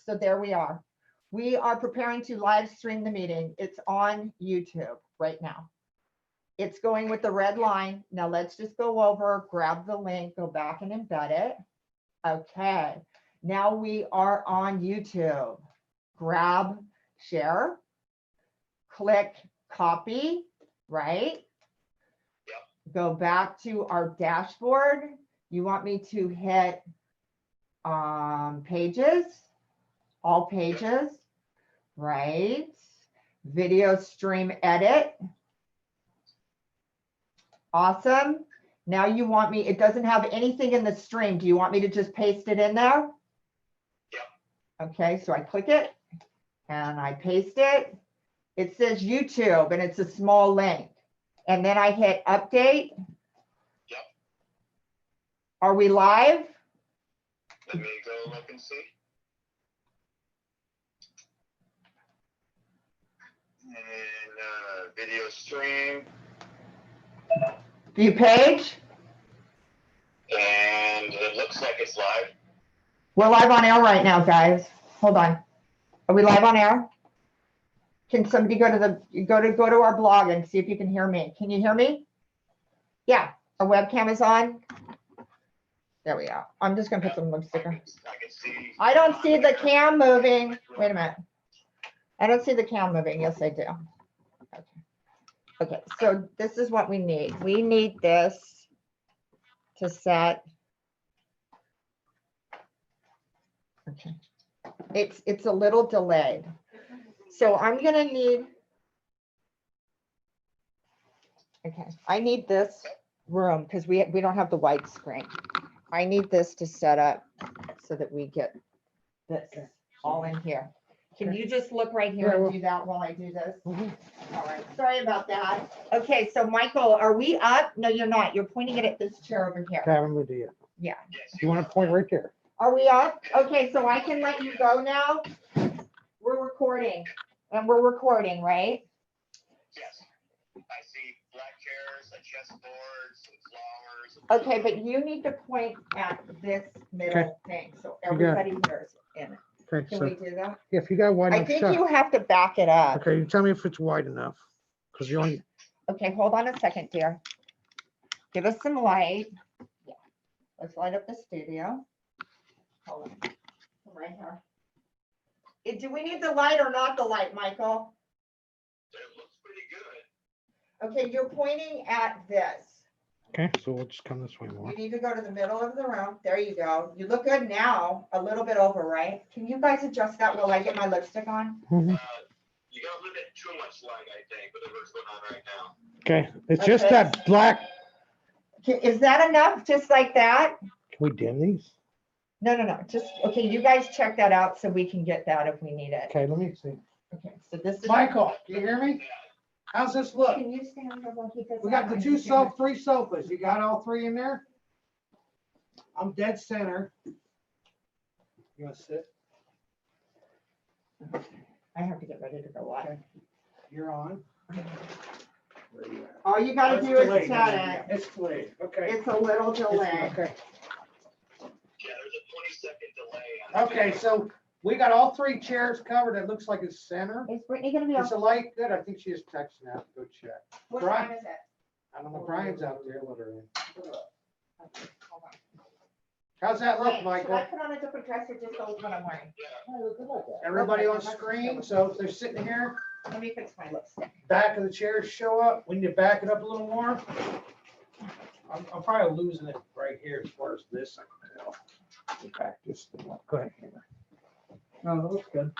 So there we are. We are preparing to live stream the meeting. It's on YouTube right now. It's going with the red line. Now let's just go over, grab the link, go back and embed it. Okay, now we are on YouTube. Grab, share, click copy, right? Go back to our dashboard. You want me to hit pages, all pages, right? Video stream edit. Awesome. Now you want me, it doesn't have anything in the stream. Do you want me to just paste it in there? Yeah. Okay, so I click it and I paste it. It says YouTube and it's a small link. And then I hit update. Yep. Are we live? Let me go look and see. And video stream. View page. And it looks like it's live. We're live on air right now, guys. Hold on. Are we live on air? Can somebody go to our blog and see if you can hear me? Can you hear me? Yeah, our webcam is on. There we go. I'm just gonna put some lipstick on. I can see. I don't see the cam moving. Wait a minute. I don't see the cam moving. Yes, I do. Okay. Okay, so this is what we need. We need this to set. Okay. It's a little delayed. So I'm gonna need. Okay, I need this room because we don't have the white screen. I need this to set up so that we get this all in here. Can you just look right here and do that while I do this? All right, sorry about that. Okay, so Michael, are we up? No, you're not. You're pointing it at this chair over here. Kevin, with you. Yeah. You want to point right there? Are we up? Okay, so I can let you go now. We're recording and we're recording, right? Yes. I see black chairs, a chessboard, some flowers. Okay, but you need to point at this middle thing so everybody hears in it. Okay, Can so we do that? if you got wide I enough think shot. you have to back it up. Okay, you tell me if it's wide enough, because you only. Okay, hold on a second, dear. Give us some light. Yeah. Let's light up the studio. Hold on. Come right here. Do we need the light or not the light, Michael? It looks pretty good. Okay, you're pointing at this. Okay, so we'll just come this way more. You need to go to the middle of the room. There you go. You look good now. A little bit over, right? Can you guys adjust that while I get my lipstick on? Mhm. You gotta limit too much light, I think, with what's going on right now. Okay, it's just Okay. that black. Is that enough? Just like that? Can we dim these? No. Just, okay, you guys check that out so we can get that if we need it. Okay, let me see. Okay, so this is. Michael, can you hear me? How's this look? Can you stand over while he does We that? got the three sofas. You got all three in there? I'm dead center. You want to sit? I have to get ready to go water. You're on. All you gotta do is set it. It's delayed. Okay. It's a little delayed. Okay. Yeah, there's a 20-second delay on the Okay, so we got all three chairs covered. It looks like it's center. Is Brittany gonna be Is on? the light good? I think she just texted now. Go check. What Brian? time is it? I don't know. Brian's out there. Let her in. Okay, hold on. How's that Wait, look, should Michael? I put on a different dress or just go with what I'm wearing? Everybody Okay, on let's screen, go. so if they're sitting here, Let me fix my lipstick. back of the chairs show up. We need to back it up a little more. I'm probably losing it right here as far as this. I can tell. Back just go ahead. No, that looks good.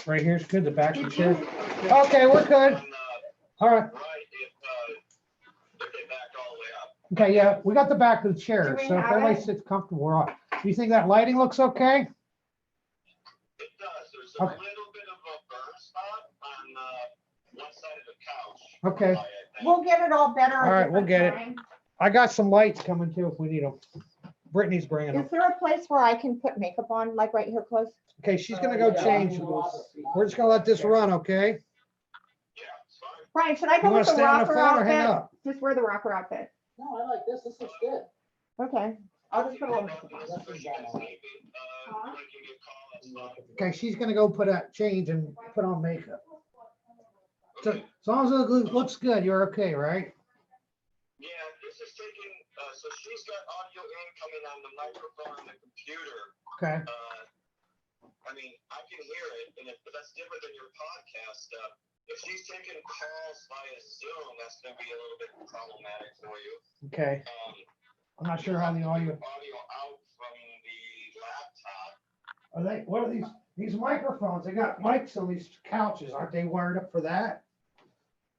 Right here's good. The back of the chair. Okay, we're good. On All right. right, if they back all the way up. Okay, yeah, we got the back of the chair, Do we so if have everybody it? sits comfortable, we're off. Do you think that lighting looks okay? It does. There's a Okay. little bit of a burn spot on one side of the couch. Okay. I think. We'll get it all better. All right, we'll get it. I got some lights coming too if we need them. Brittany's bringing Is them. there a place where I can put makeup on, like right here close? Okay, she's gonna go change. We're just gonna let this run, okay? Yeah, it's fine. Brian, should I You go wanna with the stay on the rocker phone or hang outfit? up? Just wear the rocker outfit. No, I like this. This looks good. Okay. I'll just put a little. Okay, she's gonna go put a change and put on makeup. So as long as it looks good, you're okay, right? Yeah, this is taking, so she's got audio incoming on the microphone on the computer. Okay. I mean, I can hear it, but that's different than your podcast stuff. If she's taking calls via Zoom, that's gonna be a little bit problematic for you. Okay. I'm not sure how the audio. Audio out from the laptop. Are they? What are these microphones? They got mics on these couches. Aren't they wired up for that?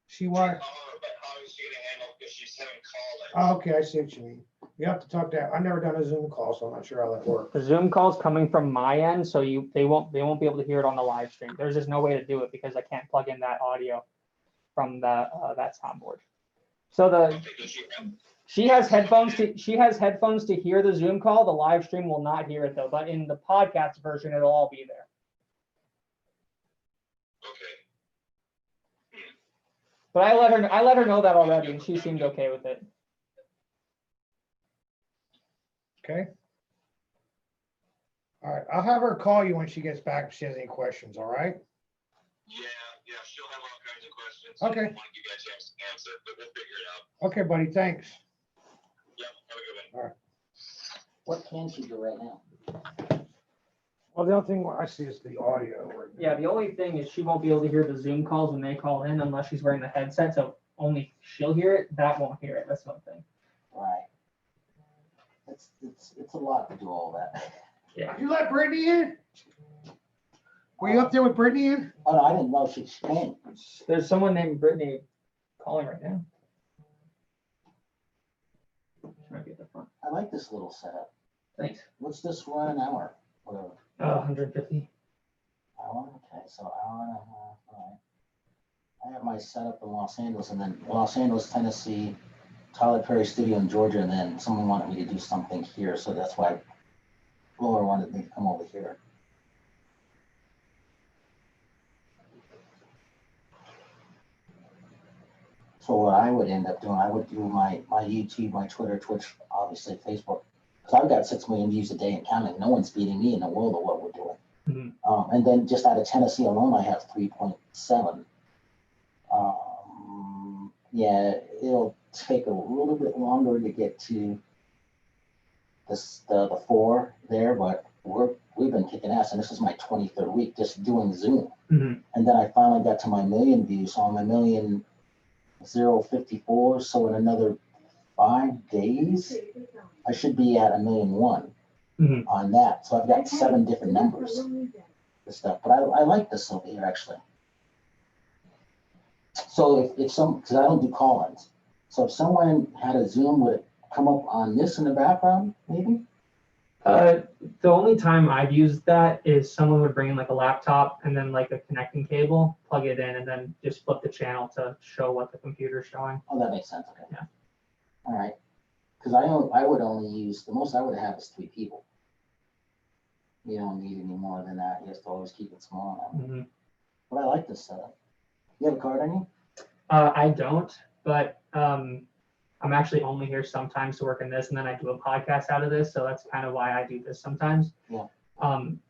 She wired. But how is she gonna handle if she's having callers? Oh, okay, I see what you mean. You have to talk to. I've never done a Zoom call, so I'm not sure how that works. The Zoom call's coming from my end, so they won't be able to hear it on the live stream. There's just no way to do it because I can't plug in that audio from that soundboard. So she has headphones to hear the Zoom call. The live stream will not hear it though, but in the podcast version, it'll all be there. Okay. But I let her know that already, and she seemed okay with it. Okay. All right, I'll have her call you when she gets back if she has any questions, all right? Yeah, she'll have all kinds of questions. Okay. I want to give you a chance to answer, but we'll figure it out. Okay, buddy, thanks. Yeah, have a good one. What can she do right now? Well, the only thing I see is the audio. Right now. Yeah, the only thing is she won't be able to hear the Zoom calls when they call in unless she's wearing the headset, so only she'll hear it. That won't hear it. That's one thing. Right. It's a lot to do all that. Yeah. Did you let Brittany in? Were you up there with Brittany in? Oh, no, I didn't know she came. There's someone named Brittany calling right now. She might be at the front. I like this little setup. Thanks. What's this run an hour? Whatever. 150. Hour? Okay, so hour and a half. All right. I have my setup in Los Angeles, and then Los Angeles, Tennessee, Tyler Perry Studio in Georgia, and then someone wanted me to do something here, so that's why Laura wanted me to come over here. So what I would end up doing, I would do my YouTube, my Twitter, Twitch, obviously Facebook, because I've got 6 million views a day and counting. No one's beating me in the world of what we're doing. Mhm. And then just out of Tennessee alone, I have 3.7. Yeah, it'll take a little bit longer to get to the 4 there, but we've been kicking ass, and this is my 23rd week just doing Zoom. Mhm. And then I finally got to my 1,000,000 views, so I'm 1,000,054. So in another 5 days, I should be at 1,000,001 Mhm. on that. So I've got 7 different numbers and stuff, but I like this over here actually. So if some, because I don't do call-ins, so if someone had a Zoom, would it come up on this in the background, maybe? The only time I've used that is someone would bring in like a laptop and then like a connecting cable, plug it in, and then just flip the channel to show what the computer's showing. Oh, that makes sense. Okay. Yeah. All right. Because I would only use, the most I would have is 3 people. You don't need any more than that. You have to always keep it small. Mhm. But I like this setup. You have a card on you? I don't, but I'm actually only here sometimes to work in this, and then I do a podcast out of this, so that's kind of why I do this sometimes. Yeah.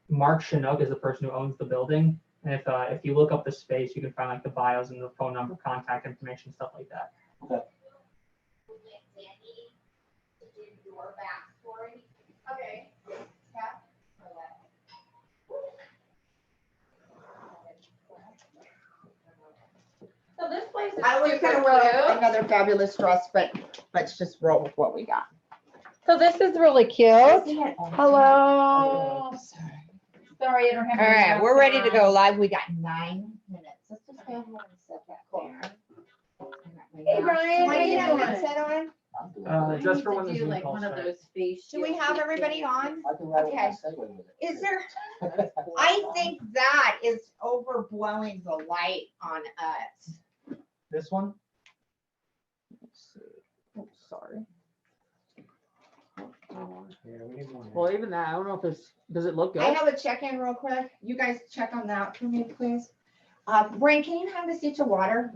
Mark Chinook is the person who owns the building, and if you look up the space, you can find like the bios and the phone number, contact information, stuff like that. Okay. Okay. So this place is I was super gonna wear cute. another fabulous dress, but let's just roll with what we got. So this is really cute. Hello. Hello. Sorry, I don't have. All any right, we're ready to masks go on. live. We got 9 minutes. Let's just go ahead and set that there. Hey, Brian, Want to get how you a doing? headset on? I'm doing I it. Just need for to when the do Zoom like call one of starts. those face Do we shields have that everybody fit. on? I can ride with my Okay. Segway with it. Is there, I think that is overblowing the light on us. This one? Let's see. Oh, sorry. Yeah, we need one. Well, even that, I don't know if does it look good? I have a check-in real quick. You guys check on that for me, please. Brian, can you have a seat of water?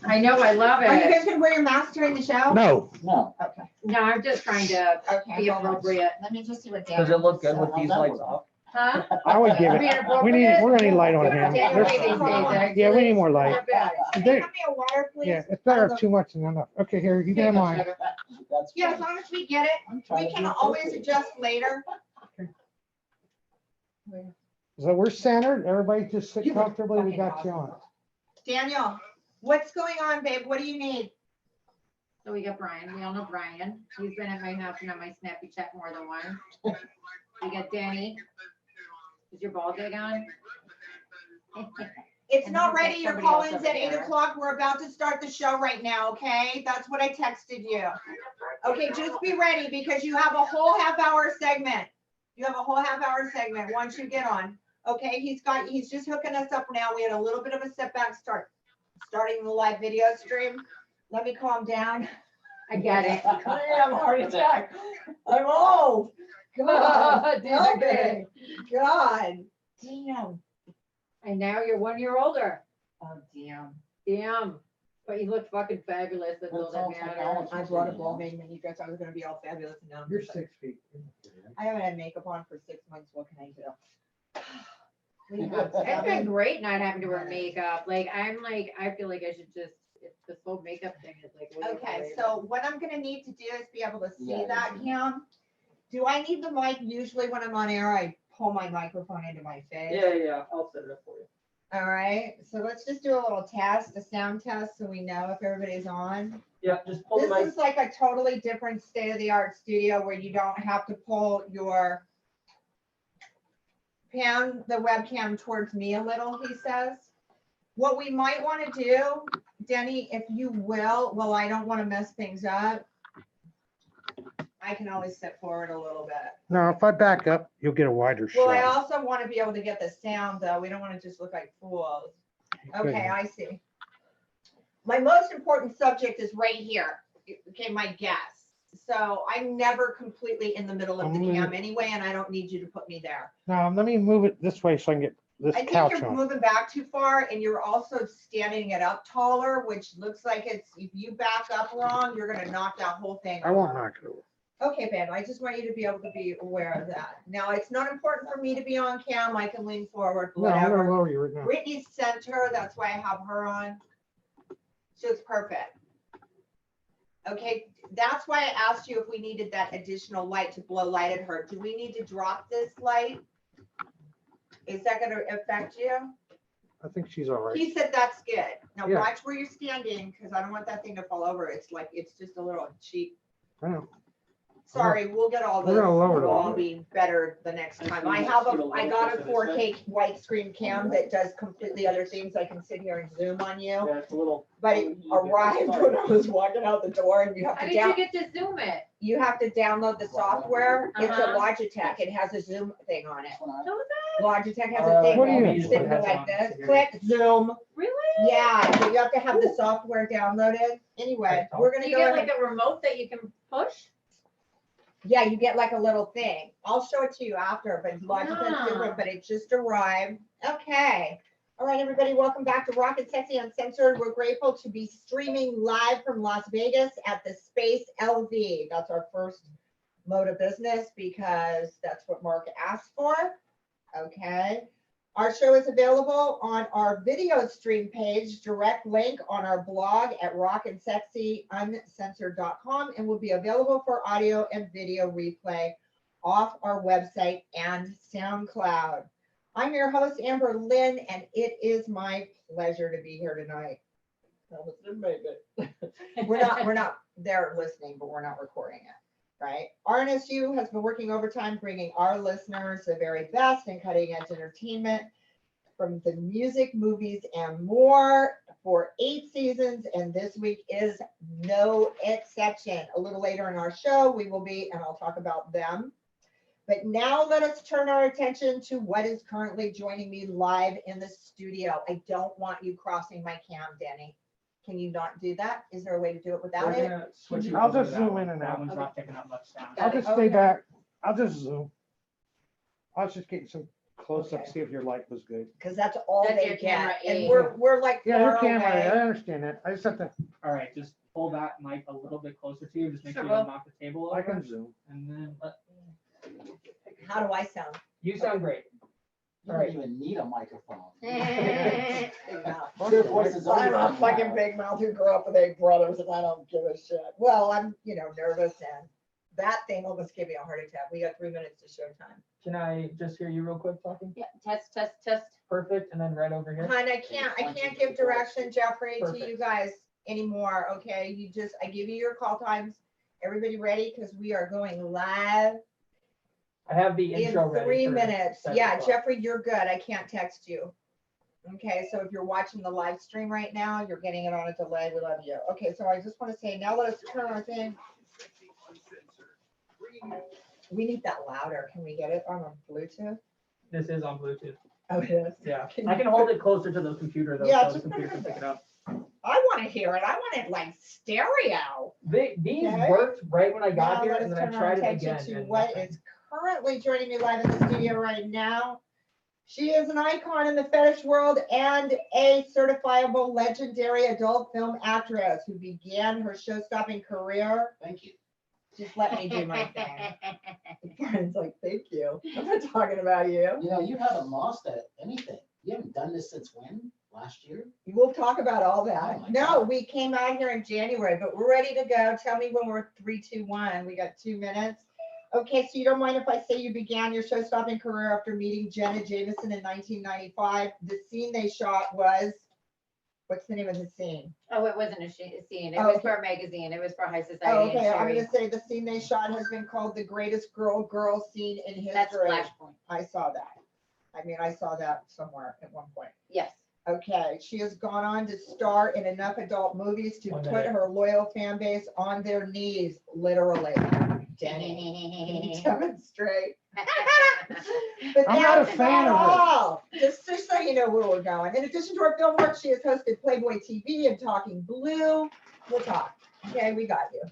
I know, I love Are you it. guys gonna wear your mask during the show? No, No. Okay, No, I'm just trying to okay. be hold on. appropriate. Let me just see what. Does it look good with How's these that lights work? off? Huh? I would give Being it, appropriate? we're gonna need light on him. Stay away There's- these days, actually. Yeah, we need more light. They're bad. Can you hand me a water, please? Yeah, it's better if too much than enough. Okay, here, you can have mine. That's Yeah, as fine. long as we get it, I'm trying we to can be always appropriate. adjust later. So we're centered, everybody just sit You look comfortably, we fucking got you awesome. on. Daniel, what's going on, babe? What do you need? So we got Brian, we all know Brian. He's been at my house and on my Snappy Chat more than once. We got Danny. Is your ball gig on? It's And not then ready. Your somebody else call-in's over at 8 there. o'clock. We're about to start the show right now, okay? That's what I texted you. Okay, just be ready because you have a whole half-hour segment. You have a whole half-hour segment once you get on. Okay, he's just hooking us up now. We had a little bit of a setback starting the live video stream. Let me calm down. I get it. I have a heart attack. I'm old. God. Damn it. Okay. God. Damn. And now you're 1 year older. Oh, damn. Damn. But you look fucking fabulous. That's all It's all that matters. technology. I brought a ball game and you guys thought I was gonna be all fabulous and now. 6 feet. I haven't had makeup on for 6 months. What can I do? We have It's been seven- great not having to wear makeup. Like, I feel like I should just, this whole makeup thing is like. way Okay, overrated. so what I'm gonna need to do is be able to see Yeah, that, Cam. Do I need the mic? Usually when I'm on air, I pull my microphone into my face. Yeah, I'll set it up for you. All right, so let's just do a little test, a sound test, so we know if everybody's on. Yeah, just pull the This mic. is like a totally different state-of-the-art studio where you don't have to pull your pan the webcam towards me a little, he says. What we might want to do, Denny, if you will, well, I don't want to mess things up. I can always step forward a little bit. No, if I back up, you'll get a wider Well, I shot. also want to be able to get the sound though. We don't want to just look like fools. Okay, I see. My most important subject is right here. Okay, my guess. So I'm never completely in the middle of the cam anyway, and I don't need you to put me there. Now, let me move it this way so I can get this I think couch you're on. moving back too far and you're also standing it up taller, which looks like it's, if you back up wrong, you're gonna knock that whole thing I won't over. knock it over. Okay, babe, I just want you to be able to be aware of that. Now, it's not important for me to be on cam. I can lean forward, No, I'm whatever. gonna lower you right now. Brittany's center, that's why I have her on. So it's perfect. Okay, that's why I asked you if we needed that additional light to blow light at her. Do we need to drop this light? Is that gonna affect you? I think she's all right. He said that's good. Now Yeah. watch where you're standing, because I don't want that thing to fall over. It's like, it's just a little cheap. I know. Sorry, we'll get all We're this. gonna lower it It'll a all little be better the next time. I got a 4K widescreen cam that does completely other things. I can sit here and zoom on you. Yeah, it's a little. But it arrived when I was walking out the door and you have How to did you down, get to zoom it? you have to download the software. It's a Uh-huh. Logitech. It has a zoom thing on it. So is Logitech has a thing What do where you- you sit here like this, click, zoom. Really? Yeah, so you have to have the software downloaded. Anyway, we're Do gonna you go get ahead. like a remote that you can push? Yeah, you get like a little thing. I'll show it to you after, but Logitech's Ah. different, but it just arrived. Okay. All right, everybody, welcome back to Rock and Sexy Uncensored. We're grateful to be streaming live from Las Vegas at the Space LV. That's our first mode of business because that's what Mark asked for. Okay. Our show is available on our video stream page, direct link on our blog at rockandSexyUncensored.com, and will be available for audio and video replay off our website and SoundCloud. I'm your host, Amber Lynn, and it is my pleasure to be here tonight. We're not there listening, but we're not recording it. Right? RNSU has been working overtime, bringing our listeners the very best in cutting edge entertainment from the music, movies, and more for 8 seasons. And this week is no exception. A little later in our show, we will be, and I'll talk about them. But now let us turn our attention to what is currently joining me live in the studio. I don't want you crossing my cam, Denny. Can you not do that? Is there a way to do it without We're it? gonna switch it I'll over to just that zoom one. in and That out. one's not picking up much sound. I'll just Okay. stay back. I'll just zoom. I was just getting some close up, Okay. see if your light was good. Because that's all That's they your camera get. And aid. we're like Yeah, your far camera, I away. understand that. I just have to, All right, just pull that mic a little bit closer to you. Just make sure you Sure. don't knock the table over. I can zoom. And then How do I sound? you sound great. You don't even need a microphone. Big mouth. Your voice is I'm a already fucking loud. big mouth who grew up with 8 brothers and I don't give a shit. Well, I'm, nervous and that thing almost gave me a heart attack. We got 3 minutes to showtime. Can I just hear you real quick talking? Yeah, test. Perfect. And then right over here. Hon, I can't give direction, Jeffrey, to you Perfect. guys anymore, okay? I give you your call times. Everybody ready? Because we are going live I have the in intro ready. 3 for minutes. 7 Yeah, o'clock. Jeffrey, you're good. I can't text you. Okay, so if you're watching the live stream right now, you're getting it on a delay. We love you. Okay, so I just want to say, now let us turn our thing. We need that louder. Can we get it on a Bluetooth? This is on Bluetooth. Oh, it is. Yeah. Can I you- can hold it closer to the computer though, Yeah, so the just computer can pick it up. I want to hear it. I want it like stereo. These Okay. worked right when I got Now here, let and us then I turn our tried it attention again. to and what nothing. is currently joining me live in the studio right now. She is an icon in the fetish world and a certifiable legendary adult film actress who began her show-stopping career. Thank you. Just let me do my thing. It's like, thank you. I'm not talking about you. You know, you haven't lost at anything. You haven't done this since when? Last year? We'll talk about all Oh that. my No, God. we came out here in January, but we're ready to go. Tell me when we're 3, 2, 1. We got 2 minutes. Okay, so you don't mind if I say you began your show-stopping career after meeting Jenna Jameson in 1995. The scene they shot was, what's the name of the scene? Oh, it wasn't a scene. It Oh, was okay. for a magazine. It was for High Oh, Society okay, and I'm Sherry. gonna say the scene they shot has been called the greatest girl scene in history. That's Flashpoint. I saw that. I saw that somewhere at one point. Yes. Okay, she has gone on to star in enough adult movies to One put minute. her loyal fan base on their knees, literally. Jenny, demonstrate. But I'm not a that's fan not of her. all. Just so you know where we're going. In addition to her film work, she has hosted Playboy TV and Talking Blue. We'll talk. Okay, we got you.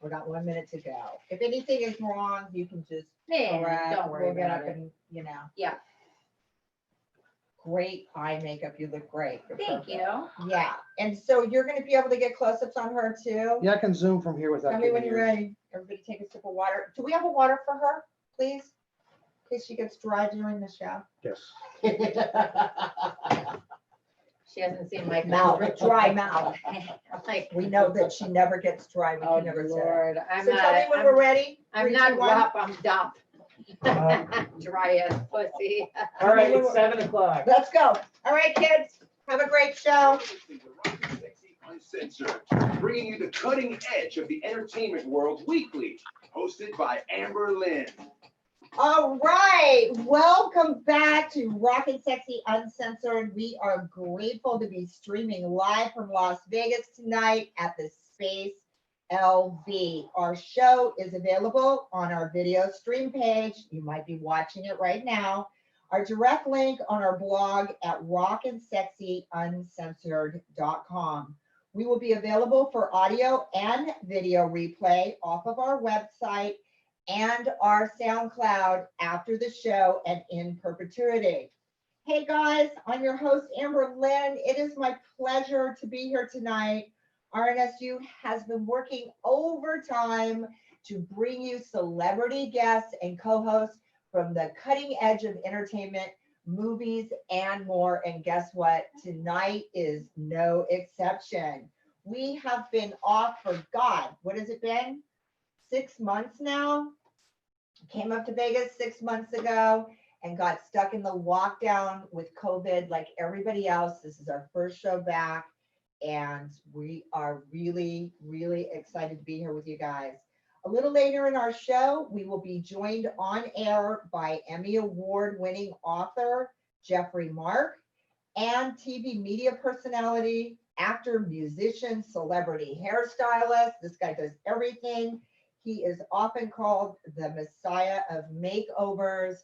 We got 1 minute to go. If anything is wrong, you can just Man, correct. don't worry We'll get about up it. and, Yeah. Great eye makeup. You look great. You're Thank perfect. you. Yeah, and so you're gonna be able to get close-ups on her too? Yeah, I can zoom from here without Tell me when getting you're yours. ready. Everybody take a sip of water. Do we have a water for her, please? In case she gets dry during the show. Yes. She hasn't seen my Mouth, dry mouth. Like, We know that she never gets dry. We oh can never say that. Lord, I'm So tell me not, when we're ready. I'm 3, not 2, 1. rough, I'm dump. Uh, Dry as pussy. All right, it's 7 o'clock. Let's go. All right, kids, have a great show. Uncensored, bringing you the cutting edge of the entertainment world weekly, hosted by Amber Lynn. All right, welcome back to Rockin' Sexy Uncensored. We are grateful to be streaming live from Las Vegas tonight at the Space LV. Our show is available on our video stream page. You might be watching it right now. Our direct link on our blog at rock'n'sexyuncensored.com. We will be available for audio and video replay off of our website and our SoundCloud after the show and in perpetuity. Hey guys, I'm your host, Amber Lynn. It is my pleasure to be here tonight. RNSU has been working overtime to bring you celebrity guests and co-hosts from the cutting edge of entertainment, movies, and more. And guess what? Tonight is no exception. We have been off for God. What has it been? 6 months now. Came up to Vegas 6 months ago and got stuck in the lockdown with COVID like everybody else. This is our first show back, and we are really, really excited to be here with you guys. A little later in our show, we will be joined on air by Emmy Award-winning author Jeffrey Mark and TV media personality, actor, musician, celebrity hairstylist. This guy does everything. He is often called the Messiah of makeovers.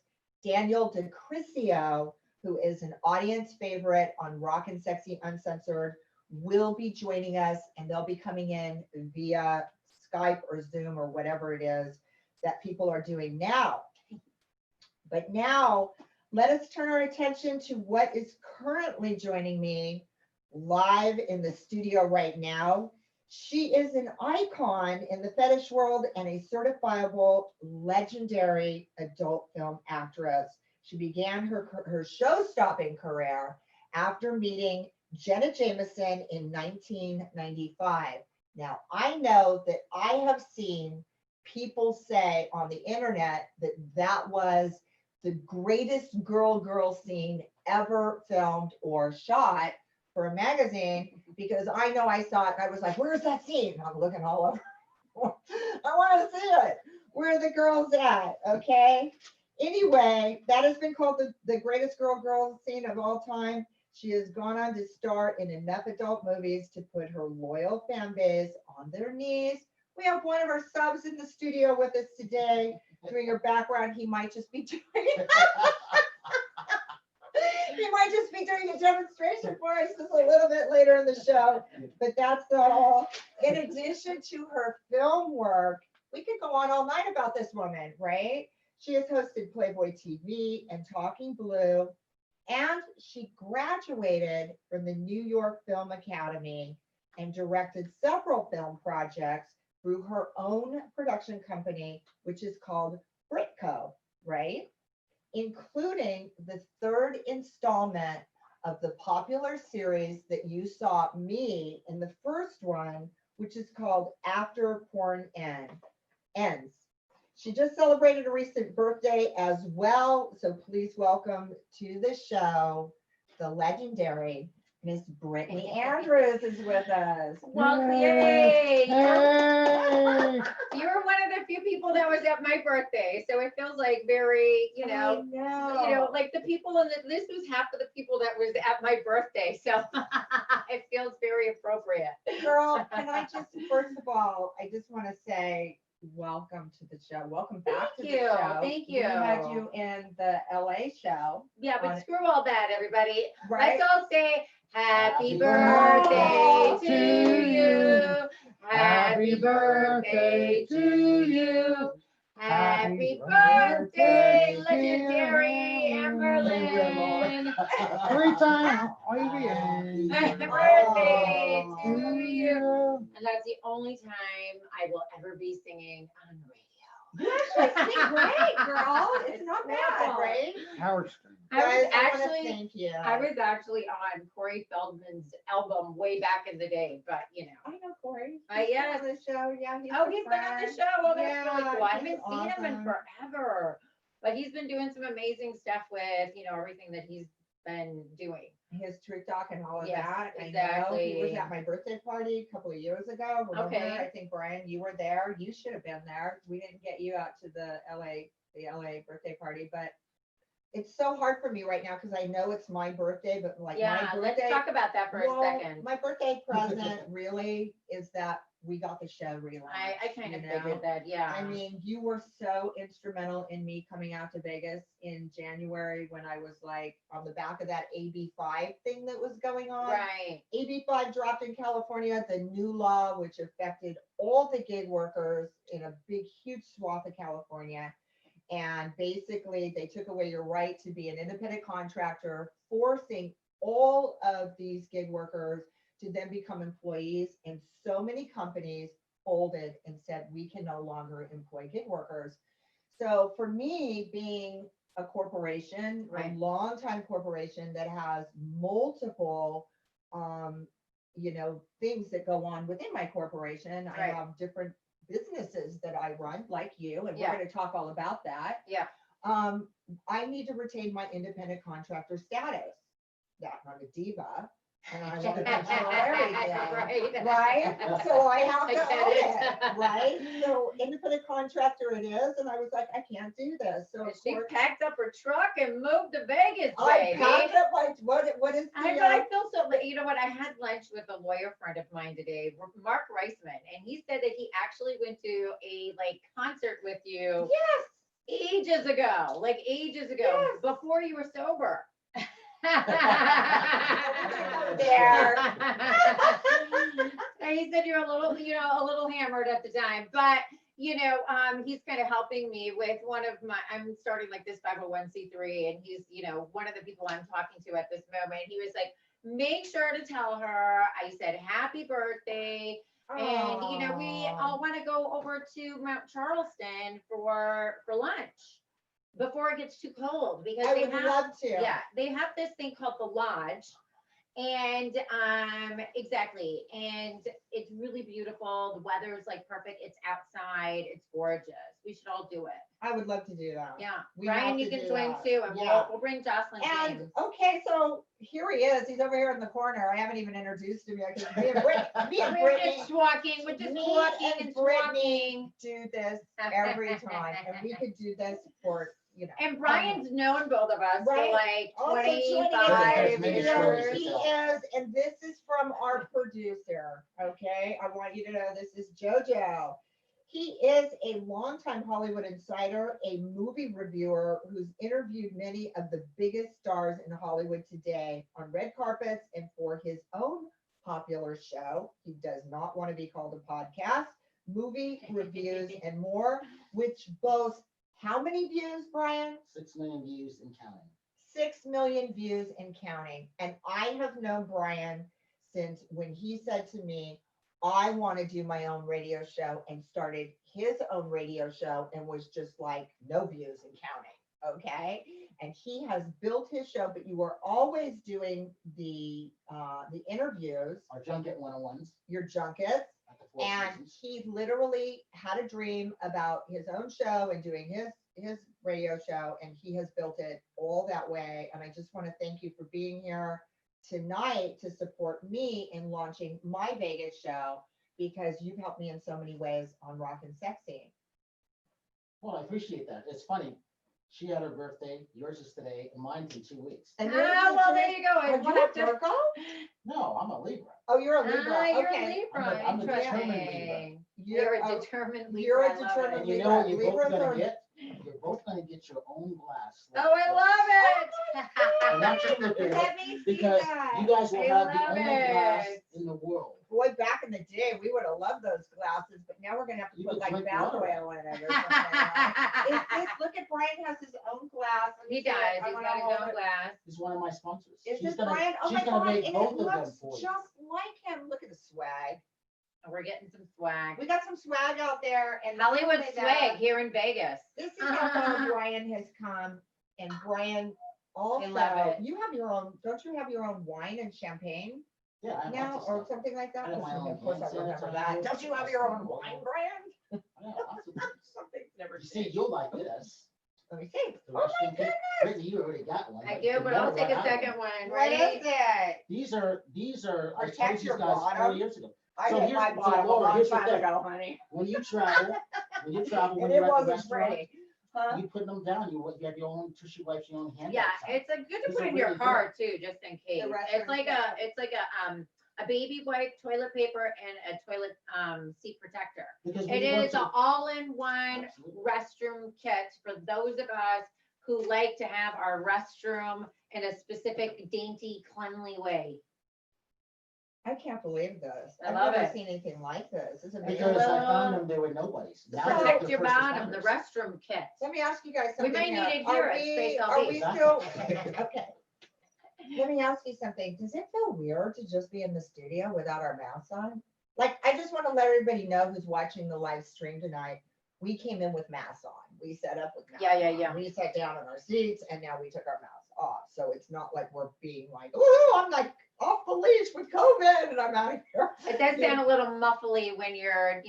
Daniel DeCrisio, who is an audience favorite on Rockin' Sexy Uncensored, will be joining us, and they'll be coming in via Skype or Zoom or whatever it is that people are doing now. But now let us turn our attention to what is currently joining me live in the studio right now. She is an icon in the fetish world and a certifiable legendary adult film actress. She began her show-stopping career after meeting Jenna Jameson in 1995. Now, I know that I have seen people say on the internet that that was the greatest girl scene ever filmed or shot for a magazine, because I know I saw it and I was like, where's that scene? And I'm looking all over. I want to see it. Where are the girls at? Okay. Anyway, that has been called the greatest girl scene of all time. She has gone on to star in enough adult movies to put her loyal fan base on their knees. We have one of our subs in the studio with us today doing her background. He might just be doing he might just be doing a demonstration for us just a little bit later in the show, but that's not all. In addition to her film work, we could go on all night about this woman, right? She has hosted Playboy TV and Talking Blue, and she graduated from the New York Film Academy and directed several film projects through her own production company, which is called Britco, right? Including the third installment of the popular series that you saw me in the first one, which is called After Porn Ends. She just celebrated a recent birthday as well, so please welcome to the show the legendary Miss Brittany Andrews is with us. Well, yay! Hey. You're one of the few people that was at my birthday, so it feels like very, I know. like the people in this was half of the people that was at my birthday, so it feels very appropriate. Girl, can I just, first of all, I just want to say welcome to the show. Welcome back to the Thank you. show. Thank We had you. you in the LA show, Yeah, but on- screw all that, everybody. right? Let's all say happy Happy birthday birthday to you. Happy birthday to you. Happy birthday, legendary Amberlynn. 3-time IBA. Happy birthday to you. And that's the only time I will ever be singing on radio. You actually sing great, girl. It's not bad, right? Howard Stern. I was Guys, I wanna actually, thank you. I was actually on Corey Feldman's album way back in the day, but I know Corey. yes. On the show, yeah. Oh, a he's been on the friend. show. Oh, that's really Yeah, cool. I he's haven't seen him in awesome. forever, but he's been doing some amazing stuff with, everything that he's been doing. His Truth Talk and all of Yes, that. I know he was exactly. at my birthday party a couple of years ago. Remember? Okay. I think Brian, you were there. You should have been there. We didn't get you out to the LA birthday party, but it's so hard for me right now because I know it's my birthday, but like Yeah, my let's birthday. talk about that for a well, second. My birthday present really is that we got the show relaunched. I kind of you know? figured that, yeah. I mean, you were so instrumental in me coming out to Vegas in January when I was like on the back of that AB5 thing that was going on. Right. AB5 dropped in California, the new law, which affected all the gig workers in a big, huge swath of California. And basically, they took away your right to be an independent contractor, forcing all of these gig workers to then become employees. And so many companies folded and said, we can no longer employ gig workers. So for me, being a corporation, Right. a longtime corporation that has multiple, things that go on within my corporation, I Right. have different businesses that I run, like you, and Yeah. we're going to talk all about that. Yeah. I need to retain my independent contractor status. That I'm a diva, and I want to control everything. Right. So I have I to get own it. it, right? So independent contractor it is, and I was like, I can't do this. So And of she course, packed up her truck and moved to Vegas, I baby. packed up my what is I, the but I feel so, you know what, I had lunch with a lawyer friend of mine today, Mark Reisman, and he said that he actually went to a concert with you ages ago, Yes. before you were sober. There. And he said you're a little hammered at the time, but he's kind of helping me with I'm starting like this 501c3, and he's, one of the people I'm talking to at this moment. He was like, make sure to tell her I said happy birthday. And, we all want to go over to Mount Charleston for lunch before it gets too cold, because I would love to. yeah, they have this thing called the lodge. And exactly. And it's really beautiful. The weather's like perfect. It's outside. It's gorgeous. We should all do it. I would love to do that. Yeah. We have Brian, you to can do join that. too. And Yeah. we'll bring Jocelyn And James. okay, so here he is. He's over here in the corner. I haven't even introduced him yet because me and We're Brittany just walking. We're just me walking and and Brittany talking. do this every time, and we could do this for And Brian's known both of us Right. for like also 25 There's many stories years. to He tell. is, and this is from our producer. Okay, I want you to know this is JoJo. He is a longtime Hollywood insider, a movie reviewer who's interviewed many of the biggest stars in Hollywood today on red carpets and for his own popular show. He does not want to be called a podcast, movie reviews and more, which boasts how many views, Brian? 6 million views and counting. 6 million views and counting. And I have known Brian since when he said to me, I want to do my own radio show, and started his own radio show and was just like, no views and counting. Okay. And he has built his show, but you were always doing the interviews, Our junket 101s your junkets. at the Four And Seasons. he literally had a dream about his own show and doing his radio show, and he has built it all that way. And I just want to thank you for being here tonight to support me in launching my Vegas show, because you've helped me in so many ways on Rock and Sexy. Well, I appreciate that. It's funny. She had her birthday, yours is today, and mine's in 2 weeks. And Well, there you go. Are And we'll you a have to- Virgo? No, I'm a Libra. Oh, you're a Libra. You're Okay. a Libra. I'm a determined Libra. Interesting. You're a a- determined Libra. you're a I love it. determined And you know what you're both Libras gonna are- get? You're both gonna get your own glass. Oh, I love And it. not just look at it, Let me see because that. you guys will I have the love only glass it. in the world. Boy, back in the day, we would have loved those glasses, but now we're gonna have to You put could like drink bath water. oil in it or something. Is this, look at Brian has his own glass. Let me He see it. does. I He's wanna got his hold own it. glass. He's one of my sponsors. Is She's this gonna, Brian? Oh she's my gonna God, make and both it of them looks for you. just like him. Look at the swag. We're getting some swag. We got some swag out there, and Hollywood not only swag that, here in Vegas. This is how far Brian has come, and Brian also, love it. you have your own, don't you have your own wine and champagne Yeah, I have now, lots of or stuff. something like that? I have my Of own course I hand remember sanitizer, that. Don't you have your own water. wine brand? I have lots of things. Something's never You see, changed. you'll like this. Let me see. The Oh rest my of you- goodness. Brittany, you already got one. I you do, can but never I'll take run a out of second them. one. What Ready? is it? These are, I Protect told these your guys 4 bottom. years ago. I So hit here's- my so bottom a Laura, long here's the time thing. ago, honey. When you travel, And when it you're at the wasn't restaurant, pretty. Huh? you put them down, you have your own tissue wipes, your own hand. Yeah, wipes on. it's a good to These put are in your really good. car too, just in case. restroom It's like kit. a baby wipe, toilet paper, and a toilet seat protector. Because when It you go is to- an all-in-one Absolutely. restroom kit for those of us who like to have our restroom in a specific dainty, cleanly way. I can't believe this. I I've love never it. seen anything like this. This is Because amazing. I found them, they were nobodies. Now they're Protect the your first bottom, the responders. restroom kit. Let me ask you guys We something. might need it Are here at we- Space Are we LB. still, okay. Let me ask you something. Does it feel weird to just be in the studio without our masks on? Like, I just want to let everybody know who's watching the live stream tonight. We came in with masks on. We set up with masks. Yeah. on. We sat down in our seats and now we took our masks off. So it's not like we're being like, oh, I'm like off the leash with COVID and I'm out of here. It does sound a little muffly when you're,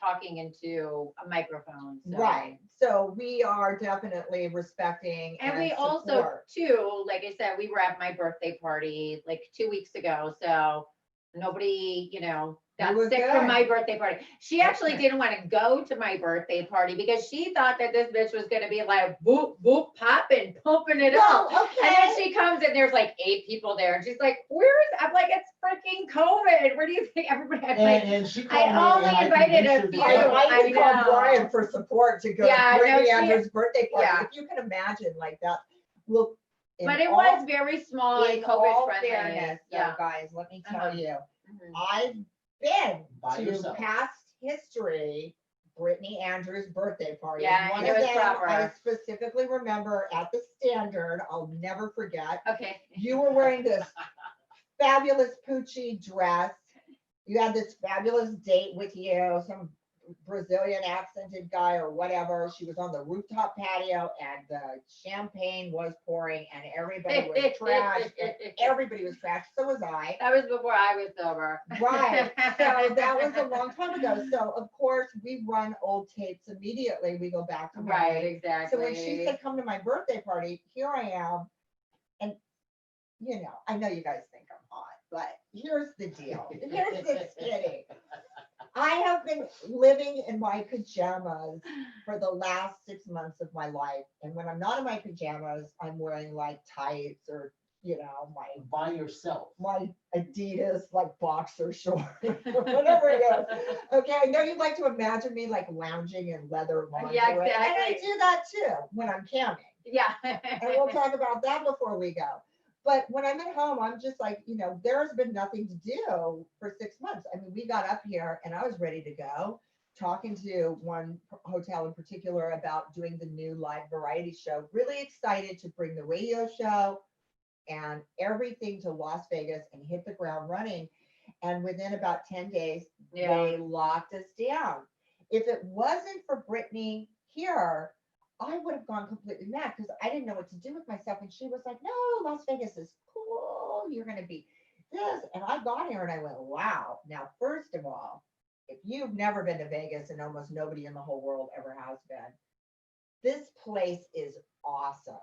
talking into a microphone. So. Right. So we are definitely respecting And we also, support. too, like I said, we were at my birthday party like 2 weeks ago. So nobody, got was sick good. from my birthday party. She That's actually good. didn't want to go to my birthday party because she thought that this bitch was going to be like boop, boop, popping, pumping it up. Well, And then okay. she comes and there's like 8 people there. And she's like, I'm like, it's freaking COVID. Where do you think everybody? I'm like, And she called me. only and I invited a convinced her to few. go. I even called know. Brian for support to go Yeah, to Brittany no, she- Andrews' birthday party. yeah. If you can imagine like that. Look. in but it all- was very small and in COVID all friendly. fairness, though, Yeah. guys, let me tell Uh-huh. you, Mhm. I've been By to yourself. past history Brittany Andrews' birthday party. Yeah, One it of was them, I proper. specifically remember at the Standard, I'll never forget. Okay. You were wearing this fabulous Pucci dress. You had this fabulous date with you, some Brazilian accented guy or whatever. She was on the rooftop patio and the champagne was pouring and everybody was trashed. Everybody was trashed. So was I. That was before I was sober. Right. So that was a long time ago. So of course we run old tapes immediately. We go back to Right, May. exactly. So when she said, come to my birthday party, here I am. And you know, I know you guys think I'm hot, but here's the deal. Here's the skinny. I have been living in my pajamas for the last 6 months of my life. And when I'm not in my pajamas, I'm wearing like tights or, you know, By yourself. my Adidas like boxer shorts, whatever it is. Okay, I know you'd like to imagine me like lounging in leather lingerie. Yeah, And I exactly. do that too when I'm camming. Yeah. And we'll talk about that before we go. But when I'm at home, I'm just like, you know, there's been nothing to do for 6 months. I mean, we got up here and I was ready to go, talking to one hotel in particular about doing the new live variety show. Really excited to bring the radio show and everything to Las Vegas and hit the ground running. And within about 10 days, Yeah. they locked us down. If it wasn't for Brittany here, I would have gone completely mad because I didn't know what to do with myself. And she was like, no, Las Vegas is cool. You're going to be this. And I got here and I went, wow. Now, first of all, if you've never been to Vegas, and almost nobody in the whole world ever has been, this place is awesome.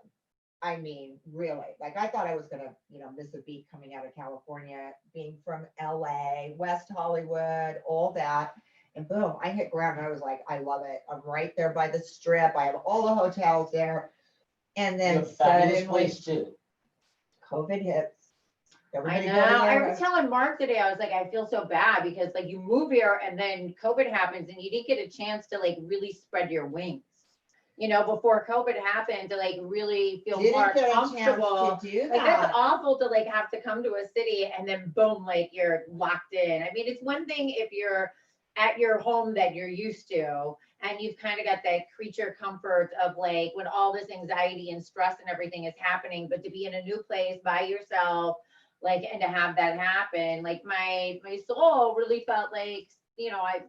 I mean, really, like I thought I was going to, you know, miss a beat coming out of California, being from LA, West Hollywood, all that. And boom, I hit ground and I was like, I love it. I'm right there by the strip. I have all the hotels there. And then Fabulous suddenly place too. COVID hits. I Everybody know. go to I their- was telling Mark today, I was like, I feel so bad because like you move here and then COVID happens and you didn't get a chance to like really spread your wings. You know, before COVID happened to like really feel Didn't more get a chance comfortable. to do Like that's that. awful to like have to come to a city and then boom, like you're locked in. I mean, it's one thing if you're at your home that you're used to and you've kind of got that creature comfort of like when all this anxiety and stress and everything is happening, but to be in a new place by yourself, like, and to have that happen, like my soul really felt like, you know, I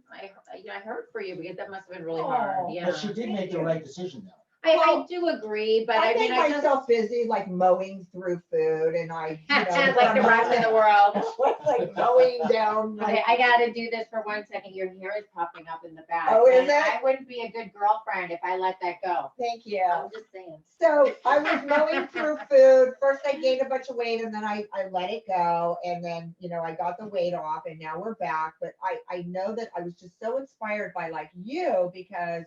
heard for you because that must have been really hard. Oh, Yeah. But she did make the right decision though. I do agree, but I I mean, make I just myself busy, like mowing through food, and I, you know, like the rest of the world. like mowing down. Okay, Like, I gotta do this for 1 second. Your hair is popping up in the back. Oh, is and it? I wouldn't be a good girlfriend if I let that go. thank you. I'm just saying. So I was mowing through food. First, I gained a bunch of weight, and then I let it go, and then you know I got the weight off, and now we're back. But I know that I was just so inspired by like you because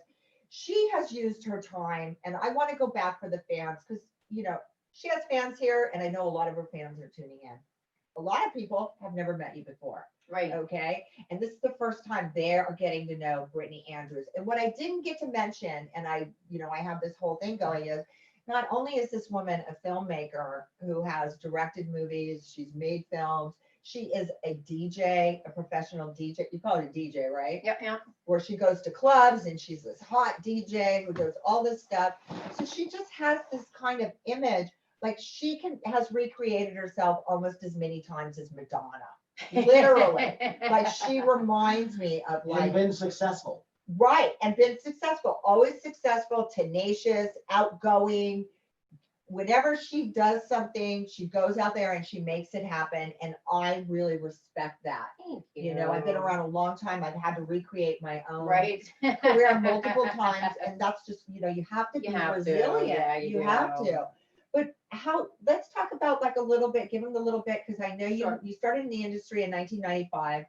she has used her time, and I want to go back for the fans because you know she has fans here, and I know a lot of her fans are tuning in. A lot of people have never met you before. Right. Okay. And this is the first time they're getting to know Brittany Andrews. And what I didn't get to mention, and I have this whole thing going is not only is this woman a filmmaker who has directed movies, she's made films, she is a DJ, a professional DJ. You call it a DJ, right? Yep. Yeah. Where she goes to clubs and she's this hot DJ who does all this stuff. So she just has this kind of image, like she has recreated herself almost as many times as Madonna. Literally. Like she reminds me of And like, been successful. right, and been successful, always successful, tenacious, outgoing. Whenever she does something, she goes out there and she makes it happen. And I really respect that. Thank You know, I've been around a long time. I've had to recreate my own Right. career multiple times. And that's just, you know, you have to You be have to, resilient. yeah, you you have do. to. But let's talk about like a little bit, give them the little bit, because I know Sure. you started in the industry in 1995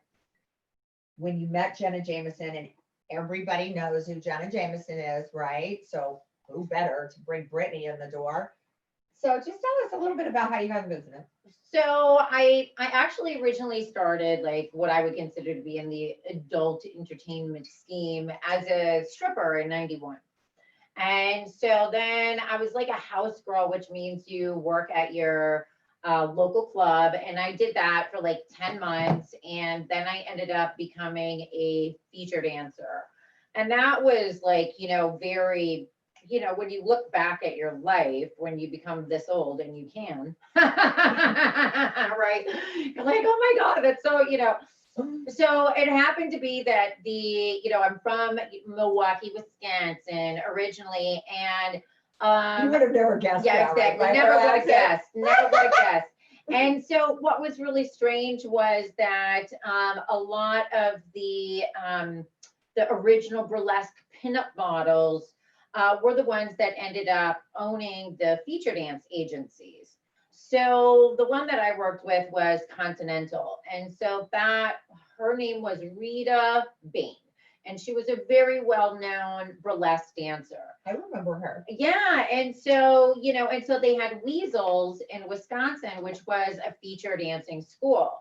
when you met Jenna Jameson, and everybody knows who Jenna Jameson is, right? So who better to bring Brittany in the door? So just tell us a little bit about how you got in business. So I actually originally started like what I would consider to be in the adult entertainment scheme as a stripper in 91. And so then I was like a house girl, which means you work at your local club. And I did that for like 10 months. And then I ended up becoming a feature dancer. And that was like, you know, very, you know, when you look back at your life, when you become this old and you can, right? You're like, oh my God, that's so, you know. So it happened to be that you know, I'm from Milwaukee, Wisconsin originally, and You would have never guessed yeah, that, right? exactly. By Never her would have accent. guessed. Never would have guessed. And so what was really strange was that a lot of the original burlesque pinup models were the ones that ended up owning the feature dance agencies. So the one that I worked with was Continental. And so her name was Rita Bain. And she was a very well-known burlesque dancer. I remember her. Yeah, and so, you know, and so they had Weasels in Wisconsin, which was a feature dancing school.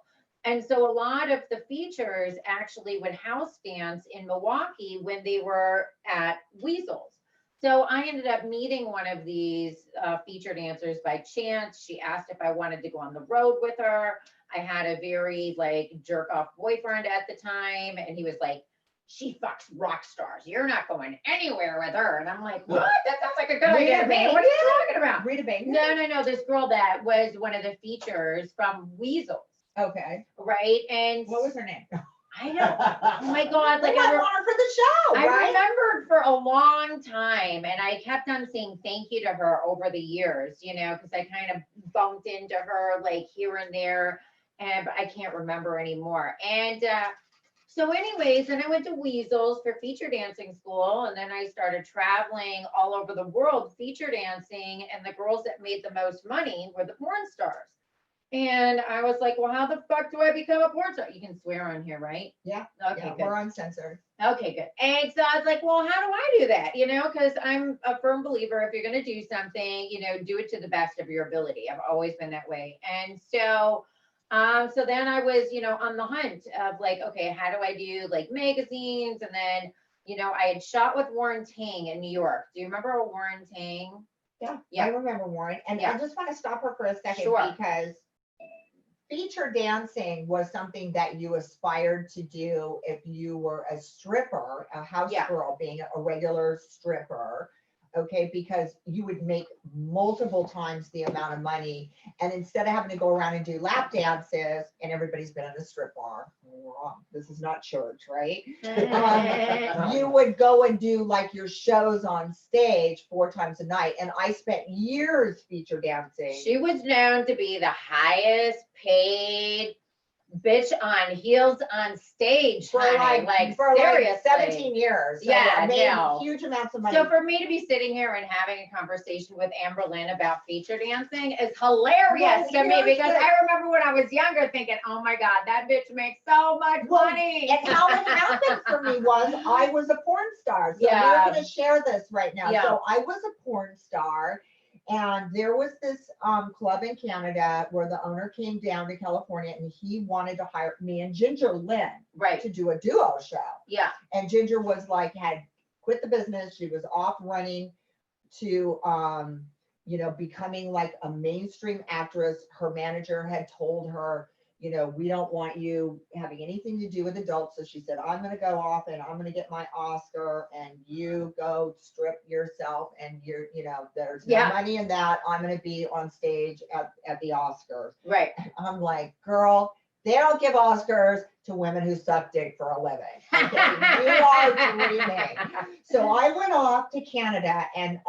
And so a lot of the features actually would house dance in Milwaukee when they were at Weasels. So I ended up meeting one of these feature dancers by chance. She asked if I wanted to go on the road with her. I had a very like jerk off boyfriend at the time, and he was like, she fucks rock stars. You're not going anywhere with her. And I'm like, what? That sounds like a good idea to me. What are you talking about? Rita Bain. No. This girl that was one of the features from Weasels, Okay. right? And What was her name? I don't, oh my God, Like like I want her for the show, I right? remembered for a long time, and I kept on saying thank you to her over the years, you know, because I kind of bumped into her like here and there, but I can't remember anymore. And so anyways, then I went to Weasels for feature dancing school, and then I started traveling all over the world feature dancing, and the girls that made the most money were the porn stars. And I was like, well, how the fuck do I become a porn star? You can swear on here, right? Yeah. Okay, Yeah, good. we're uncensored. Okay, good. And so I was like, well, how do I do that? You know, because I'm a firm believer, if you're going to do something, you know, do it to the best of your ability. I've always been that way. And so then I was, you know, on the hunt of like, okay, how do I do like magazines? And then, you know, I had shot with Warren Tang in New York. Do you remember Warren Tang? Yeah, Yeah. I remember Warren. And Yeah. I just want to stop her for a second Sure. because feature dancing was something that you aspired to do if you were a stripper, a house Yeah. girl, being a regular stripper. Okay, because you would make multiple times the amount of money. And instead of having to go around and do lap dances, and everybody's been in a strip bar, wrong. This is not church, right? You would go and do like your shows on stage 4 times a night. And I spent years feature dancing. She was known to be the highest paid bitch on heels on stage, for honey. like Seriously. 17 years. So Yeah, I made no. huge amounts of money. So for me to be sitting here and having a conversation with Amber Lynn about feature dancing is hilarious to me, here's because the- I remember when I was younger thinking, oh my God, that bitch makes so much money. And how it happened for me was I was a porn star. So Yeah. we're going to share this right now. Yeah. So I was a porn star, and there was this club in Canada where the owner came down to California, and he wanted to hire me and Ginger Lynn Right. to do a duo show. Yeah. And Ginger was like, had quit the business. She was off running to, you know, becoming like a mainstream actress. Her manager had told her, you know, we don't want you having anything to do with adults. So she said, I'm going to go off and I'm going to get my Oscar, and you go strip yourself, and you're, you know, there's no Yeah. money in that. I'm going to be on stage at the Oscars. Right. I'm like, girl, they don't give Oscars to women who suck dick for a living. Okay? You are dreaming. So I went off to Canada, and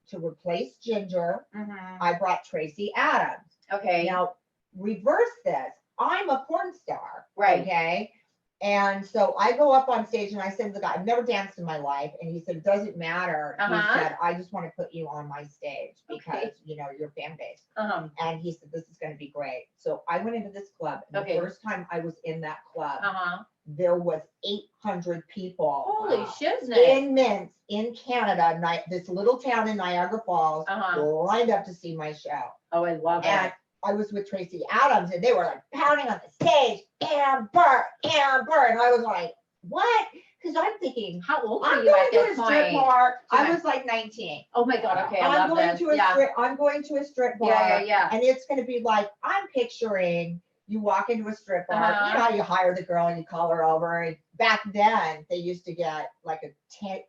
to replace Ginger, Mhm. I brought Tracy Adams. Okay. Now, reverse this. I'm a porn star. Right. Okay. And so I go up on stage, and I said to the guy, I've never danced in my life. And he said, it doesn't matter. Uh-huh. He said, I just want to put you on my stage because, Okay. you know, your fan base. Uh-huh. And he said, this is going to be great. So I went into this club. And Okay. the first time I was in that club, Uh-huh. there was 800 people. Holy shiznit. In Mints, in Canada, this little town in Niagara Falls, Uh-huh. lined up to see my show. Oh, I love And it. I was with Tracy Adams, and they were like pounding on the stage, Amber, Amber. And I was like, what? Because I'm thinking, How old I'm were you going at to a this strip point? bar. I Okay. was like 19. Oh my God. Okay. I I'm love going this. to a Yeah. strip. I'm going to a strip bar. Yeah. And it's going to be like, I'm picturing, You walk into a strip bar, Uh-huh. you know how you hire the girl and you call her over. And back then, they used to get like a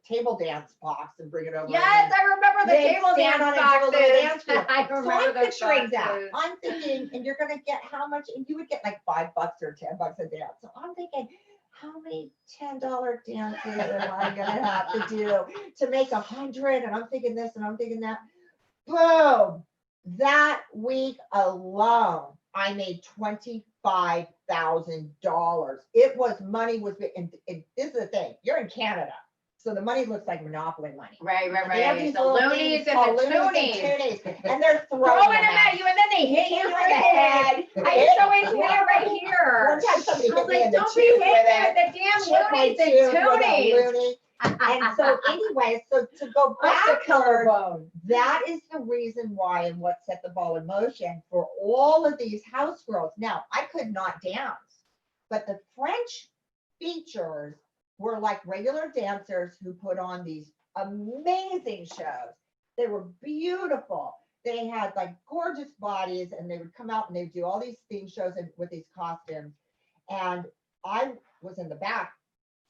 table dance box and bring it over. and Yes, then I remember the they'd table stand dance on it and do a little dance boxes. to it. I So remember I'm those picturing that. boxes. I'm thinking, and you're gonna get how much? And you would get like $5 or $10 a dance. So I'm thinking, how many $10 dances am I gonna have to do to make 100? And I'm thinking this and I'm thinking that. Boom! That week alone, I made $25,000. It was money was, and this is the thing. You're in Canada, so the money looks like Monopoly money. Right, right, And they have right. these The little loonies things and called the loonies and toonies. toonies, and they're throwing Throwing them them at you and then they hit you in the head. I used to always hit it right One here. time somebody I hit was me like, in the don't be tooth hitting with me it. with the damn Chipped my loonies and tooth with a toonies. loony. And so anyway, so to go Up the backwards, collarbone. that is the reason why and what set the ball in motion for all of these house girls. Now, I could not dance, but the French features were like regular dancers who put on these amazing shows. They were beautiful. They had like gorgeous bodies and they would come out and they would do all these theme shows with these costumes. And I was in the back,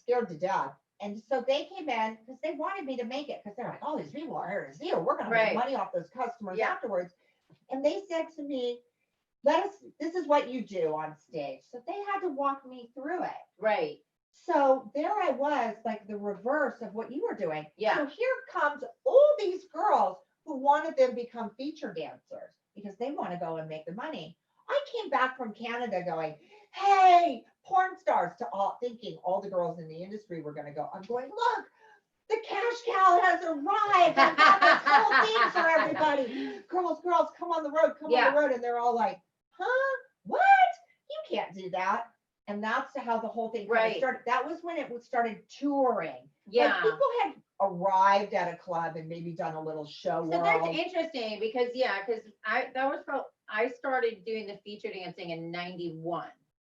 scared to death. And so they came in because they wanted me to make it because they're like, oh, these people are here to see her. We're going to Right. make money off those customers Yeah. afterwards. And they said to me, this is what you do on stage. So they had to walk me through it. Right. So there I was, like the reverse of what you were doing. Yeah. So here comes all these girls who wanted them to become feature dancers because they want to go and make the money. I came back from Canada going, hey, porn stars, to all thinking all the girls in the industry were going to go. I'm going, look, the cash cow has arrived. I've got this whole thing for everybody. Girls, come on the road, come on the road. And they're all like, huh? What? You can't do that. And that's how the whole thing kind of Right. started. That was when it started touring. Yeah. Like people had arrived at a club and maybe done a little show. So that's world. interesting because I started doing the feature dancing in 91.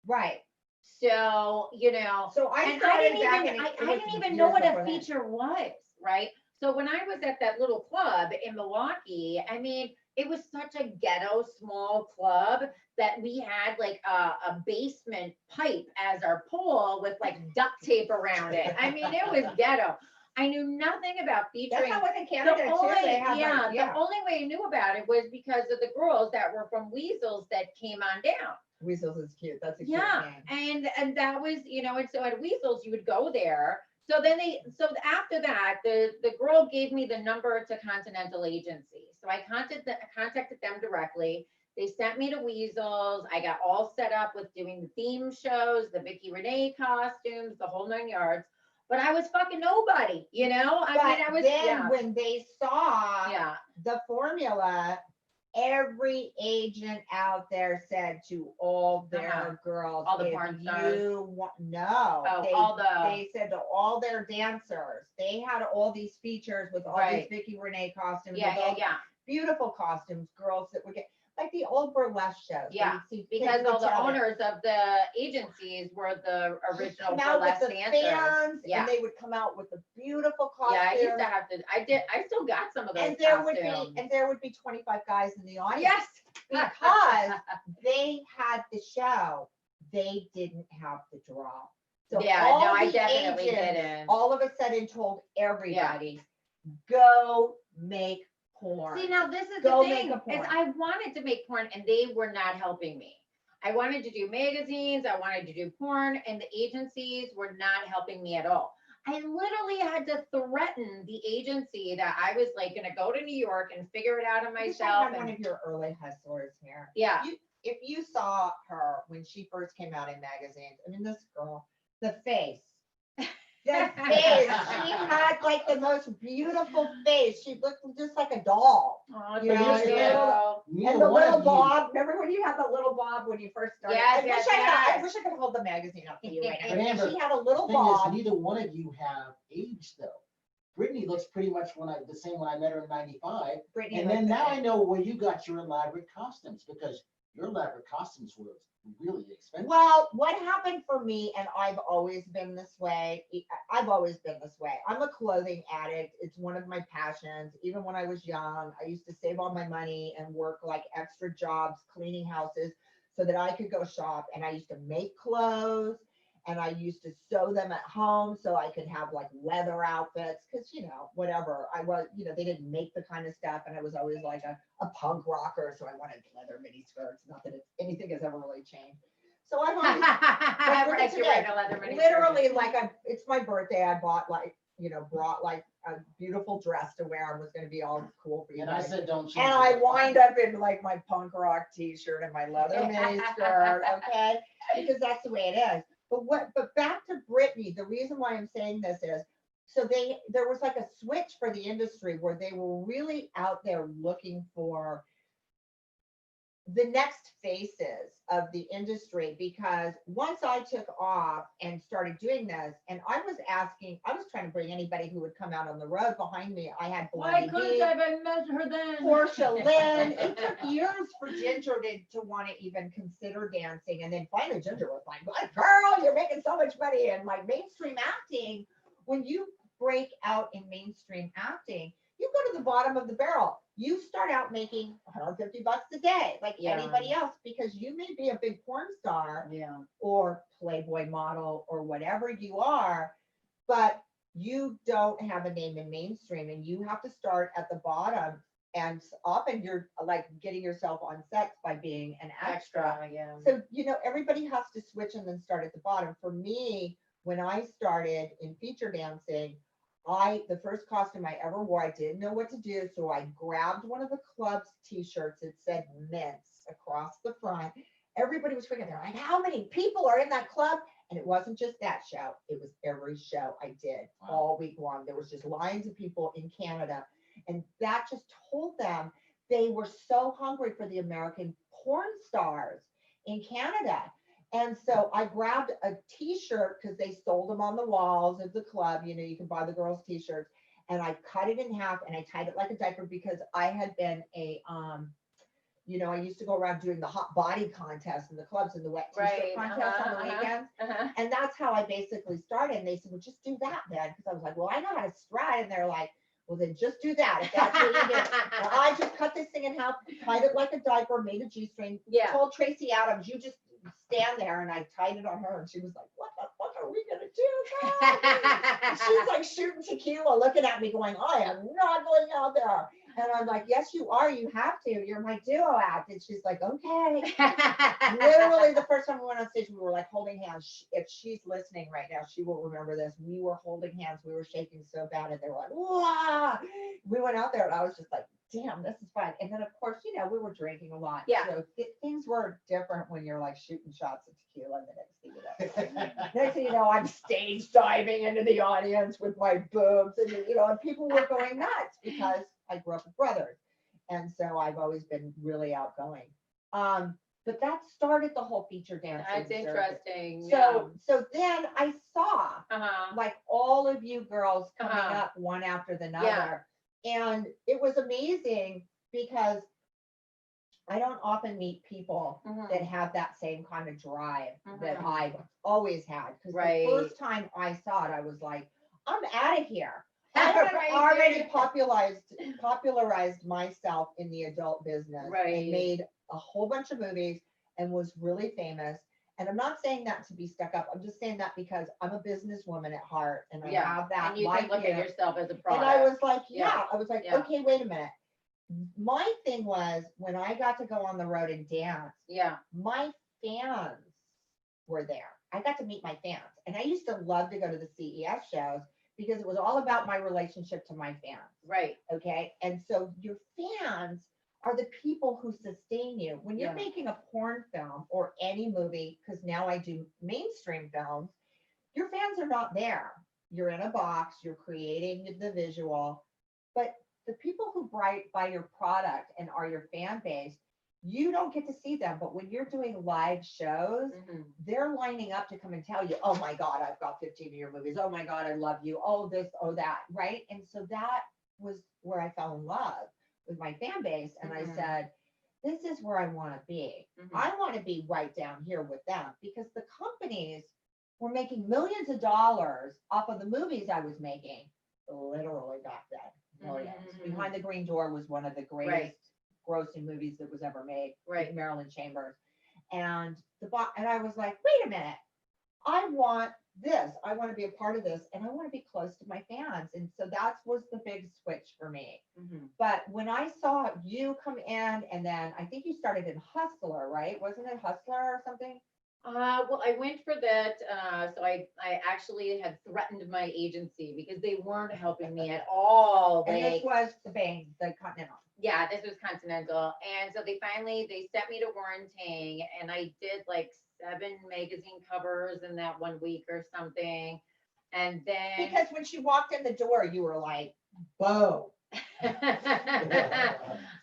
Right. So, you know, So I and started I back didn't in- even, it I was didn't even years know what before a then. feature was, right? So when I was at that little club in Milwaukee, I mean, it was such a ghetto small club that we had like a basement pipe as our pole with like duct tape around it. I mean, it was ghetto. I knew nothing about featuring. That's how it was in The Canada too. only, They had yeah, like, the only way I knew about it was because of the girls that were from Weasels that came on down. Weasels is cute. That's a cute Yeah, name. and that was, you know, and so at Weasels you would go there. So then so after that, the girl gave me the number to Continental Agency. So I contacted them directly. They sent me to Weasels. I got all set up with doing the theme shows, the Vicky Renee costumes, the whole 9 yards. But I was fucking nobody, you know? I was, then when they saw yeah. the formula, every agent out there said to all their girls, All the if porn stars? no, Oh, they said to all their dancers, they had all these features with all Right. these Vicky Renee costumes, Yeah, with yeah, all yeah. beautiful costumes, girls that would get like the old burlesque shows. Yeah, you'd see because kids all would the tell owners of the agencies were the original come out with burlesque the dancers. fans, Yeah. and they would come out with the beautiful costumes. Yeah, I used to have to, I still got some of those and there costumes. would be 25 guys in the audience. Yes. Because they had the show, they didn't have the draw. So Yeah, all no, I the definitely agents didn't. all of a sudden told everybody, go make porn. See, now this is Go the make thing, a porn. is I wanted to make porn and they were not helping me. I wanted to do magazines, I wanted to do porn, and the agencies were not helping me at all. I literally had to threaten the agency that I was like gonna go to New York and figure it out on I wish I myself. had one And of your early hustlers here. yeah, If you saw her when she first came out in magazines, I mean, this girl, the face. The face. She had like the most beautiful face. She looked just like a doll. oh, You know, thank yeah. you. Neither And the one little of you- bob. Remember when you had the little bob when you first started? Yes, I yes, wish I yes. wish I could hold the magazine up to you right now. But Amber, She had a little The thing is, bob. neither one of you have aged though. Brittany looks pretty much the same when I met her in '95. Brittany And then looked now at I it. know where you got your elaborate costumes because your elaborate costumes were really expensive. Well, what happened for me, and I've always been this way. I've always been this way. I'm a clothing addict. It's one of my passions. Even when I was young, I used to save all my money and work like extra jobs, cleaning houses. so that I could go shop. And I used to make clothes and I used to sew them at home so I could have like leather outfits. Cause you know, whatever I was, you know, they didn't make the kind of stuff. And I was always like a punk rocker. So I wanted leather mini skirts. Not that anything has ever really changed. So I've always, I can wear the leather mini skirt. literally like it's my birthday. I bought like, you know, brought like a beautiful dress to wear and was going to be all cool for you And I guys. said, don't change. And I wind up in like my punk rock t-shirt and my leather mini skirt, okay? Because that's the way it is. But back to Britney, the reason why I'm saying this is, so there was like a switch for the industry where they were really out there looking for the next faces of the industry, because once I took off and started doing this, and I was trying to bring anybody who would come out on the road behind me. I had Why Blondie couldn't B, I have met her then? Portia, Lynn. It took years for Ginger to want to even consider dancing. And then finally Ginger was like, girl, you're making so much money. And like mainstream acting, when you break out in mainstream acting, you go to the bottom of the barrel. You start out making $150 a day, like anybody else, because you may be a big porn star or Playboy model or whatever you are, but you don't have a name in mainstream and you have to start at the bottom. And often you're like getting yourself on sets by being an extra. So, you know, everybody has to switch and then start at the bottom. For me, when I started in feature dancing, the first costume I ever wore, I didn't know what to do. So I grabbed one of the club's t-shirts. It said Mints across the front. Everybody was freaking. They're like, how many people are in that club? And it wasn't just that show. It was every show I did all week long. There was just lines of people in Canada. And that just told them they were so hungry for the American porn stars in Canada. And so I grabbed a t-shirt because they sold them on the walls of the club. You know, you can buy the girls' t-shirts. And I cut it in half and I tied it like a diaper because I had been you know, I used to go around doing the hot body contest in the clubs and the wet t-shirt contest on the weekends. And that's how I basically started. And they said, well, just do that then. Because I was like, well, I know how to stride. And they're like, well, then just do that. If that's what you do. And I just cut this thing in half, tied it like a diaper, made a G-string. Told Tracy Adams, you just stand there. And I tied it on her. And she was like, what the fuck are we going to do? And she's like shooting tequila, looking at me going, I am not going out there. And I'm like, yes, you are. You have to. You're my duo act. And she's like, okay. Literally, the first time we went on stage, we were like holding hands. If she's listening right now, she will remember this. We were holding hands. We were shaking so bad. And they were like, wow. We went out there and I was just like, damn, this is fun. And then, of course, you know, we were drinking a lot. So things were different when you're like shooting shots of tequila. And the next thing you know, I'm stage diving into the audience with my boobs. And, you know, and people were going nuts because I grew up with brothers. And so I've always been really outgoing. But that started the whole feature dancing. That's interesting. So then I saw like all of you girls coming up one after the other. And it was amazing because I don't often meet people that have that same kind of drive that I've always had. Because the first time I saw it, I was like, I'm out of here. I had already popularized myself in the adult business and made a whole bunch of movies and was really famous. And I'm not saying that to be stuck up. I'm just saying that because I'm a businesswoman at heart and I have that. And you can look at yourself as a product. And I was like, I was like, okay, wait a minute. My thing was when I got to go on the road and dance, my fans were there. I got to meet my fans. And I used to love to go to the CES shows because it was all about my relationship to my fans. Okay. And so your fans are the people who sustain you. When you're making a porn film or any movie, because now I do mainstream films, your fans are not there. You're in a box, you're creating the visual, but the people who buy your product and are your fan base, you don't get to see them. But when you're doing live shows, they're lining up to come and tell you, oh my God, I've got 15 of your movies. Oh my God, I love you. Oh, this, oh, that. Right. And so that was where I fell in love with my fan base. And I said, this is where I want to be. I want to be right down here with them because the companies were making millions of dollars off of the movies I was making, literally back then, millions. Behind the Green Door was one of the greatest grossing movies that was ever made with Marilyn Chambers. And and I was like, wait a minute, I want this. I want to be a part of this, and I want to be close to my fans. And so that was the big switch for me. But when I saw you come in, and then I think you started in Hustler, right? Wasn't it Hustler or something? Well, I went for that. So I actually had threatened my agency because they weren't helping me at all. And this Like, was the Continental. yeah, this was Continental. And so they sent me to Warren Tang, and I did like 7 magazine covers in that 1 week or something. And then Because when she walked in the door, you were like, whoa. I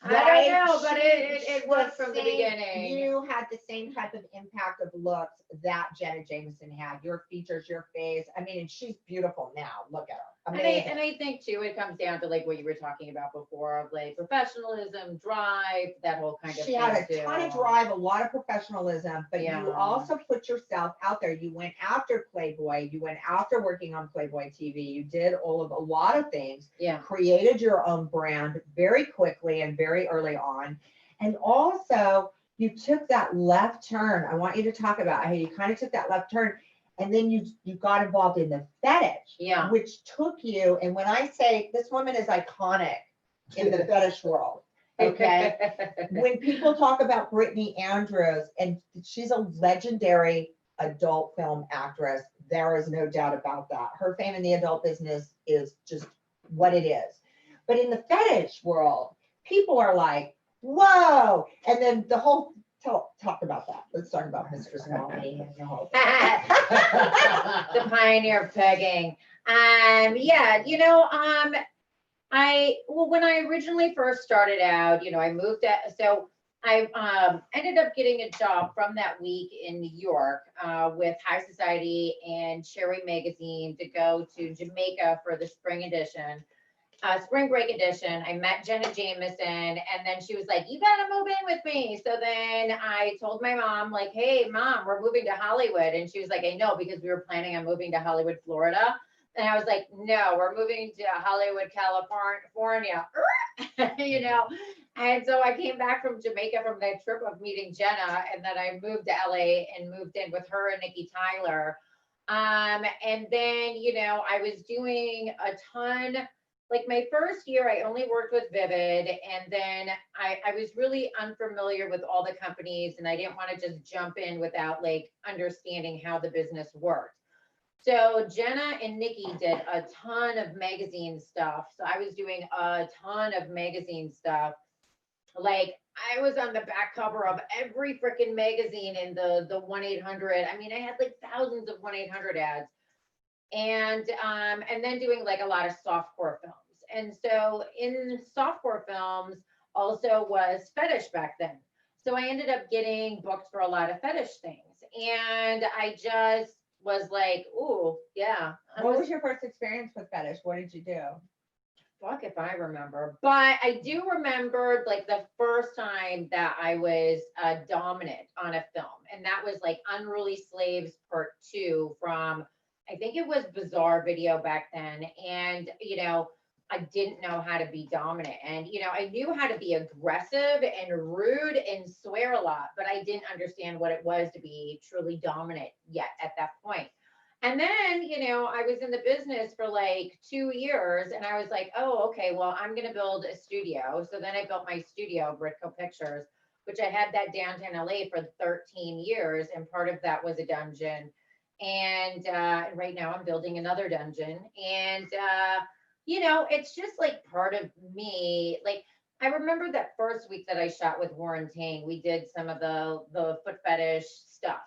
don't know, but it worked from the beginning. You had the same type of impact of looks that Jenna Jameson had. Your features, your face. I mean, and she's beautiful now. Look at her. Amazing. And I think too, it comes down to like what you were talking about before of like professionalism, drive, that whole kind of She thing. had a ton of drive, a lot of professionalism, but Yeah. you also put yourself out there. You went after Playboy. You went after working on Playboy TV. You did a lot of things. Yeah. Created your own brand very quickly and very early on. And also you took that left turn. I want you to talk about how you kind of took that left turn, and then you got involved in the fetish, Yeah. which took you. And when I say this woman is iconic in the fetish world, okay? When people talk about Brittany Andrews, and she's a legendary adult film actress, there is no doubt about that. Her fame in the adult business is just what it is. But in the fetish world, people are like, whoa. And then the whole, talk about that. Let's talk about Mistress Mommy and the whole The pioneer of pegging. Yeah, you know, when I originally first started out, you know, I moved at, so I ended up getting a job from that week in New York with High Society and Cherry Magazine to go to Jamaica for the spring edition. Spring break edition. I met Jenna Jameson, and then she was like, you gotta move in with me. So then I told my mom, like, hey mom, we're moving to Hollywood. And she was like, I know, because we were planning on moving to Hollywood, Florida. And I was like, no, we're moving to Hollywood, California. You know? And so I came back from Jamaica from that trip of meeting Jenna, and then I moved to LA and moved in with her and Nikki Tyler. And then, you know, I was doing a ton. Like my first year, I only worked with Vivid, and then I was really unfamiliar with all the companies, and I didn't want to just jump in without like understanding how the business worked. So Jenna and Nikki did a ton of magazine stuff. So I was doing a ton of magazine stuff. Like I was on the back cover of every freaking magazine in the 1-800. I mean, I had like thousands of 1-800 ads. And then doing like a lot of softcore films. And so in softcore films also was fetish back then. So I ended up getting booked for a lot of fetish things. And I just was like, ooh, yeah. What was your first experience with fetish? What did you do? Fuck if I remember. But I do remember like the first time that I was dominant on a film. And that was like Unruly Slaves Part 2 from, I think it was Bizarre Video back then. And, you know, I didn't know how to be dominant. And, you know, I knew how to be aggressive and rude and swear a lot, but I didn't understand what it was to be truly dominant yet at that point. And then, you know, I was in the business for like 2 years, and I was like, oh, okay, well, I'm going to build a studio. So then I built my studio, Britco Pictures, which I had that downtown LA for 13 years. And part of that was a dungeon. And right now I'm building another dungeon. And, you know, it's just like part of me. Like, I remember that first week that I shot with Warren Tang, we did some of the foot fetish stuff.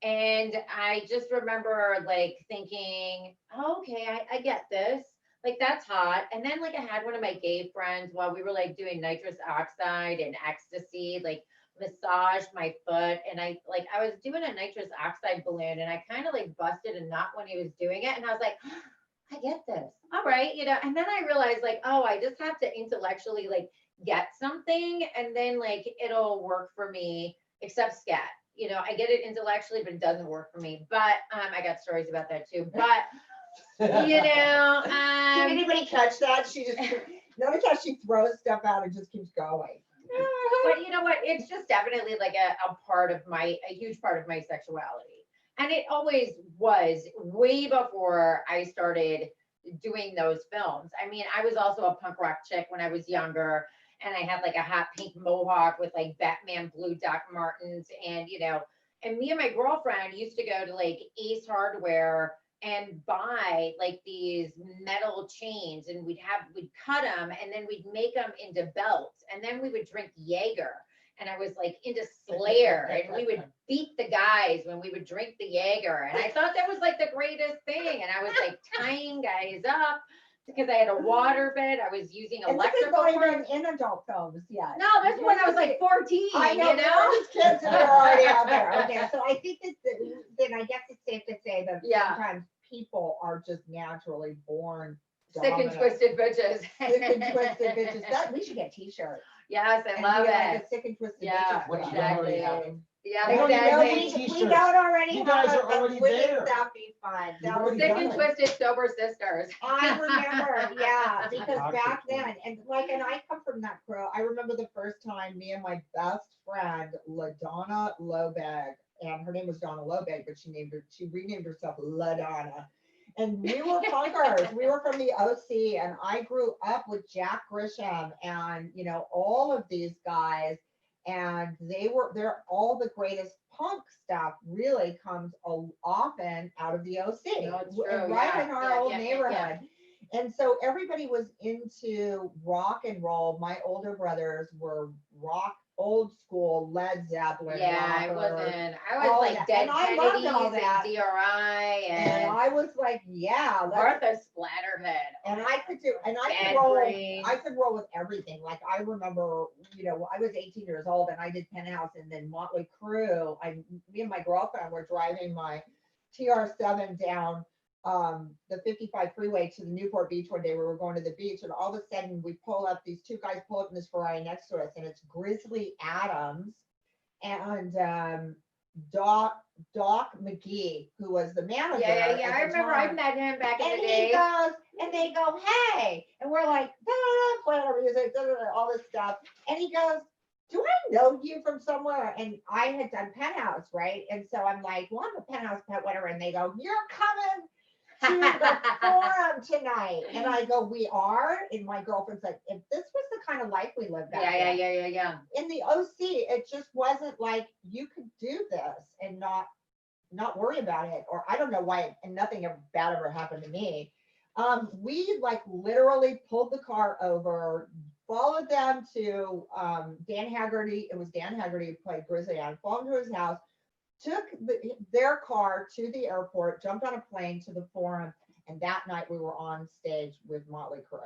And I just remember like thinking, oh, okay, I get this. Like, that's hot. And then like I had one of my gay friends while we were like doing nitrous oxide and ecstasy, like massage my foot. And I was doing a nitrous oxide balloon, and I kind of like busted a nut when he was doing it. And I was like, I get this. All right. You know, and then I realized like, oh, I just have to intellectually like get something, and then like it'll work for me, except scat. You know, I get it intellectually, but it doesn't work for me. But I got stories about that too. But you know, Did anybody catch that? She just notice how she throws stuff out and just keeps going. But you know what? It's just definitely like a huge part of my sexuality. And it always was way before I started doing those films. I mean, I was also a punk rock chick when I was younger, and I had like a hot pink mohawk with like Batman blue Doc Martens, and and me and my girlfriend used to go to like Ace Hardware and buy like these metal chains, and we'd cut them, and then we'd make them into belts, and then we would drink Jaeger. And I was like into Slayer, and we would beat the guys when we would drink the Jaeger. And I thought that was like the greatest thing. And I was like tying guys up because I had a water bed. I was using And this is electrical not cords. even in adult films yet. No, that's when I was like 14, I know, you know? these kids that are already out there. Okay, so I think that then I guess it's safe to say that Yeah. sometimes people are just naturally born Sick and dominant. twisted bitches. Sick and twisted bitches. That we should get T-shirts. Yes, I and love be like it. a sick and twisted Yeah, bitches. What, club. you don't already have them? Yeah, They don't even No, make we T-shirts. don't already You have guys it, are but already wouldn't there. that be fun? You've That would already be Sick done and it. twisted sober sisters. I remember, yeah, because Toxic back then, one. and I come from that crew. I remember the first time me and my best friend, LaDonna Lobeg, and her name was Donna Lobeg, but she renamed herself LaDonna. And we were punkers. We were from the OC, and I grew up with Jack Grisham and all of these guys, and they're all the greatest punk stuff really comes often out of the OC, No, it's right true, yeah, in our yeah, old yeah, yeah, neighborhood. And so everybody was into rock and roll. My older brothers were old school Led Zeppelin. Yeah, I rockers. wasn't. I was all like that. Dead And I loved all Kennedys that. and DRI And and I was like, yeah, let's Martha Splatterhead. and I could do, and I Bad could roll, Brains. I could roll with everything. Like I remember, I was 18 years old and I did Penthouse and then Motley Crue. Me and my girlfriend were driving my TR7 down the 55 freeway to the Newport Beach one day. We were going to the beach, and all of a sudden we pull up. These two guys pull up in this Ferrari next to us, and it's Grizzly Adams and Doc McGee, who was the manager. Yeah. at I the remember I time. met him back in And the he day. goes, and they go, hey, and we're like, playing our music, all this stuff. And he goes, do I know you from somewhere? And I had done Penthouse, right? And so I'm like, well, I'm a Penthouse pet, whatever. And they go, you're coming to the forum tonight. And I go, we are. And my girlfriend's like, if this was the kind of life we lived back then. Yeah. In the OC, it just wasn't like you could do this and not worry about it, or I don't know why, and nothing bad ever happened to me. We like literally pulled the car over, followed them to Dan Haggerty. It was Dan Haggerty who played Grizzly Adams. Followed him to his house, took their car to the airport, jumped on a plane to the Forum, and that night we were on stage with Motley Crue.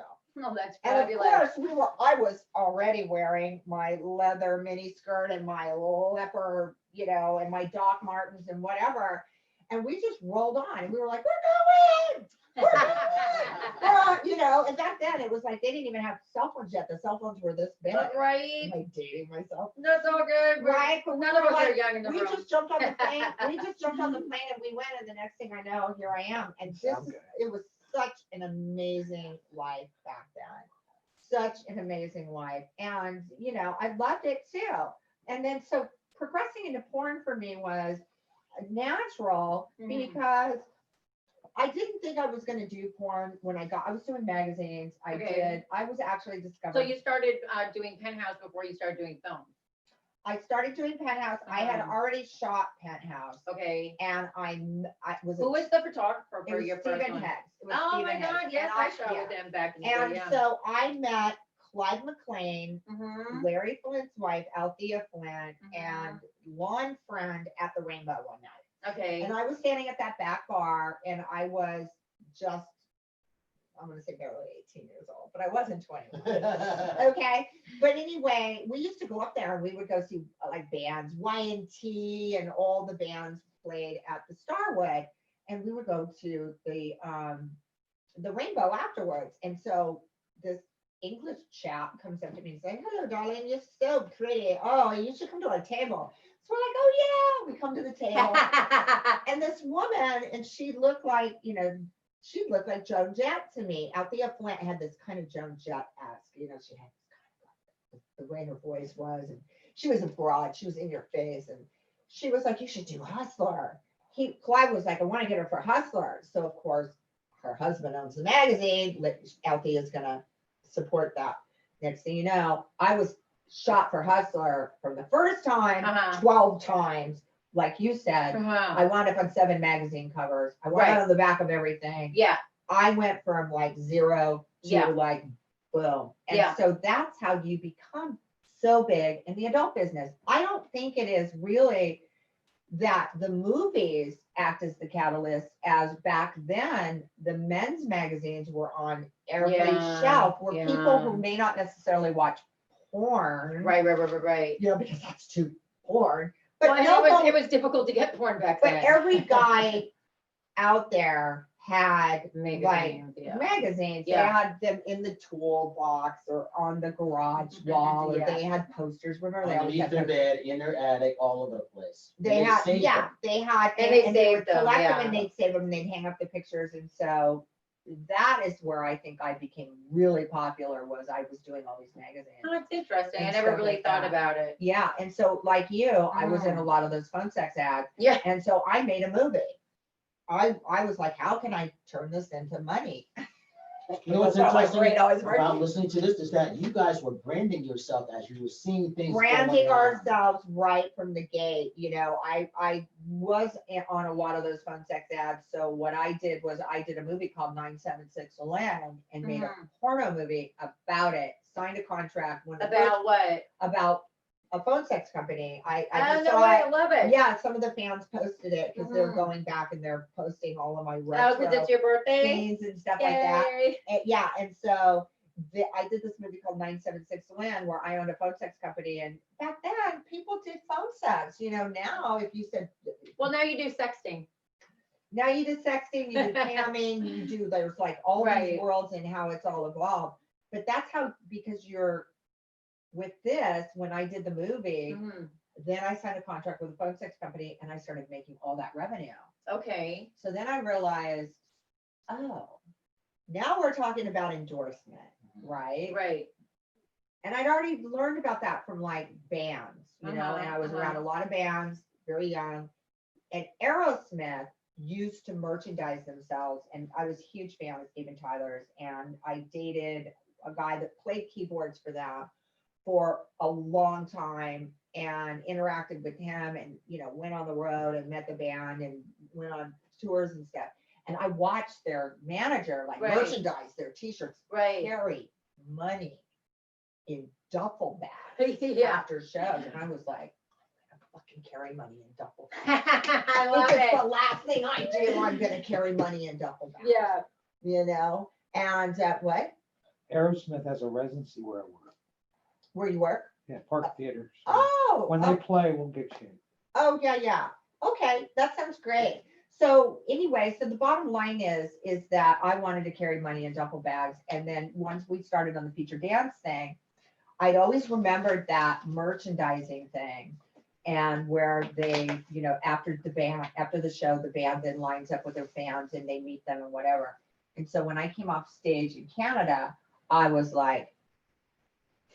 Oh, that's And of fabulous. course, I was already wearing my leather mini skirt and my leopard, and my Doc Martens and whatever. And we just rolled on, and we were like, we're going. We're on, and back then it was like they didn't even have cell phones yet. The cell phones were this big. Right. Am I dating myself? That's all good. Right, but None we of were us are like, young in the we room. just jumped on the plane. We just jumped on the plane and we went, and the next thing I know, here I am. And it was such an amazing life back then. Such an amazing life. And I loved it too. And then so progressing into porn for me was natural Mhm. because I didn't think I was going to do porn when I was doing magazines. Okay. I was actually discovered. So you started doing Penthouse before you started doing film. I started doing Penthouse. I had Uh-huh. already shot Penthouse, Okay. and I was. Who was the photographer it for was your first Stephen one? Hicks. It was Oh my Stephen Hicks. God, yes, And I shot yeah. with him back in the day, And yeah. so I met Clyde McLean, Mhm. Larry Flint's wife, Althea Flint, Mhm. and Lon Friend at the Rainbow one night. Okay. And I was standing at that back bar, and I was just, I'm going to say barely 18 years old, but I wasn't 21. Okay. But anyway, we used to go up there and we would go see like bands, Y&T, and all the bands played at the Starwood. And we would go to the Rainbow afterwards. And so this English chap comes up to me and says, hello, darling, you're so pretty. Oh, you should come to our table. So we're like, oh yeah, we come to the table. And this woman, and she looked like, she looked like Joan Jett to me. Althea Flint had this kind of Joan Jett-esque, she had this kind of like the way her voice was. And she was a broad, she was in your face. And she was like, you should do Hustler. Clive was like, I want to get her for Hustler. So of course, her husband owns the magazine. Althea is going to support that. Next thing you know, I was shot for Hustler from the first time, 12 times. Like you said, I wound up on 7 magazine covers. I wound up on the back of everything. Yeah. I went from like 0 to like boom. And so that's how you become so big in the adult business. I don't think it is really that the movies act as the catalyst, as back then the men's magazines were on every shelf, where people who may not necessarily watch porn, Right. you know, because that's too porn. But Well, it was difficult to get porn back then. but every guy out there had Magazines, magazines. Yeah. They had them in the toolbox or on the garage wall, or Yeah. they had posters. Remember, they always Underneath had their posters. bed, in their attic, all over the place. And They had, saved yeah, them. they had, And they would saved them, collect them, yeah. and they'd save them, and they'd hang up the pictures. And so that is where I think I became really popular, was I was doing all these magazines. Oh, it's interesting. I And never stuff really like thought that. about it. Yeah, and so like you, I was in a lot of those phone sex ads. Yeah. And so I made a movie. I was like, how can I turn this into money? You know what's That's why my interesting brain always about works. listening to this is that you guys were branding yourself as you were seeing things. going Branding on. ourselves right from the gate. You know, I was on a lot of those phone sex ads. So what I did was I did a movie called 976 and made a porno movie about it. Signed a contract. About what? About a phone sex company. I Oh, just no saw way, it. I love it. Yeah, some of the fans posted it because they're going back and they're posting all of my Oh, retro because it's your birthday? things and stuff like that. Yay. And yeah, and so I did this movie called 976 Lynn, where I owned a phone sex company. And back then, people did phone sex. You know, now if you said, Well, now you do sexting. now you do sexting, you do camming, you do, there's like all these worlds and how it's all evolved. But that's how, because you're with this, when I did the movie, then I signed a contract with a phone sex company and I started making all that revenue. Okay. So then I realized, oh, now we're talking about endorsement, right? Right. And I'd already learned about that from like bands, you know, and I was around a lot of bands, very young. And Aerosmith used to merchandise themselves. And I was a huge fan of Steven Tyler's. And I dated a guy that played keyboards for them for a long time and interacted with him, and, you know, went on the road and met the band and went on tours and stuff. And I watched their manager like merchandise their t-shirts, carry money in duffel bags after shows. And I was like, I'm fucking carry money in duffel bags. I love If it's it. the last thing I do, I'm gonna carry money in duffel bags. Yeah. You know, and what? Aerosmith has a residency where I work. Where you work? Yeah, Park Theater. So Oh, when they play, we'll get you. oh, yeah. Okay, that sounds great. So anyway, so the bottom line is that I wanted to carry money in duffel bags. And then once we started on the feature dance thing, I'd always remembered that merchandising thing, and where they, you know, after the show, the band then lines up with their fans and they meet them and whatever. And so when I came off stage in Canada, I was like,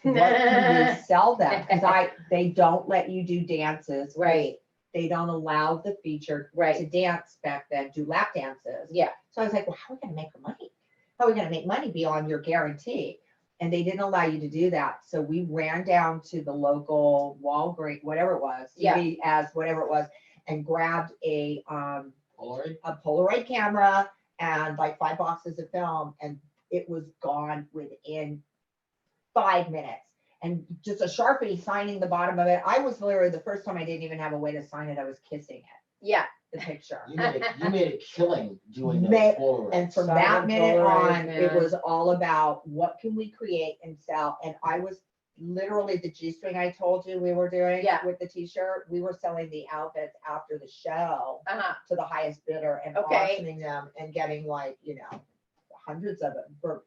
what can we sell them? Because they don't let you do dances. Right. They don't allow the feature to dance back then, do lap dances. Yeah. So I was like, well, how are we going to make money? How are we going to make money beyond your guarantee? And they didn't allow you to do that. So we ran down to the local Walgreens, whatever it was, CVS, whatever it was, and grabbed a Polaroid camera and like 5 boxes of film, and it was gone within 5 minutes. And just a Sharpie signing the bottom of it. I was literally, the first time I didn't even have a way to sign it, I was kissing it. Yeah. The picture. You made a killing doing those Polaroids. And from that minute on, it was all about what can we create and sell. And I was literally the G-string I told you we were doing with the t-shirt. We were selling the outfits after the show to the highest bidder and auctioning them and getting like, you know, hundreds of them for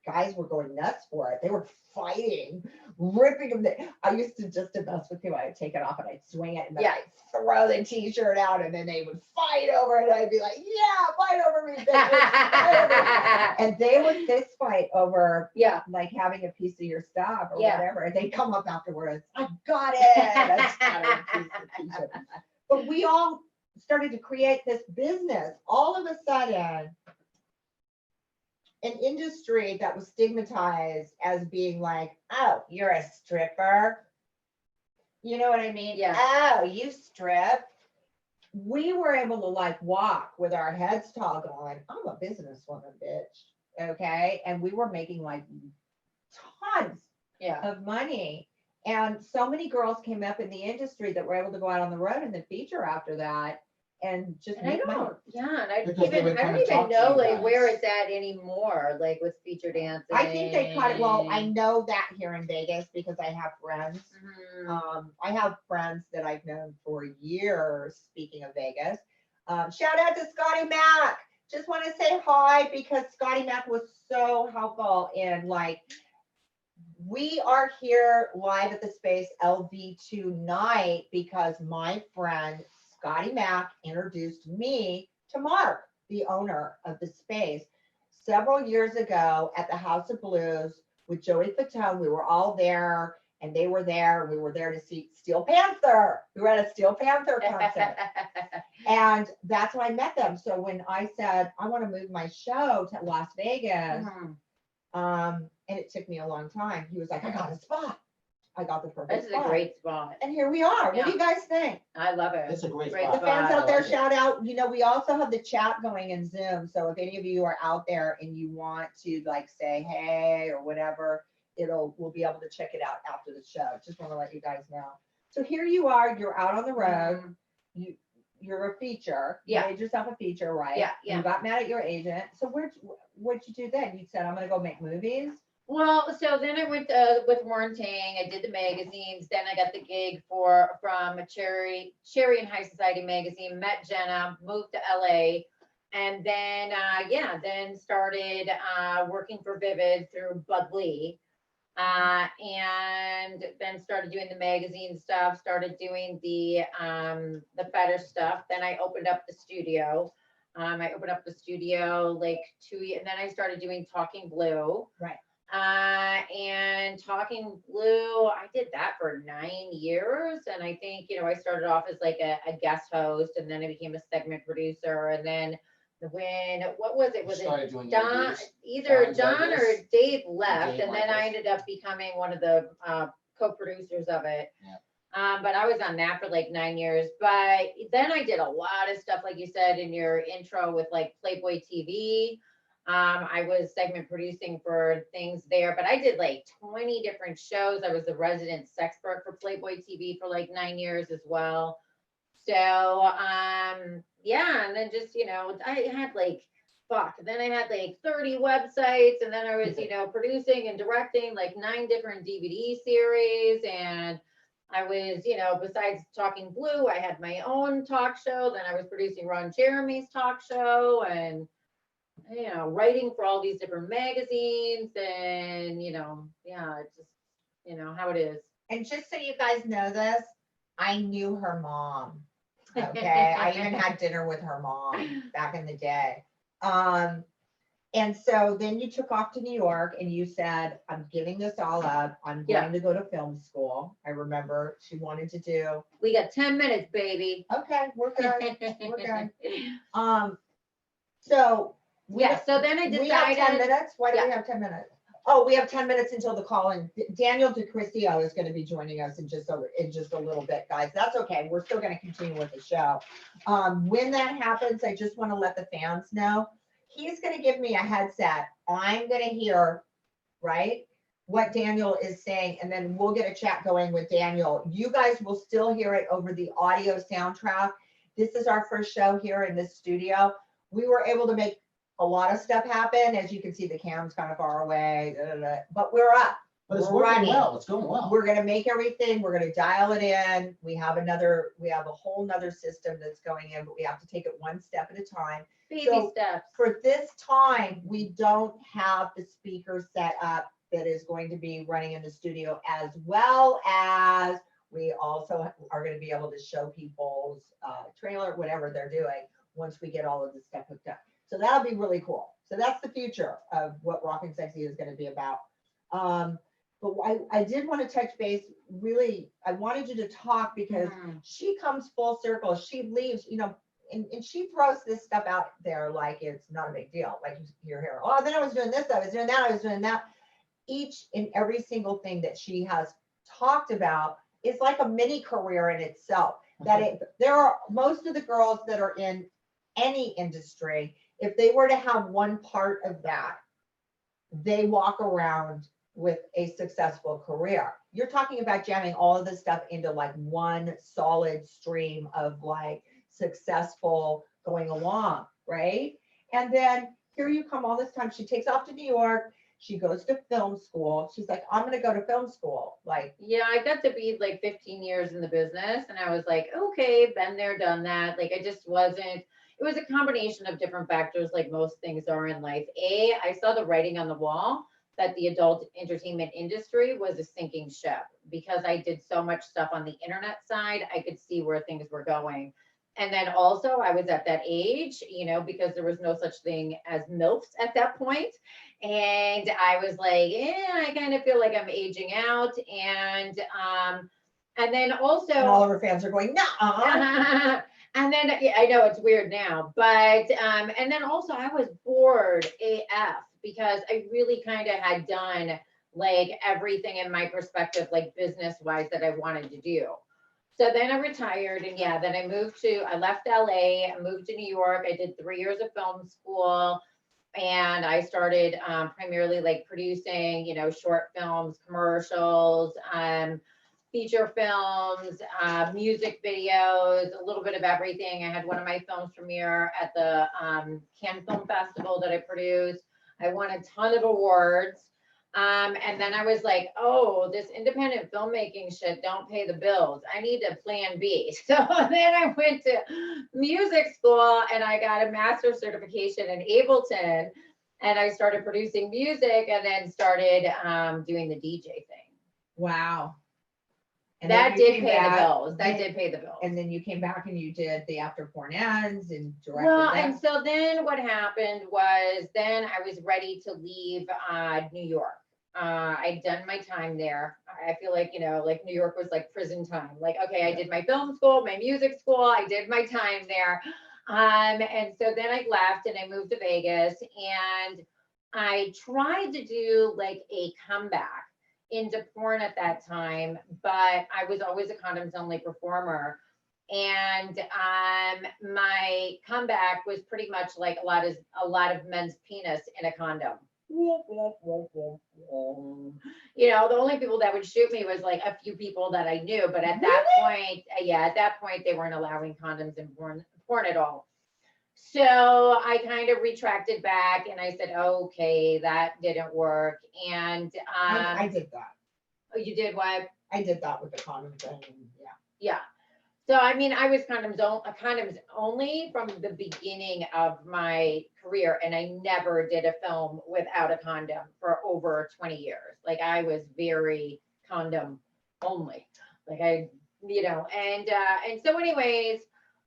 guys were going nuts for it. They were fighting, ripping them. I used to just to mess with you. I'd take it off and I'd swing it and then Yeah. I'd throw the t-shirt out and then they would fight over it. I'd be like, yeah, fight over me, bitches. Fight over me. And they would fist fight over Yeah. like having a piece of your stuff or Yeah. whatever. And they'd come up afterwards. I got it. I scattered a piece of t-shirt. But we all started to create this business. All of a sudden, an industry that was stigmatized as being like, oh, you're a stripper. You know what I mean? Yeah. Oh, you strip. We were able to like walk with our heads tall going, I'm a businesswoman, bitch. Okay. And we were making like tons Yeah. of money. And so many girls came up in the industry that were able to go out on the road and then feature after that and just And I make money. don't, yeah, and I Because they would I kinda don't even talk to know you like where guys. it's at anymore, like with feature dancing. I think they cut it. Well, I know that here in Vegas because I have friends. Mhm. I have friends that I've known for years. Speaking of Vegas, shout out to Scotty Mac. Just want to say hi because Scotty Mac was so helpful in like, we are here live at the space LV tonight because my friend Scotty Mac introduced me to Mark, the owner of the space, several years ago at the House of Blues with Joey Fatone. We were all there and they were there. We were there to see Steel Panther. We were at a Steel Panther concert. And that's when I met them. So when I said, I want to move my show to Las Vegas, Mhm. and it took me a long time, he was like, I got a spot. I got the perfect This is a spot. great spot. And here we are. What do you guys think? I love it. It's a great Great spot. The fans out there, Yeah. shout out. You know, we also have the chat going in Zoom. So if any of you are out there and you want to like say hey or whatever, we'll be able to check it out after the show. Just want to let you guys know. So here you are, you're out on the road. Mhm. You're a feature. Yeah. You made yourself a feature, right? Yeah, yeah. You got mad at your agent. So what'd you do then? You said, I'm gonna go make movies. Well, so then I went with Warren Tang. I did the magazines. Then I got the gig from Cherry and High Society magazine. Met Jenna, moved to LA, and then then started working for Vivid through Bud Lee, and then started doing the magazine stuff. Started doing the fetish stuff. Then I opened up the studio. I opened up the studio like 2 years, and then I started doing Talking Blue. Right. And Talking Blue, I did that for 9 years. And I think, I started off as like a guest host and then I became a segment producer. And then what was it? Was Started it doing Don, interviews. either Don Don or Douglas. Dave left. Dave And then I Michaels. ended up becoming one of the co-producers of it. Yeah. But I was on that for like 9 years. But then I did a lot of stuff, like you said in your intro, with like Playboy TV. I was segment producing for things there, but I did like 20 different shows. I was the resident sexpert for Playboy TV for like 9 years as well. So, and then just, I had like, then I had like 30 websites, and then I was, producing and directing like 9 different DVD series. And I was, besides Talking Blue, I had my own talk show. Then I was producing Ron Jeremy's talk show and, writing for all these different magazines and, it's just, how it is. And just so you guys know this, I knew her mom. Okay. I even had dinner with her mom back in the day. And so then you took off to New York and you said, I'm giving this all up. I'm going to go to film school. I remember she wanted to do. We got 10 minutes, baby. Okay, we're good. We're good. So so then I decided. we have 10 minutes. Why do we have 10 minutes? Oh, we have 10 minutes until the call in. Daniel DeCristio is going to be joining us in just a little bit, guys. That's okay. We're still going to continue with the show. When that happens, I just want to let the fans know. He's going to give me a headset. I'm going to hear, right, what Daniel is saying, and then we'll get a chat going with Daniel. You guys will still hear it over the audio soundtrack. This is our first show here in this studio. We were able to make a lot of stuff happen. As you can see, the cam's kind of far away, but we're up. But it's We're working running. well, it's going well. We're gonna make everything, we're gonna dial it in. We have a whole nother system that's going in, but we have to take it one step at a time. Baby So- steps. For this time, we don't have the speaker set up that is going to be running in the studio, as well as we also are gonna be able to show people's trailer, whatever they're doing, once we get all of this stuff hooked up. So that'll be really cool. So that's the future of what Rockin' Sexy is gonna be about. But I did want to touch base, really, I wanted you to talk because she comes full circle. She leaves, and she throws this stuff out there like it's not a big deal. Like you're here, oh, then I was doing this, I was doing that, I was doing that. Each and every single thing that she has talked about is like a mini career in itself. There are most of the girls that are in any industry, if they were to have one part of that, they walk around with a successful career. You're talking about jamming all of this stuff into like one solid stream of like successful going along, right? And then here you come all this time. She takes off to New York. She goes to film school. She's like, I'm gonna go to film school. Like, Yeah, I got to be like 15 years in the business and I was like, okay, been there, done that. Like I just wasn't, it was a combination of different factors like most things are in life. I saw the writing on the wall that the adult entertainment industry was a sinking ship because I did so much stuff on the internet side. I could see where things were going. And then also I was at that age, because there was no such thing as MILFs at that point. And I was like, I kind of feel like I'm aging out. And then also, and all of her fans are going, no. and then I know it's weird now, but and then also I was bored AF because I really kind of had done like everything in my perspective, like business wise, that I wanted to do. So then I retired, and then I left LA, I moved to New York. I did 3 years of film school, and I started primarily like producing, short films, commercials, feature films, music videos, a little bit of everything. I had one of my films premiere at the Cannes Film Festival that I produced. I won a ton of awards. And then I was like, oh, this independent filmmaking shit don't pay the bills. I need a plan B. So then I went to music school and I got a master's certification in Ableton, and I started producing music and then started doing the DJ thing. Wow. And That then you did came pay the back, bills. That did pay the bills. And then you came back and you did the After Porn Ends and directed Well, that. and so then what happened was then I was ready to leave New York. I'd done my time there. I feel like, like New York was like prison time. Like, okay, I did my film school, my music school, I did my time there. And so then I left and I moved to Vegas, and I tried to do like a comeback into porn at that time, but I was always a condoms only performer. And my comeback was pretty much like a lot of men's penis in a condom. The only people that would shoot me was like a few people that I knew, but at that point, they weren't allowing condoms in porn at all. So I kind of retracted back and I said, okay, that didn't work. And I did that. Oh, you did what? I did that with the condom thing. Yeah. So, I mean, I was condoms only from the beginning of my career, and I never did a film without a condom for over 20 years. Like I was very condom only. Like and so anyways,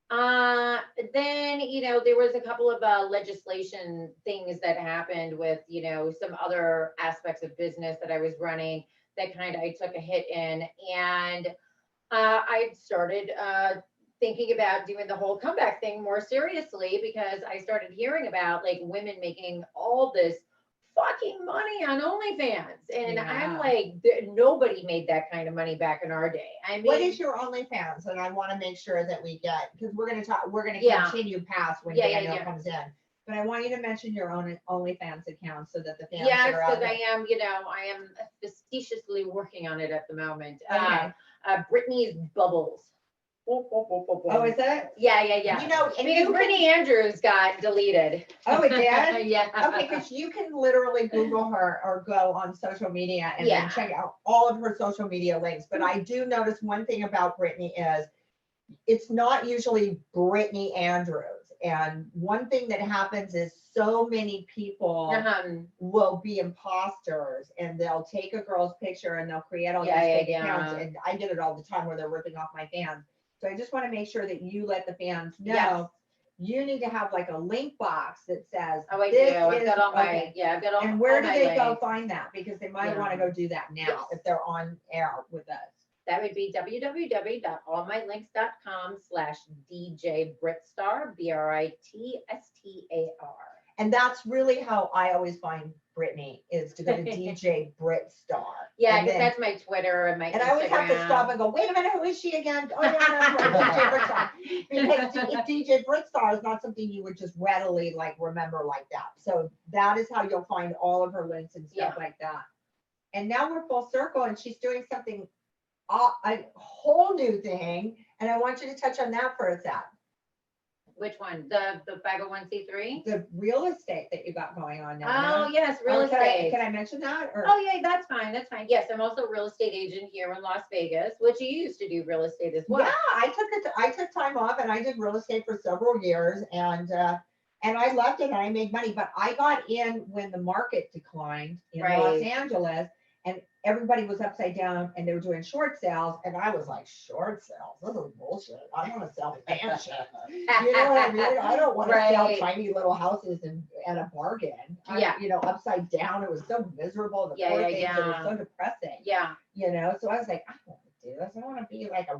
then, there was a couple of legislation things that happened with, some other aspects of business that I was running that I took a hit in. And I started thinking about doing the whole comeback thing more seriously, because I started hearing about like women making all this fucking money on OnlyFans. And I'm like, nobody made that kind of money back in our day. I mean, What is your OnlyFans? And I want to make sure that we get, because we're going to continue past when Daniel comes in. But I want you to mention your own OnlyFans account so that the fans yes, that are out because there. I am facetiously working on it at the moment. Okay. Brittany's Bubbles. Oh, is it? Yeah. You know, and Because you can, Brittany Andrews got deleted. oh, it did? Yeah. Okay, because you can literally Google her or go on social media and Yeah. then check out all of her social media links. But I do notice one thing about Brittany is it's not usually Brittany Andrews. And one thing that happens is so many people will be imposters and they'll take a girl's picture and they'll create all these fake accounts. And I get it all the time where they're ripping off my fans. So I just want to make sure that you let the fans know. Yes. You need to have like a link box that says. Oh, I do. this I've got all my, okay. yeah, I've got all. And where all do my they go links. find that? Because they might Yeah. want to go do that now Yes. if they're on air with us. That would be www.allmylinks.com/DJ Britstar, BRITSTAR. And that's really how I always find Brittany is to go to DJ Britstar. Yeah, And because then- that's my Twitter and my And I always have to stop Instagram. and go, wait a minute, who is she again? Oh, yeah, that's right, DJ Britstar. Because DJ Britstar is not something you would just readily like remember like that. So that is how you'll find all of her links and stuff like that. And now we're full circle and she's doing something, a whole new thing. And I want you to touch on that for a sec. Which one? The 501c3? The real estate that you got going on now. Oh, yes, real Or estate. Can I mention that? Or? Oh, yeah, that's fine. That's fine. Yes, I'm also a real estate agent here in Las Vegas, which you used to do real estate as well. Yeah, I took time off and I did real estate for several years and I loved it and I made money, but I got in when the market declined in Los Right. Angeles and everybody was upside down and they were doing short sales and I was like, short sales, this is bullshit. I want to sell mansions. You know what I mean? I don't want to sell Right. tiny little houses and at a bargain. Yeah. You know, upside down. It was so miserable. The Yeah, poor yeah, things, it was yeah. so depressing. Yeah. You know, so I was like, I don't want to do this. I want to be like a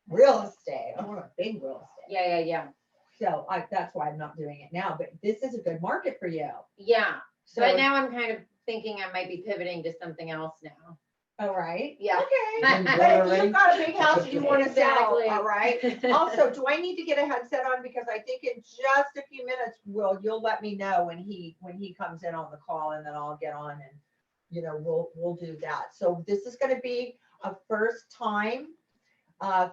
real estate. I want a big real estate. Yeah. So that's why I'm not doing it now. But this is a good market for you. Yeah. So But now I'm kind of thinking I might be pivoting to something else now. all right. Yeah. Okay. Didn't But go if already? you've got a big house and you want to sell, Exactly. all right. Also, do I need to get a headset on? Because I think in just a few minutes, you'll let me know when he comes in on the call and then I'll get on and, you know, we'll do that. So this is going to be a first time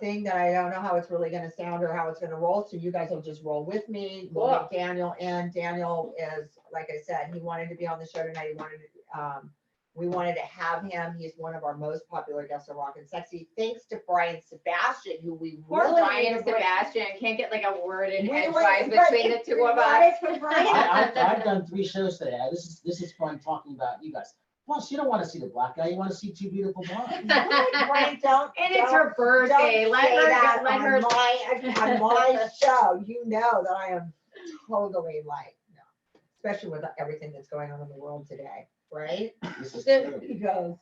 thing that I don't know how it's really going to sound or how it's going to roll. So you guys will just roll with me. We'll Cool. get Daniel in. Daniel is, like I said, he wanted to be on the show tonight. He wanted to, we wanted to have him. He's one of our most popular guests on Rock and Sexy. Thanks to Brian Sebastian, who we Poor really Brian need to bring- Sebastian can't get like a word in We edgewise were- between the but two of right, us. but Brian- I've done 3 shows today. This is fun talking about you guys. Plus, you don't want to see the black guy. You want to see 2 beautiful blondes. Brian, don't. And it's don't- her birthday. don't Let say her that let on her. on my show. You know that I am totally like, no, especially with everything that's going on in the world today, right? This is The- true. He goes,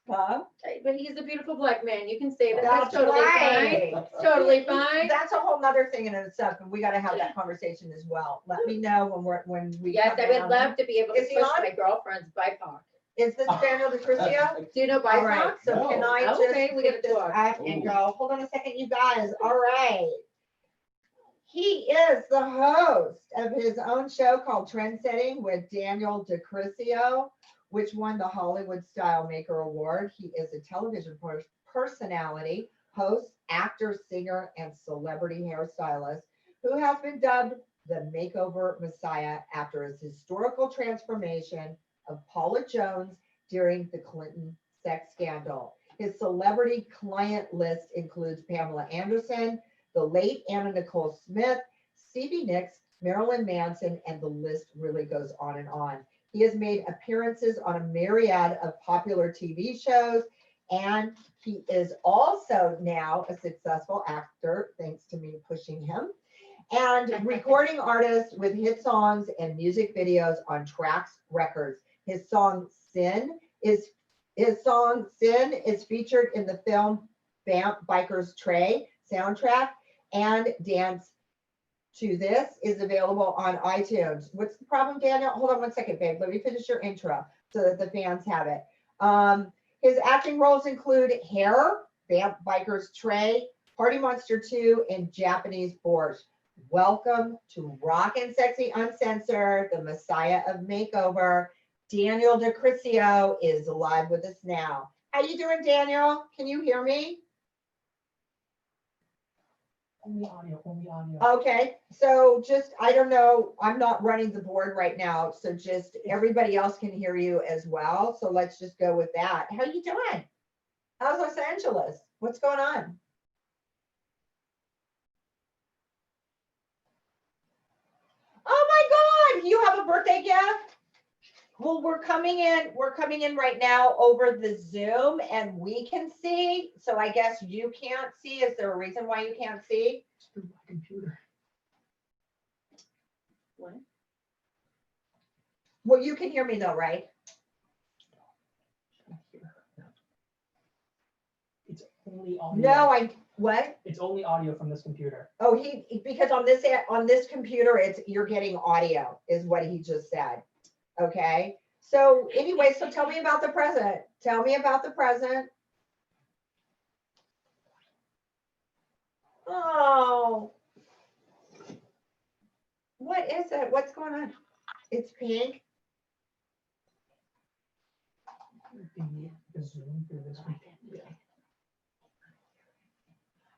huh? But he's a beautiful black man. You can say that. That's That's totally right. fine. Totally fine. That's a whole nother thing in itself, and we got to have that conversation as well. Let me know when we. Yes, come I would down. love to be able to Is he push on? my girlfriend's BIPOC. Is this Daniel DeCrisio? Do you know All right, BIPOC? so No. can I just Okay, we pick gotta this talk. up and Ooh. go, hold on a second, you guys, all right. He is the host of his own show called Trendsetting with Daniel DeCrisio, which won the Hollywood Style Maker Award. He is a television personality, host, actor, singer, and celebrity hairstylist who has been dubbed the Makeover Messiah after his historical transformation of Paula Jones during the Clinton sex scandal. His celebrity client list includes Pamela Anderson, the late Anna Nicole Smith, Stevie Nicks, Marilyn Manson, and the list really goes on and on. He has made appearances on a myriad of popular TV shows, and he is also now a successful actor, thanks to me pushing him, and recording artist with hit songs and music videos on Trax Records. His song Sin is featured in the film Vamp Biker's Tray soundtrack, and Dance to This is available on iTunes. What's the problem, Daniel? Hold on one second, babe. Let me finish your intro so that the fans have it. His acting roles include Hair, Vamp Biker's Tray, Party Monster 2, and Japanese Borscht. Welcome to Rock and Sexy Uncensored, the Messiah of Makeover. Daniel DeCrisio is live with us now. How you doing, Daniel? Can you hear me? Only audio, only audio. Okay, so just, I don't know, I'm not running the board right now, so just everybody else can hear you as well. So let's just go with that. How you doing? How's Los Angeles? What's going on? Oh my God, you have a birthday gift? Well, we're coming in right now over the Zoom and we can see. So I guess you can't see. Is there a reason why you can't see? It's through my computer. What? Well, you can hear me though, right? It's only audio. No, what? It's only audio from this computer. Oh, because on this computer, you're getting audio is what he just said. Okay. So anyway, so tell me about the present. Tell me about the present. Oh, what is it? What's going on? It's pink. The Zoom through this one. Yeah.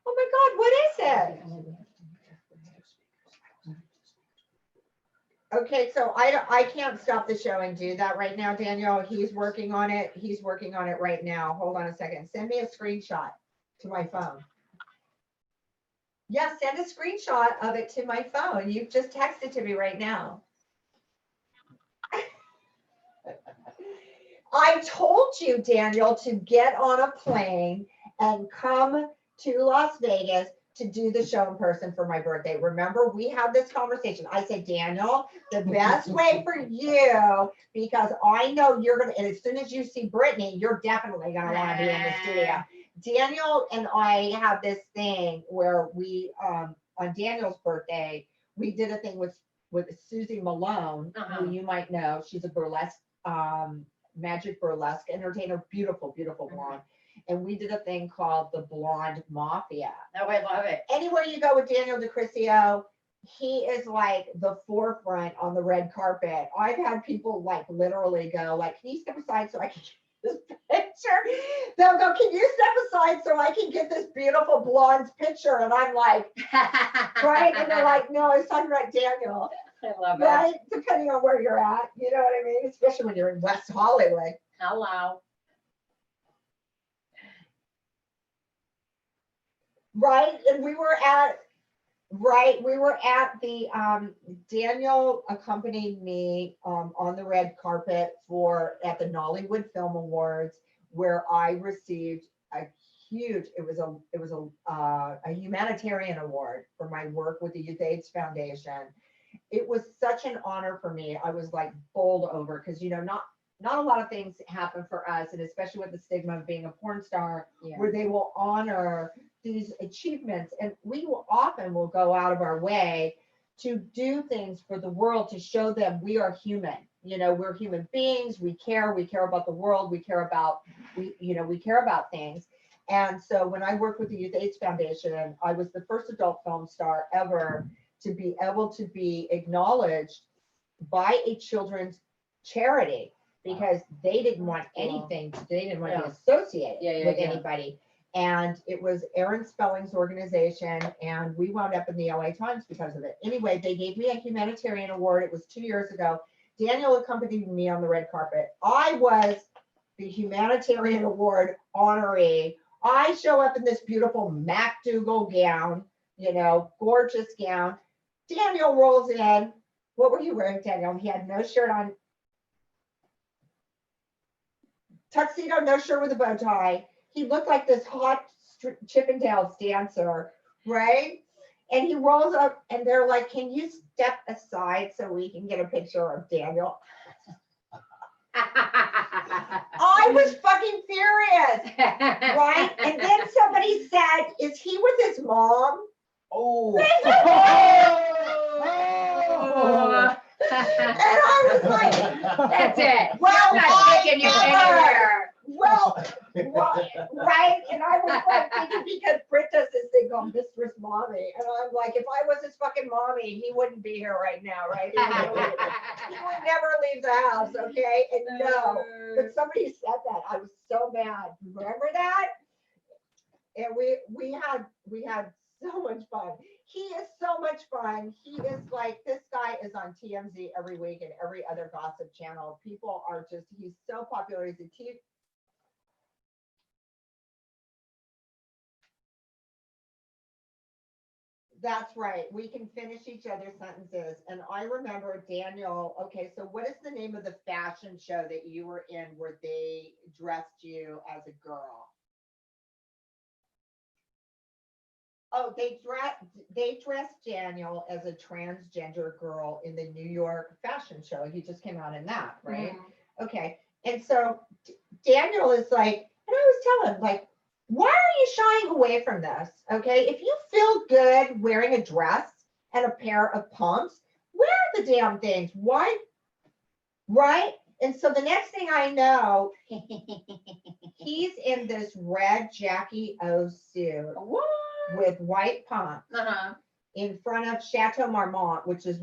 Oh my God, what is it? Okay, so I can't stop the show and do that right now, Daniel. He's working on it. He's working on it right now. Hold on a second. Send me a screenshot to my phone. Yeah, send a screenshot of it to my phone. You've just texted to me right now. I told you, Daniel, to get on a plane and come to Las Vegas to do the show in person for my birthday. Remember, we had this conversation. I said, Daniel, the best way for you, because I know you're going to, and as soon as you see Brittany, you're definitely going to want to be in the studio. Daniel and I have this thing where we, on Daniel's birthday, we did a thing with Susie Malone, who you might know. She's a burlesque, magic burlesque entertainer, beautiful, beautiful blonde. And we did a thing called the Blonde Mafia. Oh, I love it. Anywhere you go with Daniel DeCrisio, he is like the forefront on the red carpet. I've had people like literally go like, can you step aside so I can get this picture? They'll go, can you step aside so I can get this beautiful blonde's picture? And I'm like, right? And they're like, no, I was talking about Daniel. I love it. Right? Depending on where you're at, you know what I mean? Especially when you're in West Hollywood. Hello. Right, and we were at the Daniel accompanied me on the red carpet at the Nollywood Film Awards, where I received a huge, it was a humanitarian award for my work with the Youth AIDS Foundation. It was such an honor for me. I was like bowled over because not a lot of things happen for us, and especially with the stigma of being a porn star, where they will honor these achievements. And we will often go out of our way to do things for the world to show them we are human. We're human beings. We care about the world. We care about things. And so when I worked with the Youth AIDS Foundation, I was the first adult film star ever to be able to be acknowledged by a children's charity, because they didn't want anything, they didn't want to be associated with anybody. And it was Aaron Spelling's organization, and we wound up in the LA Times because of it. Anyway, they gave me a humanitarian award. It was 2 years ago. Daniel accompanied me on the red carpet. I was the humanitarian award honoree. I show up in this beautiful MacDougall gown, gorgeous gown. Daniel rolls in. What were you wearing, Daniel? He had no shirt on. Tuxedo, no shirt with a bow tie. He looked like this hot Chippendales dancer, right? And he rolls up and they're like, can you step aside so we can get a picture of Daniel? I was fucking furious, right? And then somebody said, is he with his mom? Oh. And I was like, that's it. well, I'm not taking you anywhere. Well, right? And I was like thinking, because Britt does this thing called Mistress Mommy. And I'm like, if I was his fucking mommy, he wouldn't be here right now, right? He would never leave the house, okay? And no, but somebody said that. I was so mad. Remember that? And we had so much fun. He is so much fun. He is like, this guy is on TMZ every week and every other gossip channel. People are just, he's so popular. He's a That's right. We can finish each other's sentences. And I remember Daniel. Okay, so what is the name of the fashion show that you were in where they dressed you as a girl? Oh, they dressed Daniel as a transgender girl in the New York fashion show. He just came out in that, right? Okay. And so Daniel is like, and I was telling him, like, why are you shying away from this? Okay. If you feel good wearing a dress and a pair of pumps, wear the damn things. Why? Right. And so the next thing I know, he's in this red Jackie O suit with white pumps in front of Chateau Marmont, which is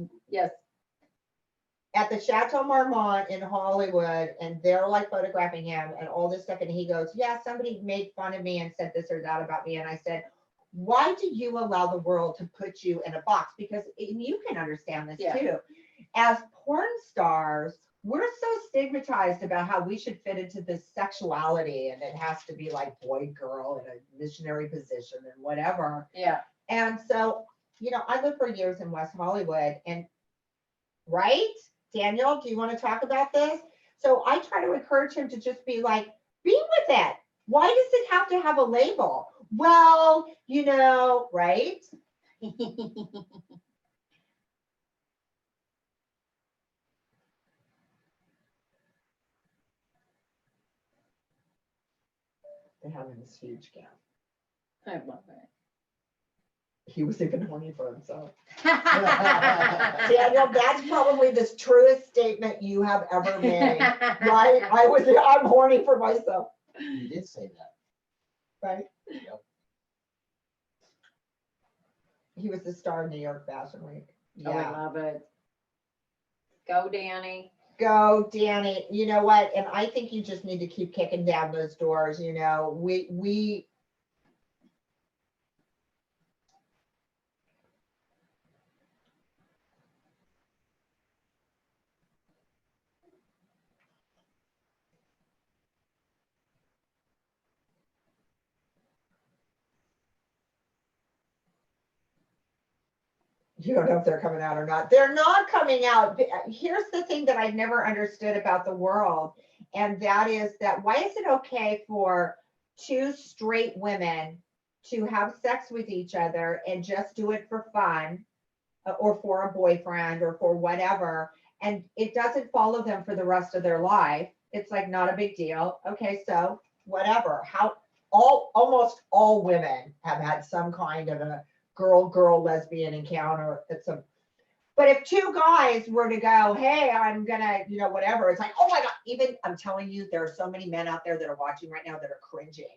at the Chateau Marmont in Hollywood, and they're like photographing him and all this stuff. And he goes, yeah, somebody made fun of me and said this or that about me. And I said, why do you allow the world to put you in a box? Because you can understand this too. As porn stars, we're so stigmatized about how we should fit into this sexuality, and it has to be like boy, girl in a missionary position and whatever. Yeah. And so, you know, I lived for years in West Hollywood, and right? Daniel, do you want to talk about this? So I try to encourage him to just be like, be with it. Why does it have to have a label? Well, you know, right? They're having this huge gap. I love it. He was even horny for himself. Daniel, that's probably the truest statement you have ever made, right? I'm horny for myself. You did say that. Right? Yep. He was the star of New York Fashion Week. Oh, I love it. Go, Danny. Go, Danny. You know what? And I think you just need to keep kicking down those doors. You know, we you don't know if they're coming out or not. They're not coming out. Here's the thing that I've never understood about the world. And that is that why is it okay for two straight women to have sex with each other and just do it for fun or for a boyfriend or for whatever, and it doesn't follow them for the rest of their life? It's like not a big deal. Okay, so whatever. Almost all women have had some kind of a girl lesbian encounter at some. But if two guys were to go, hey, I'm gonna, you know, whatever, it's like, oh my God, even I'm telling you, there are so many men out there that are watching right now that are cringing.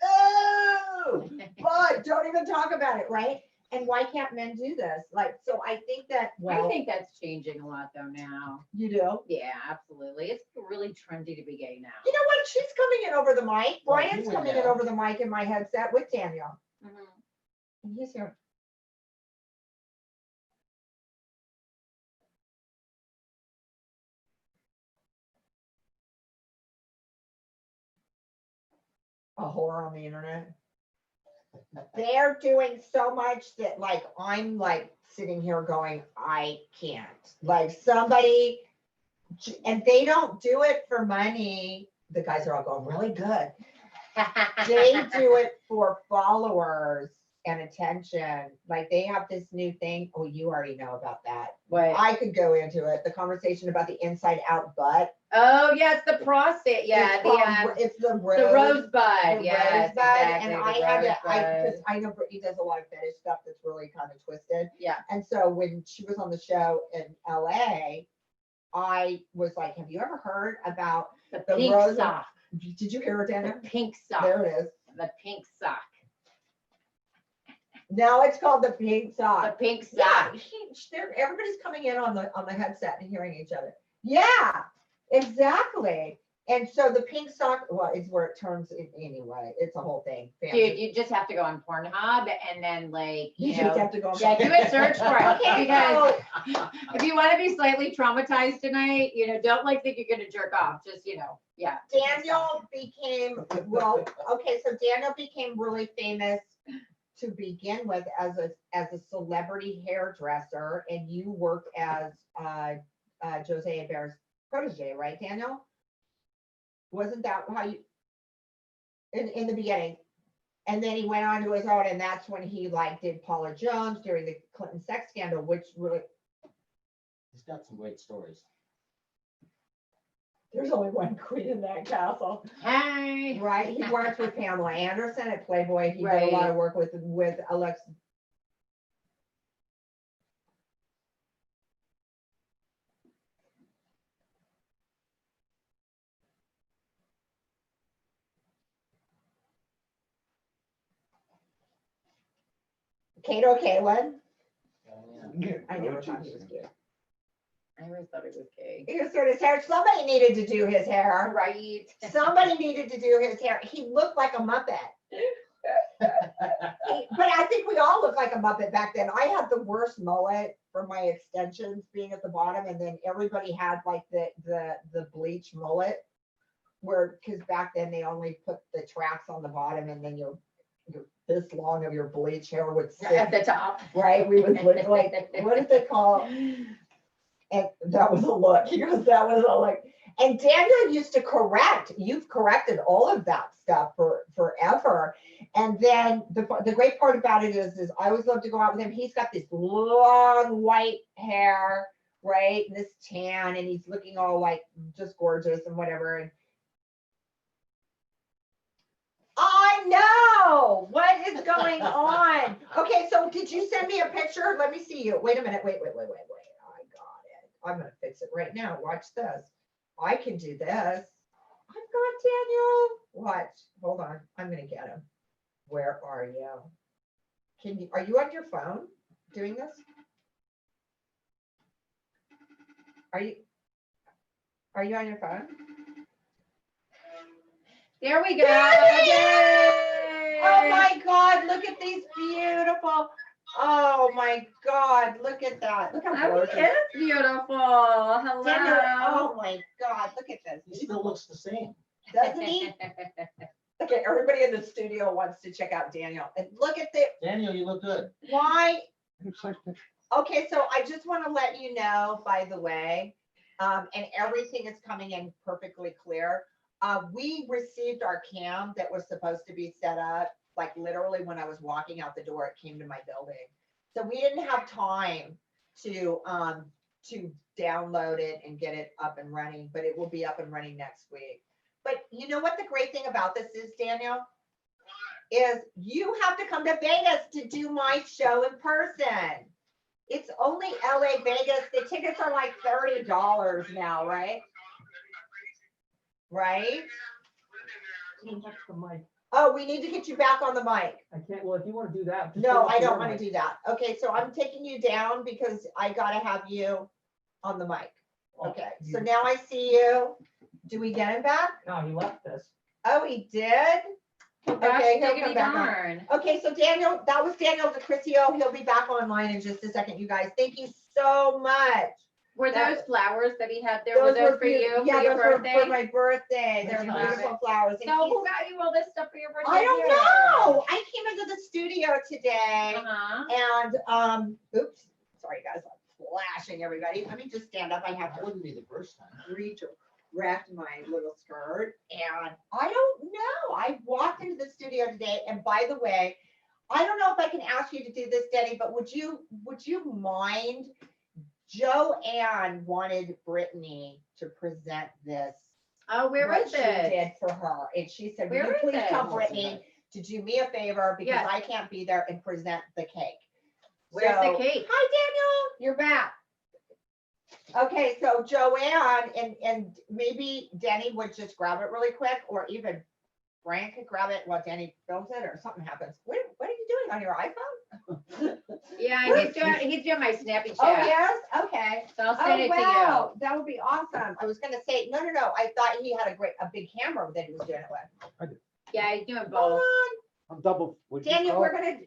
Oh, but don't even talk about it, right? And why can't men do this? Like, so I think that, I think that's changing a lot though now. You do? Yeah, absolutely. It's really trendy to be gay now. You know what? She's coming in over the mic. Brian's coming in over the mic in my headset with Daniel. And he's here. A whore on the internet. They're doing so much that like I'm like sitting here going, I can't. Like somebody, and they don't do it for money. The guys are all going really good. They do it for followers and attention. Like they have this new thing. Oh, you already know about that. What? I could go into it. The conversation about the inside out butt. Oh yeah, it's the prostate. Yeah, it's the rosebud. Yeah, rosebud. exactly, And I had to, because I know Brittany does a lot of fetish stuff that's really kind of twisted. Yeah. And so when she was on the show in LA, I was like, have you ever heard about the pink sock? Did you hear it, Dana? The pink sock. There it is. The pink sock. Now it's called the pink sock. The pink sock. Yeah, everybody's coming in on the headset and hearing each other. Yeah, exactly. And so the pink sock, well, is where it turns anyway. It's a whole thing. Dude, you just have to go on Pornhub and then like, You just have to go. yeah, do a search for it. Okay, Because so if you want to be slightly traumatized tonight, don't like think you're gonna jerk off. Just, yeah. Daniel became, well, okay, so Daniel became really famous to begin with as a celebrity hairdresser, and you work as Jose Hebert's protege, right, Daniel? Wasn't that how you, in the beginning? And then he went on to his own, and that's when he like did Paula Jones during the Clinton sex scandal, which really, He's got some great stories. there's only one queen in that castle. Hey. Right, he worked with Pamela Anderson at Playboy. He did a lot of work with Alex. Kato Kalin. I never thought he was cute. I always thought it was gay. He was sort of hair. Somebody needed to do his hair. Right. Somebody needed to do his hair. He looked like a Muppet. But I think we all looked like a Muppet back then. I had the worst mullet for my extensions being at the bottom, and then everybody had like the bleach mullet, where because back then they only put the tracks on the bottom, and then your this long of your bleach hair would sit At the top. right. We would look like, what did they call? And that was a look. He goes, that was a look. And Daniel used to correct. You've corrected all of that stuff for forever. And then the great part about it is I always love to go out with him. He's got this long white hair, right? And this tan, and he's looking all like just gorgeous and whatever. And I know what is going on. Okay, so did you send me a picture? Let me see you. Wait a minute. Wait. I got it. I'm gonna fix it right now. Watch this. I can do this. I've got Daniel. Watch. Hold on. I'm gonna get him. Where are you? Are you on your phone doing this? Are you on your phone? There we go. Yay! Oh my God, look at these beautiful. Oh my God, look at that. Look how Oh, gorgeous. he is beautiful. Hello. Daniel, oh my God, look at this. He still looks the same. Doesn't he? Okay, everybody in the studio wants to check out Daniel. And look at the, Daniel, you look good. why? Looks like the- Okay, so I just want to let you know, by the way, and everything is coming in perfectly clear. We received our cam that was supposed to be set up, like literally when I was walking out the door, it came to my building. So we didn't have time to download it and get it up and running, but it will be up and running next week. But you know what the great thing about this is, Daniel? Is you have to come to Vegas to do my show in person. It's only LA Vegas. The tickets are like $30 now, right? Right? Oh, we need to get you back on the mic. I can't, well, if you want to do that. just No, go off I your don't want mic. to do that. Okay, so I'm taking you down because I gotta have you on the mic. Okay, so now I see you. Do we get him back? No, he left this. Oh, he did? Okay, he'll come back on. darn. Okay, so Daniel, that was Daniel DeCrisio. He'll be back online in just a second, you guys. Thank you so much. Were That- those flowers that he had there, were those for you, Yeah, for your those were birthday? for my birthday. They're That's beautiful flowers. And So he's- who got you all this stuff for your birthday? I don't gift? know. I came into the studio today Uh-huh. and, oops, sorry guys, I'm flashing everybody. Let me just stand up. I have That to wouldn't be the first time. wrapped my little skirt, and I don't know. I walked into the studio today, and by the way, I don't know if I can ask you to do this, Denny, but would you mind? Joanne wanted Brittany to present this. Oh, where what is she it? did for her, and she said, "Will Where you is please it? tell Brittany to do me a favor because Yes. I can't be there and present the cake." Where's So- the cake? Hi, Daniel. You're back. Okay, so Joanne and maybe Denny would just grab it really quick, or even Frank could grab it while Denny films it, or something happens. What are you doing on your iPhone? Yeah, he's doing my snappy chat. Oh, yes, okay. So I'll Oh, send it to you. wow, that would be awesome. I was gonna say, no, I thought he had a big camera that he was doing it with. Yeah, he's doing Come both. on, I'm double. what'd you Daniel, call we're it? gonna,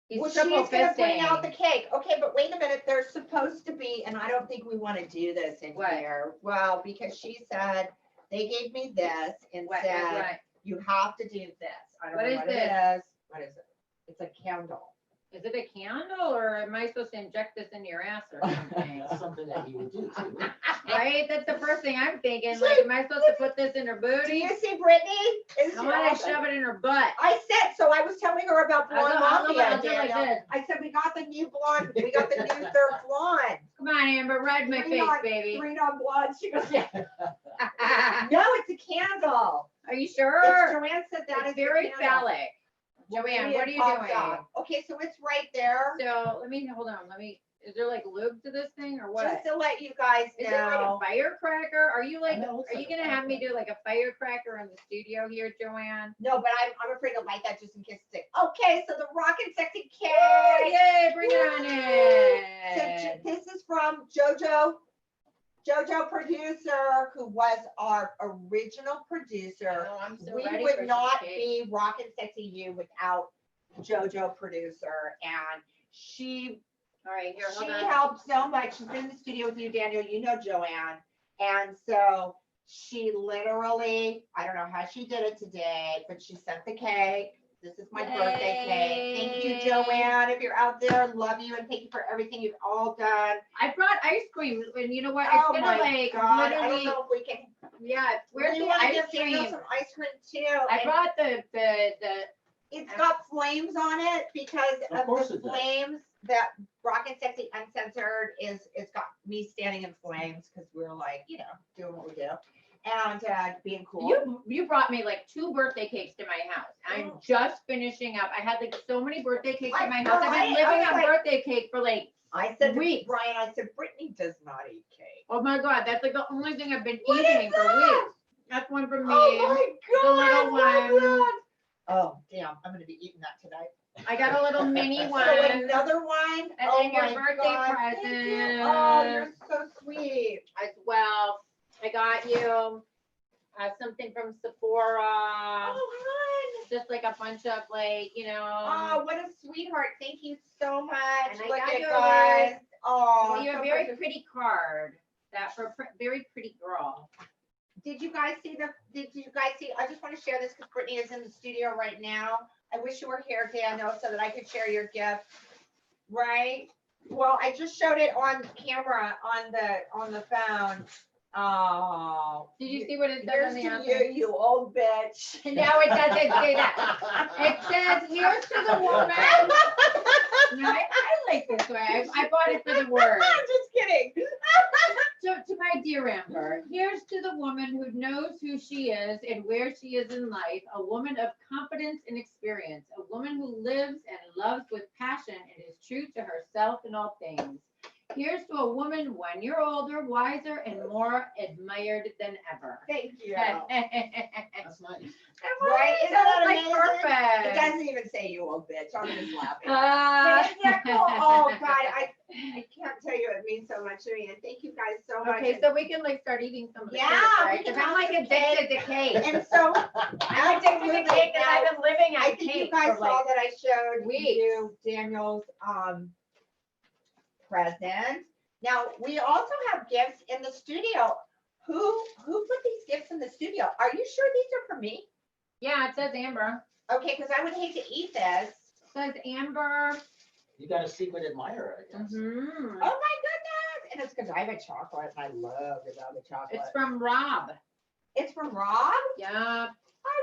He's well, triple she's gonna bring out the fisting. cake. Okay, but wait a minute, there's supposed to be, and I don't think we wanna do this in What? here. Well, because she said, they gave me this and What, said, what? you have to do this. I don't What know is what this? it is. What is it? It's a candle. Is it a candle or am I supposed to inject this into your ass or something? That's something that you would do too. Right? That's the first thing I'm thinking. Like, am I supposed to put this in her Do booty? you see Brittany? Is I she want to awesome? shove it in her butt. I said, so I was telling her about I'll blonde go- I'll go- mafia, I'll do like Daniel. this. I said, we got the new blonde, we got the new third blonde. Come on, Amber, ride my Green face, on- baby. Green on blonde. She goes, yeah. No, it's a candle. Are you It's sure? Joanne said that It's is the very candle. phallic. Well, Joanne, maybe what it are you popped doing? up. Okay, so it's right there. So hold on. Is there like lube to this thing or what? Just to let you guys Is it like know. a firecracker? Are you like, I know, it looks are you like a gonna have me firecracker. do like a firecracker in the studio here, Joanne? No, but I'm afraid to light that just in case it's okay, so the Rockin' Sexy Oh, Cake. yay, bring it on So in. this is from JoJo producer, who was our original producer. Oh, I'm so We ready for would some not cake. be Rockin' Sexy You without JoJo producer, and she All right, here, hold on. helped so much. She's been in the studio with you, Daniel. You know Joanne, and so she literally, I don't know how she did it today, but she sent the cake. This is my birthday cake. Thank you, Yay. Joanne. If you're out there, love you and thank you for everything you've all done. I brought ice cream, and you know what? It's Oh gonna my like God, I don't literally, know if we can. yeah. Where's We the wanna ice give Daniel cream? some ice cream too. I and brought the. It's got flames on it because Of of course the it does. flames that Rockin' Sexy Uncensored it's got me standing in flames because we're like, doing what we do and being cool. You brought me like 2 birthday cakes to my house. I'm just finishing up. I had like so many birthday cakes at my house. I've been I living was on like- birthday cake for like, I said to weeks. Brian, I said, Brittany does not eat cake. oh my God, that's like the only thing I've been What is eating for that? weeks. That's one for me. Oh my God. The little I love one. that. Oh, damn, I'm gonna be eating that tonight. I got a little mini So one. another one. And Oh then your my birthday God, thank you. Oh, you're present. so sweet. As well. I got you something from Sephora. Oh, hon. Just like a bunch of like, Oh, what a sweetheart. Thank you so much. And I Look got at yours. guys. Oh, well, you're a so very precious. pretty card. That for very pretty girl. Did you guys see? I just want to share this because Brittany is in the studio right now. I wish you were here, Daniel, so that I could share your gift. Right? Well, I just showed it on camera on the phone. Oh. Did you see what it says Here's on the to outside? you old bitch. No, it doesn't say that. It says, here's to the woman. No, I like this way. I bought it for the word. I'm just kidding. So to my dear Amber, here's to the woman who knows who she is and where she is in life, a woman of confidence and experience, a woman who lives and loves with passion and is true to herself in all things. Here's to a woman 1 year older, wiser, and more admired than ever. Thank you. That's nice. Right? Isn't That's that like amazing? perfect. It doesn't even say you old bitch. I'm just laughing. Uh, But isn't that cool? Oh God, I can't tell you it means so much to me, and thank you guys so much. Okay, so we can like start eating some of the Yeah, cake, we right? can Because I'm have like some addicted to cake. And so I'm addicted to cake because I've been living I on think you cake guys for saw like that I showed weeks. you Daniel's present. Now we also have gifts in the studio. Who put these gifts in the studio? Are you sure these are for me? Yeah, it says Amber. Okay, because I would hate to eat this. It says Amber. You got a secret admirer, I guess. Mhm. Oh my goodness! And it's because I have a chocolate, and I love the chocolate. It's from Rob. It's from Rob. Yeah. Hi,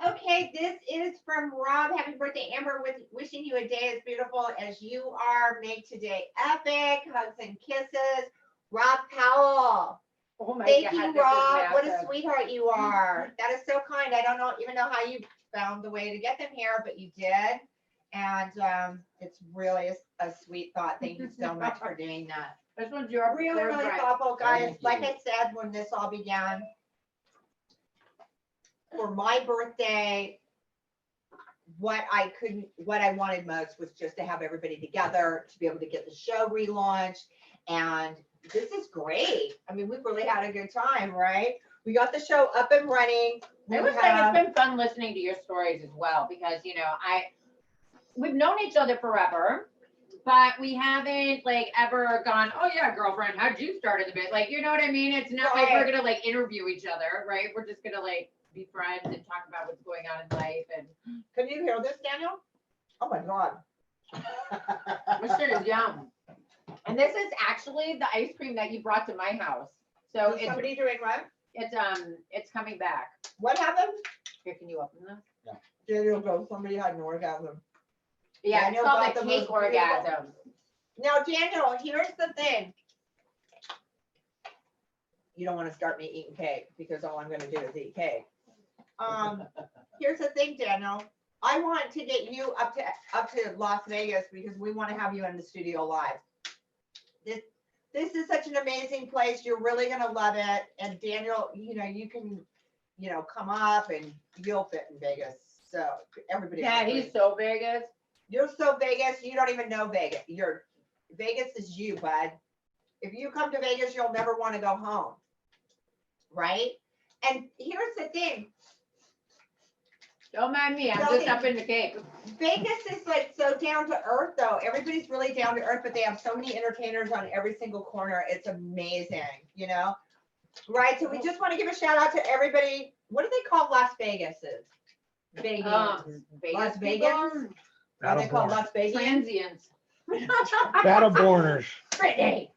Rob. Okay, this is from Rob. Happy birthday, Amber. Wishing you a day as beautiful as you are. Make today epic. Hugs and kisses. Rob Powell. Oh my Thank God, you, this is Rob. What a massive. sweetheart you are. That is so kind. I don't even know how you found the way to get them here, but you did. And it's really a sweet thought. Thank you so much for doing that. This one's your Really, really birthright. thoughtful, guys. Thank Like you. I said, when this all began, for my birthday, what I wanted most was just to have everybody together, to be able to get the show relaunched. And this is great. I mean, we've really had a good time, right? We got the show up and running. I would say it's been fun listening to your stories as well, because, you know, we've known each other forever, but we haven't like ever gone, oh yeah, girlfriend, how'd you start in the bit? Like, you know what I mean? It's not like we're gonna like interview each other, right? We're just gonna like be friends and talk about what's going on in life. And Can you hear this, Daniel? Oh my God. this shit is yum. And this is actually the ice cream that you brought to my house. So Is somebody doing what? it's coming back. What happened? Here, can you open this? Daniel goes, somebody had an orgasm. Yeah, it's Daniel called got the the cake most beautiful- orgasm. Now, Daniel, here's the thing. You don't want to start me eating cake because all I'm going to do is eat cake. Here's the thing, Daniel. I want to get you up to Las Vegas because we want to have you in the studio live. This is such an amazing place. You're really going to love it. And Daniel, you know, you can, you know, come up and you'll fit in Vegas. So everybody. Yeah, he's so Vegas. You're so Vegas, you don't even know Vegas. Vegas is you, bud. If you come to Vegas, you'll never want to go home. Right? And here's the thing. Don't mind me, I'm just up in the cake. Vegas is like so down to earth though. Everybody's really down to earth, but they have so many entertainers on every single corner. It's amazing, you know? Right? So we just want to give a shout out to everybody. What do they call Las Vegas's? Vegas. Las Vegas? What do they call Las Vegas? Transients. Battleborners. Brittany.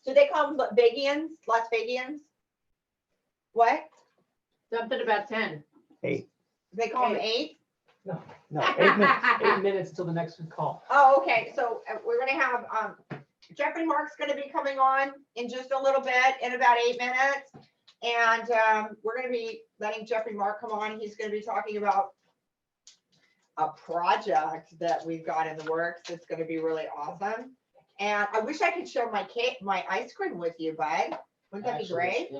Do they call them Vegians? Las Vegians? What? Something about 10. Eight. They call them 8? No, 8 minutes. 8 minutes until the next call. Oh, okay. So we're gonna have Jeffrey Mark's gonna be coming on in just a little bit, in about 8 minutes. And we're gonna be letting Jeffrey Mark come on. He's gonna be talking about a project that we've got in the works that's gonna be really awesome. And I wish I could share my ice cream with you, bud. Wouldn't that be great?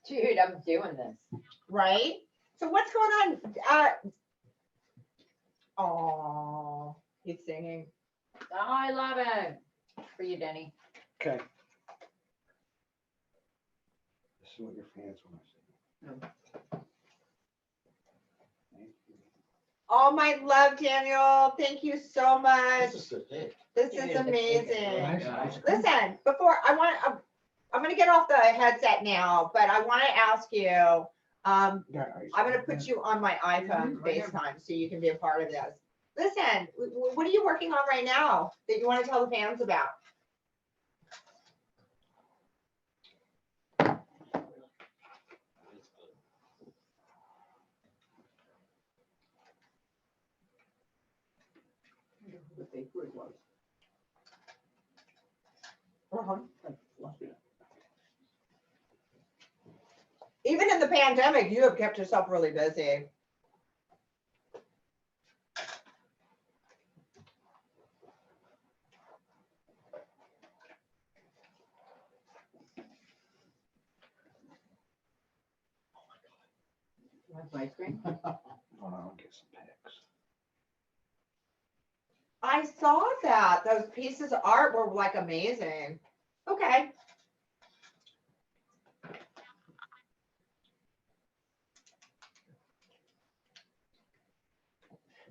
Dude, I'm doing this. Right? So what's going on? Oh, he's singing. Oh, I love it. For you, Denny. Okay. This is what your fans want to see. All my love, Daniel. Thank you so much. This is good cake. This is amazing. Nice. Listen, before I'm going to get off the headset now, but I want to ask you, I'm going to put you on my iPhone FaceTime so you can be a part of this. Listen, what are you working on right now that you want to tell the fans about? Even in the pandemic, you have kept yourself really busy. Want ice cream? I'll get some pics. I saw that. Those pieces of art were like amazing. Okay.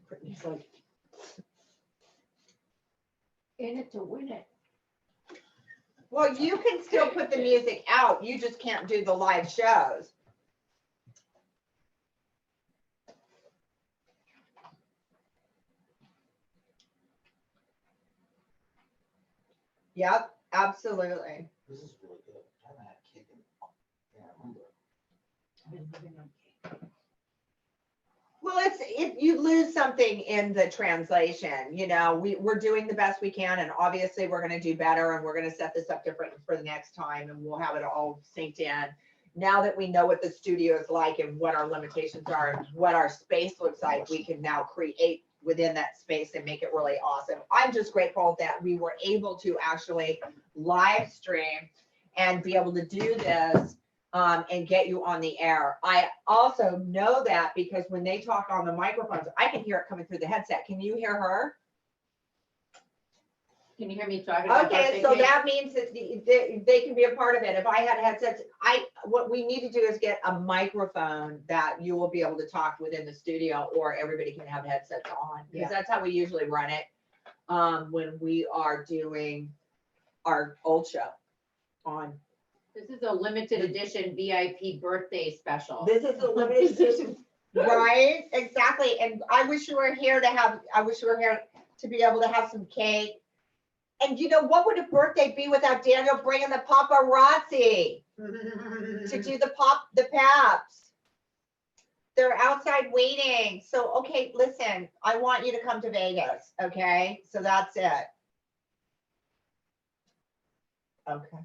Brittany's like, In it to win it. well, you can still put the music out. You just can't do the live shows. Yep, absolutely. This is really good. I haven't had cake in, yeah, I remember. Well, it's if you lose something in the translation, you know, we're doing the best we can, and obviously we're going to do better, and we're going to set this up different for the next time, and we'll have it all synced in. Now that we know what the studio is like and what our limitations are, and what our space looks like, we can now create within that space and make it really awesome. I'm just grateful that we were able to actually live stream and be able to do this and get you on the air. I also know that because when they talk on the microphones, I can hear it coming through the headset. Can you hear her? Can you hear me talking about Okay, birthday so cake? that means that they can be a part of it. If I had headsets, what we need to do is get a microphone that you will be able to talk within the studio, or everybody can have headsets on, Yeah. because that's how we usually run it when we are doing our old show on. This is a limited edition VIP birthday special. This is a limited edition, right? Exactly. And I wish you were here to be able to have some cake. And you know, what would a birthday be without Daniel bringing the paparazzi to do the paps? They're outside waiting. So, okay, listen, I want you to come to Vegas. Okay. So that's it. Okay.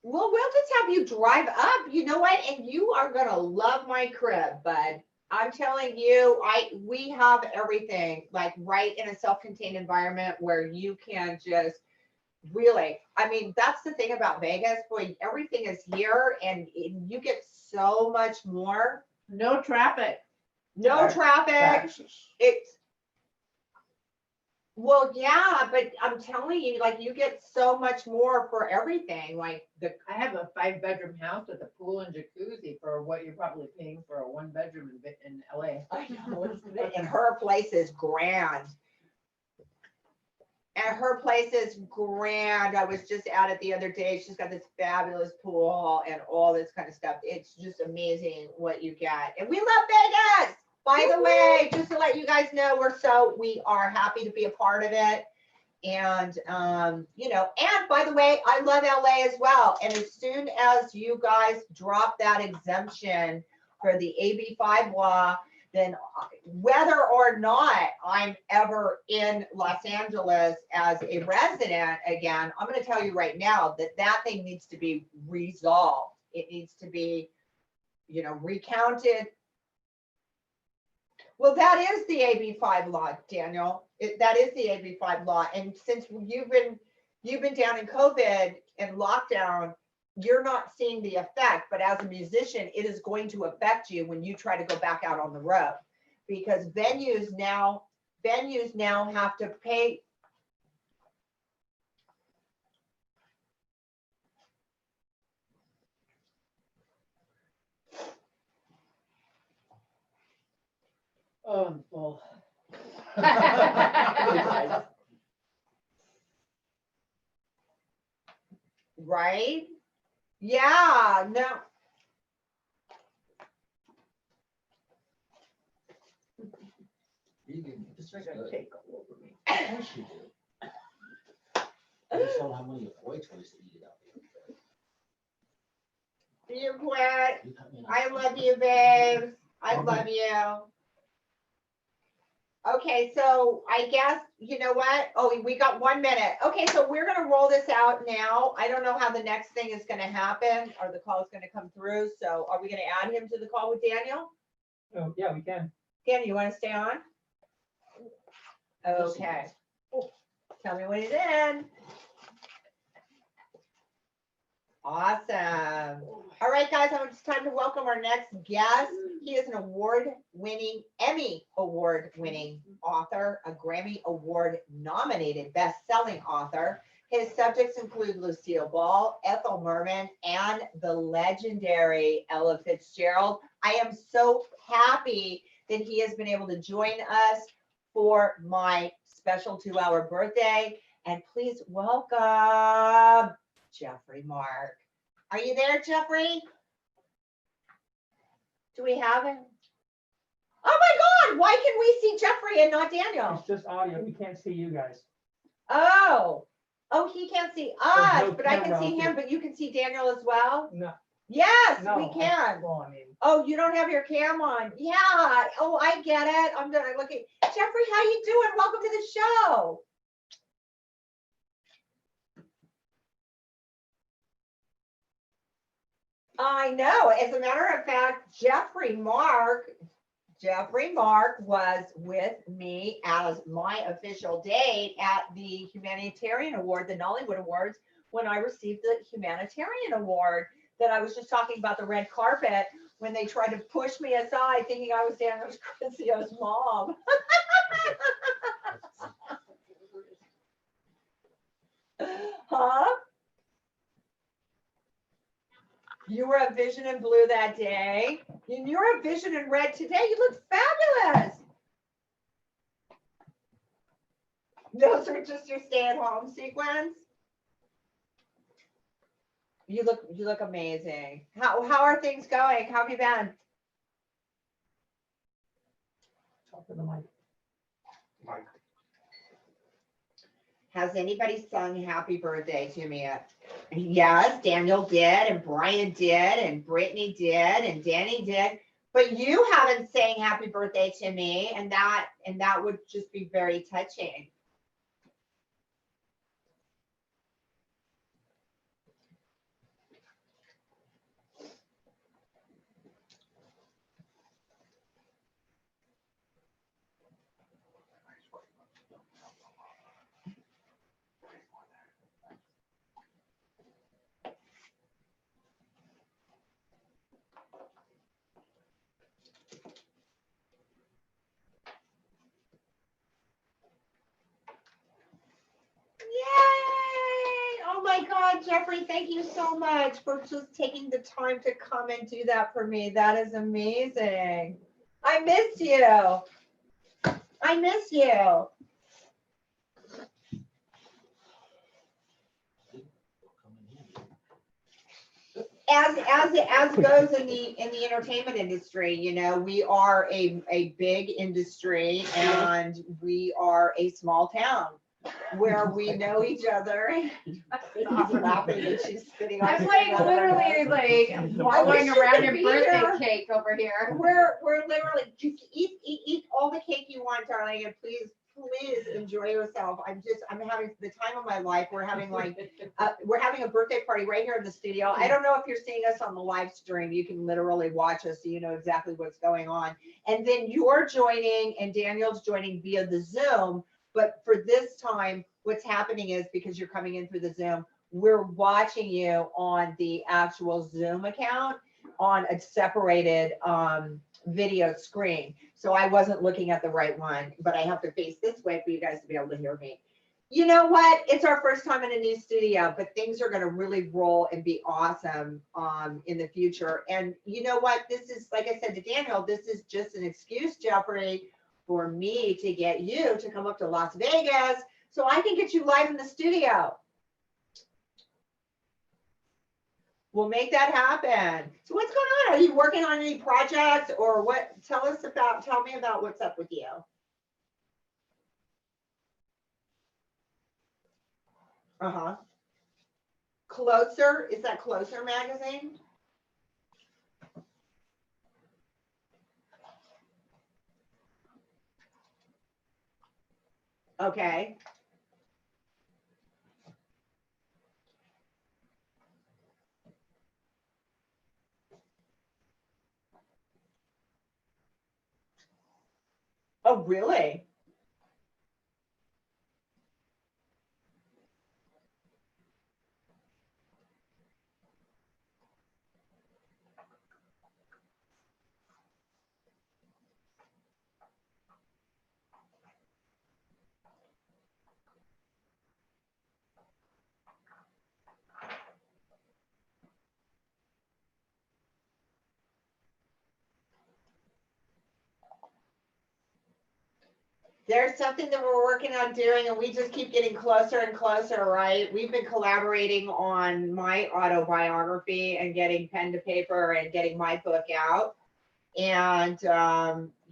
Well, we'll just have you drive up. You know what? And you are gonna love my crib, bud. I'm telling you, we have everything like right in a self-contained environment where you can just really, I mean, that's the thing about Vegas, boy, everything is here and you get so much more. No traffic. No traffic. Taxes. It's, well, yeah, but I'm telling you, like, you get so much more for everything. Like I have a 5-bedroom house with a pool and jacuzzi for what you're probably paying for a 1-bedroom in LA. I know, and her place is grand. And her place is grand. I was just at it the other day. She's got this fabulous pool and all this kind of stuff. It's just amazing what you get. And we love Vegas. By the way, just to let you guys know, we are happy to be a part of it. And, you know, and by the way, I love LA as well. And as soon as you guys drop that exemption for the AB5 law, then whether or not I'm ever in Los Angeles as a resident again, I'm going to tell you right now that thing needs to be resolved. It needs to be, you know, recounted. Well, that is the AB5 law, Daniel. That is the AB5 law. And since you've been down in COVID and lockdown, you're not seeing the effect, but as a musician, it is going to affect you when you try to go back out on the road, because venues now have to pay. Oh, I'm full. Right? Yeah, no. You can, this is good. Take all over me. Of course you do. I just don't know how many avoid toys to eat it up. You quit. You cut me I off. love you, babes. I Okay. love you. Okay, so I guess, you know what? Oh, we got 1 minute. Okay, so we're gonna roll this out now. I don't know how the next thing is gonna happen or the call is gonna come through. So are we gonna add him to the call with Daniel? Oh, yeah, we can. Daniel, you wanna stay on? Okay. Tell me when he's in. Awesome. All right, guys, it's time to welcome our next guest. He is an award-winning, Emmy award-winning author, a Grammy Award-nominated best-selling author. His subjects include Lucille Ball, Ethel Merman, and the legendary Ella Fitzgerald. I am so happy that he has been able to join us for my special 2-hour birthday. And please welcome Jeffrey Mark. Are you there, Jeffrey? Do we have him? Oh my God, why can we see Jeffrey and not Daniel? It's just audio. We can't see you guys. Oh, he can't see us, no but I can camera see up him, here. but you can see Daniel as well? No. Yes, No, we can. Well, I mean, Oh, you don't have your cam on. Yeah. Oh, I get it. I'm gonna look at Jeffrey. How you doing? Welcome to the show. I know. As a matter of fact, Jeffrey Mark Jeffrey Mark was with me as my official date at the Humanitarian Award, the Nollywood Awards, when I received the Humanitarian Award. That I was just talking about the red carpet when they tried to push me aside thinking I was Daniel Crincio's mom. Huh? You were a vision in blue that day. And you're a vision in red today. You look fabulous. Those are just your stay-at-home sequence. You look amazing. How are things going? How have you been? Talk to the mic. Mike. Has anybody sung happy birthday to me yet? Yes, Daniel did, and Brian did, and Brittany did, and Danny did. But you haven't sang happy birthday to me, and that would just be very touching. Yay! Oh my God, Jeffrey, thank you so much for just taking the time to come and do that for me. That is amazing. I miss you. I miss you. As goes in the entertainment industry, you know, we are a big industry and we are a small town where we know each other. He's laughing and she's spitting on. I'm like literally like following wish you around could in be birthday here. cake over here. We're literally just eat all the cake you want, darling, and please enjoy yourself. I'm having the time of my life. We're having a birthday party right here in the studio. I don't know if you're seeing us on the live stream. You can literally watch us so you know exactly what's going on. And then you're joining and Daniel's joining via the Zoom. But for this time, what's happening is because you're coming in through the Zoom, we're watching you on the actual Zoom account on a separated video screen. So I wasn't looking at the right one, but I have to face this way for you guys to be able to hear me. You know what? It's our first time in a new studio, but things are going to really roll and be awesome in the future. And you know what? This is, like I said to Daniel, this is just an excuse, Jeffrey, for me to get you to come up to Las Vegas so I can get you live in the studio. We'll make that happen. So what's going on? Are you working on any projects or what? Tell me about what's up with you. Uh-huh. Closer, is that Closer magazine? Okay. Oh, really? There's something that we're working on doing and we just keep getting closer and closer, right? We've been collaborating on my autobiography and getting pen to paper and getting my book out. And,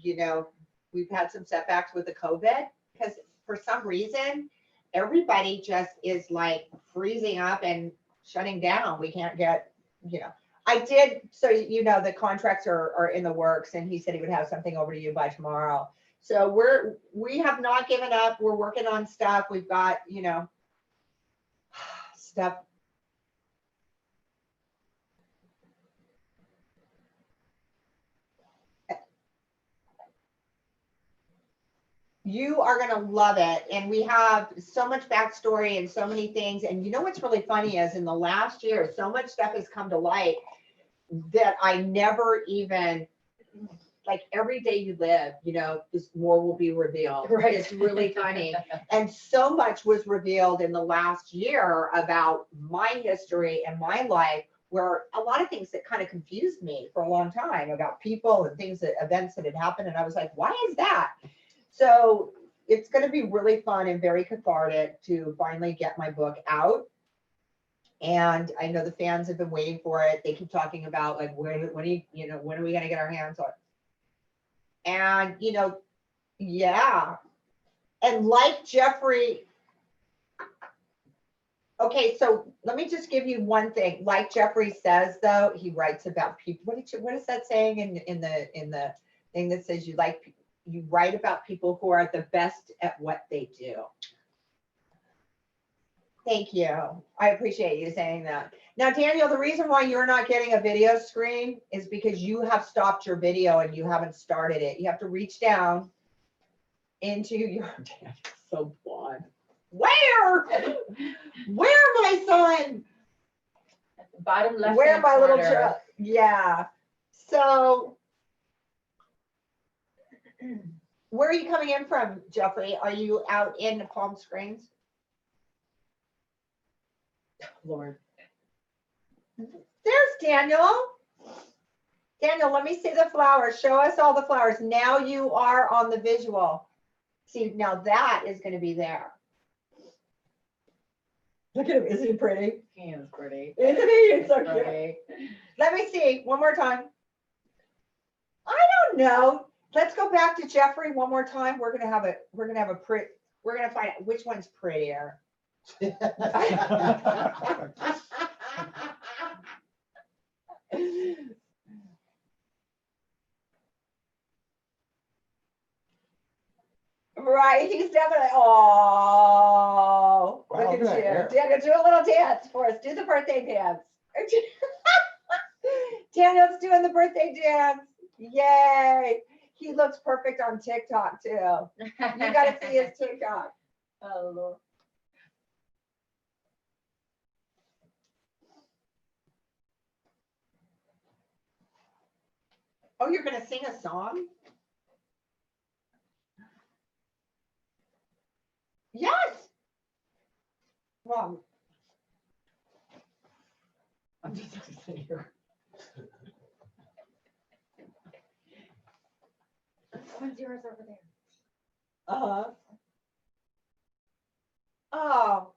you know, we've had some setbacks with the COVID because for some reason, everybody just is like freezing up and shutting down. We can't get, you know, I did. So, you know, the contracts are in the works and he said he would have something over to you by tomorrow. So we have not given up. We're working on stuff. We've got, you know, stuff. You are gonna love it. And we have so much backstory and so many things. And you know what's really funny is in the last year, so much stuff has come to light that I never even, like every day you live, you know, this more will be revealed. Right. It's really funny. And so much was revealed in the last year about my history and my life, where a lot of things that kind of confused me for a long time about people and things that events that had happened. And I was like, why is that? So it's going to be really fun and very cathartic to finally get my book out. And I know the fans have been waiting for it. They keep talking about like, when are you know, when are we going to get our hands on it? And, you know, yeah. And like Jeffrey, okay, so let me just give you one thing. Like Jeffrey says, though, he writes about people. What is that saying in the thing that says you write about people who are the best at what they do? Thank you. I appreciate you saying that. Now, Daniel, the reason why you're not getting a video screen is because you have stopped your video and you haven't started it. You have to reach down into your, so blonde. Where, my son? At the bottom left. Where my little child? Yeah. So, where are you coming in from, Jeffrey? Are you out in Palm Springs? Lord. There's Daniel. Daniel, let me see the flowers. Show us all the flowers. Now you are on the visual. See, now that is going to be there. Look at him. Isn't he pretty? He is pretty. Isn't he? It's so cute. Pretty. Let me see one more time. I don't know. Let's go back to Jeffrey one more time. We're gonna have a pretty. We're gonna find out which one's prettier. Right, he's definitely. Oh, look Wow, at look at that you, hair. Daniel. Do a little dance for us. Do the birthday dance. Daniel's doing the birthday dance. Yay! He looks perfect on TikTok too. You got to see his TikTok. Oh, Lord. Oh, you're gonna sing a song? Yes. Well, I'm just gonna sit here. When's yours over there? Uh-huh. Oh.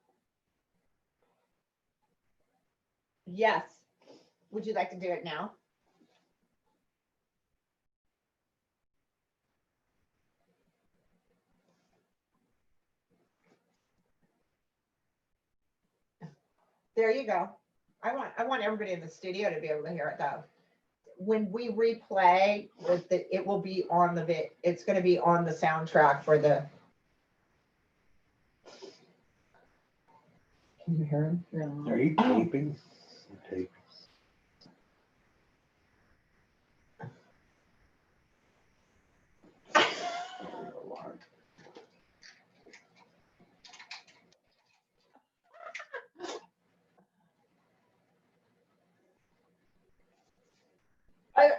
Yes. Would you like to do it now? There you go. I want everybody in the studio to be able to hear it though. When we replay, it will be on the it's going to be on the soundtrack for the. Can you hear him? No. Are you taping? Taping. I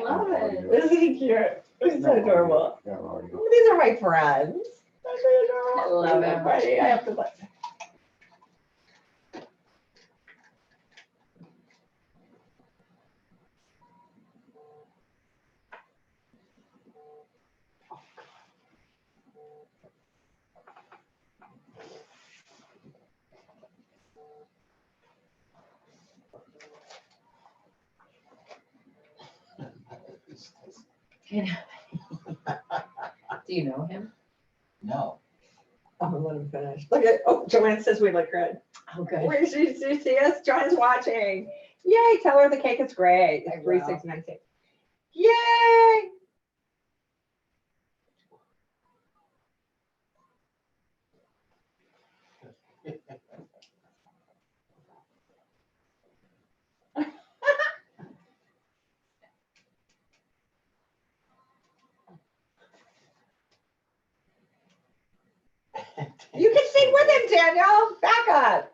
love it. Isn't he cute? He's so adorable. These are my friends. They're so adorable. I love They're him. funny. I have to like. You know. Do you know him? No. Oh, let him finish. Look at, oh, Joanne says we look good. Oh, good. Where did you see us? Joanne's watching. Yay, tell her the cake is great. I It's will. 3696. Yay! Danielle, back up.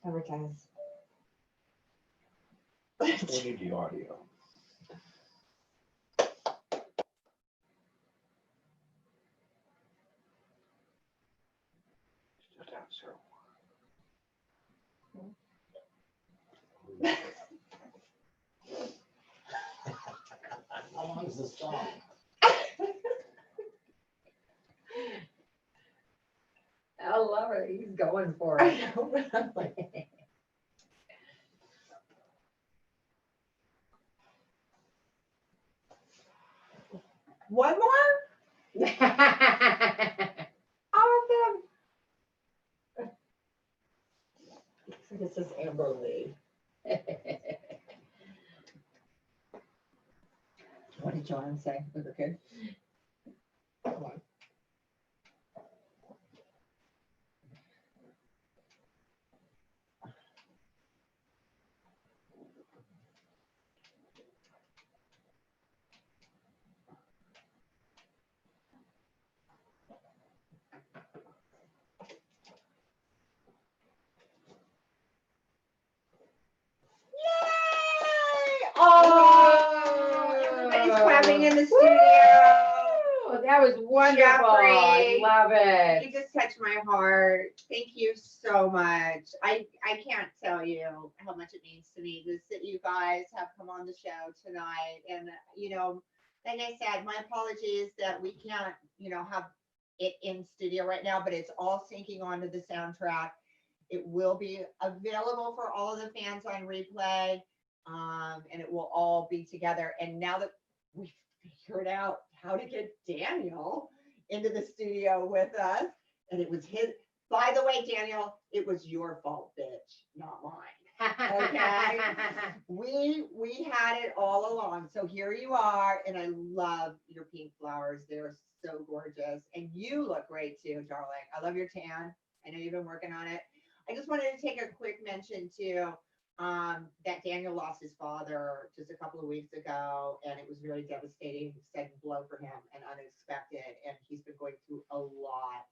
Advertise. We need the audio. Just answer. How long is this song? I love it. He's going for it. One more? Awesome. This is Amber Lee. What did John say? Was it good? Come on. Yay! Oh, everybody's clapping in the studio. Woo! That was wonderful. I Jeffrey, love You it. just touched my heart. Thank you so much. I can't tell you how much it means to me that you guys have come on the show tonight. And, like I said, my apologies that we can't, have it in studio right now, but it's all syncing onto the soundtrack. It will be available for all of the fans on replay, and it will all be together. And now that we've figured out how to get Daniel into the studio with us, and it was his, by the way, Daniel, it was your fault, bitch, not mine. Okay. We had it all along. So here you are, and I love your pink flowers. They're so gorgeous. And you look great too, darling. I love your tan. I know you've been working on it. I just wanted to take a quick mention too, that Daniel lost his father just a couple of weeks ago, and it was very devastating, sudden blow for him and unexpected, and he's been going through a lot.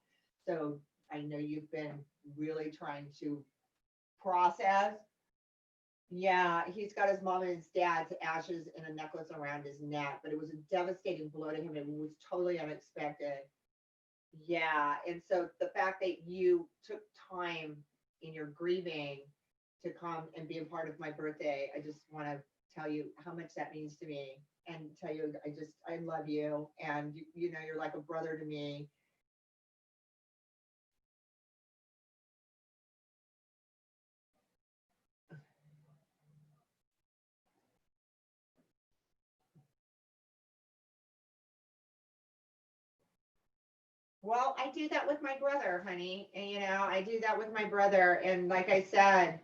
So I know you've been really trying to process. Yeah, he's got his mom and his dad's ashes in a necklace around his neck, but it was a devastating blow to him. It was totally unexpected. Yeah, and so the fact that you took time in your grieving to come and be a part of my birthday, I just want to tell you how much that means to me, and tell you I love you, and you're like a brother to me. Well, I do that with my brother, honey. And I do that with my brother. And like I said,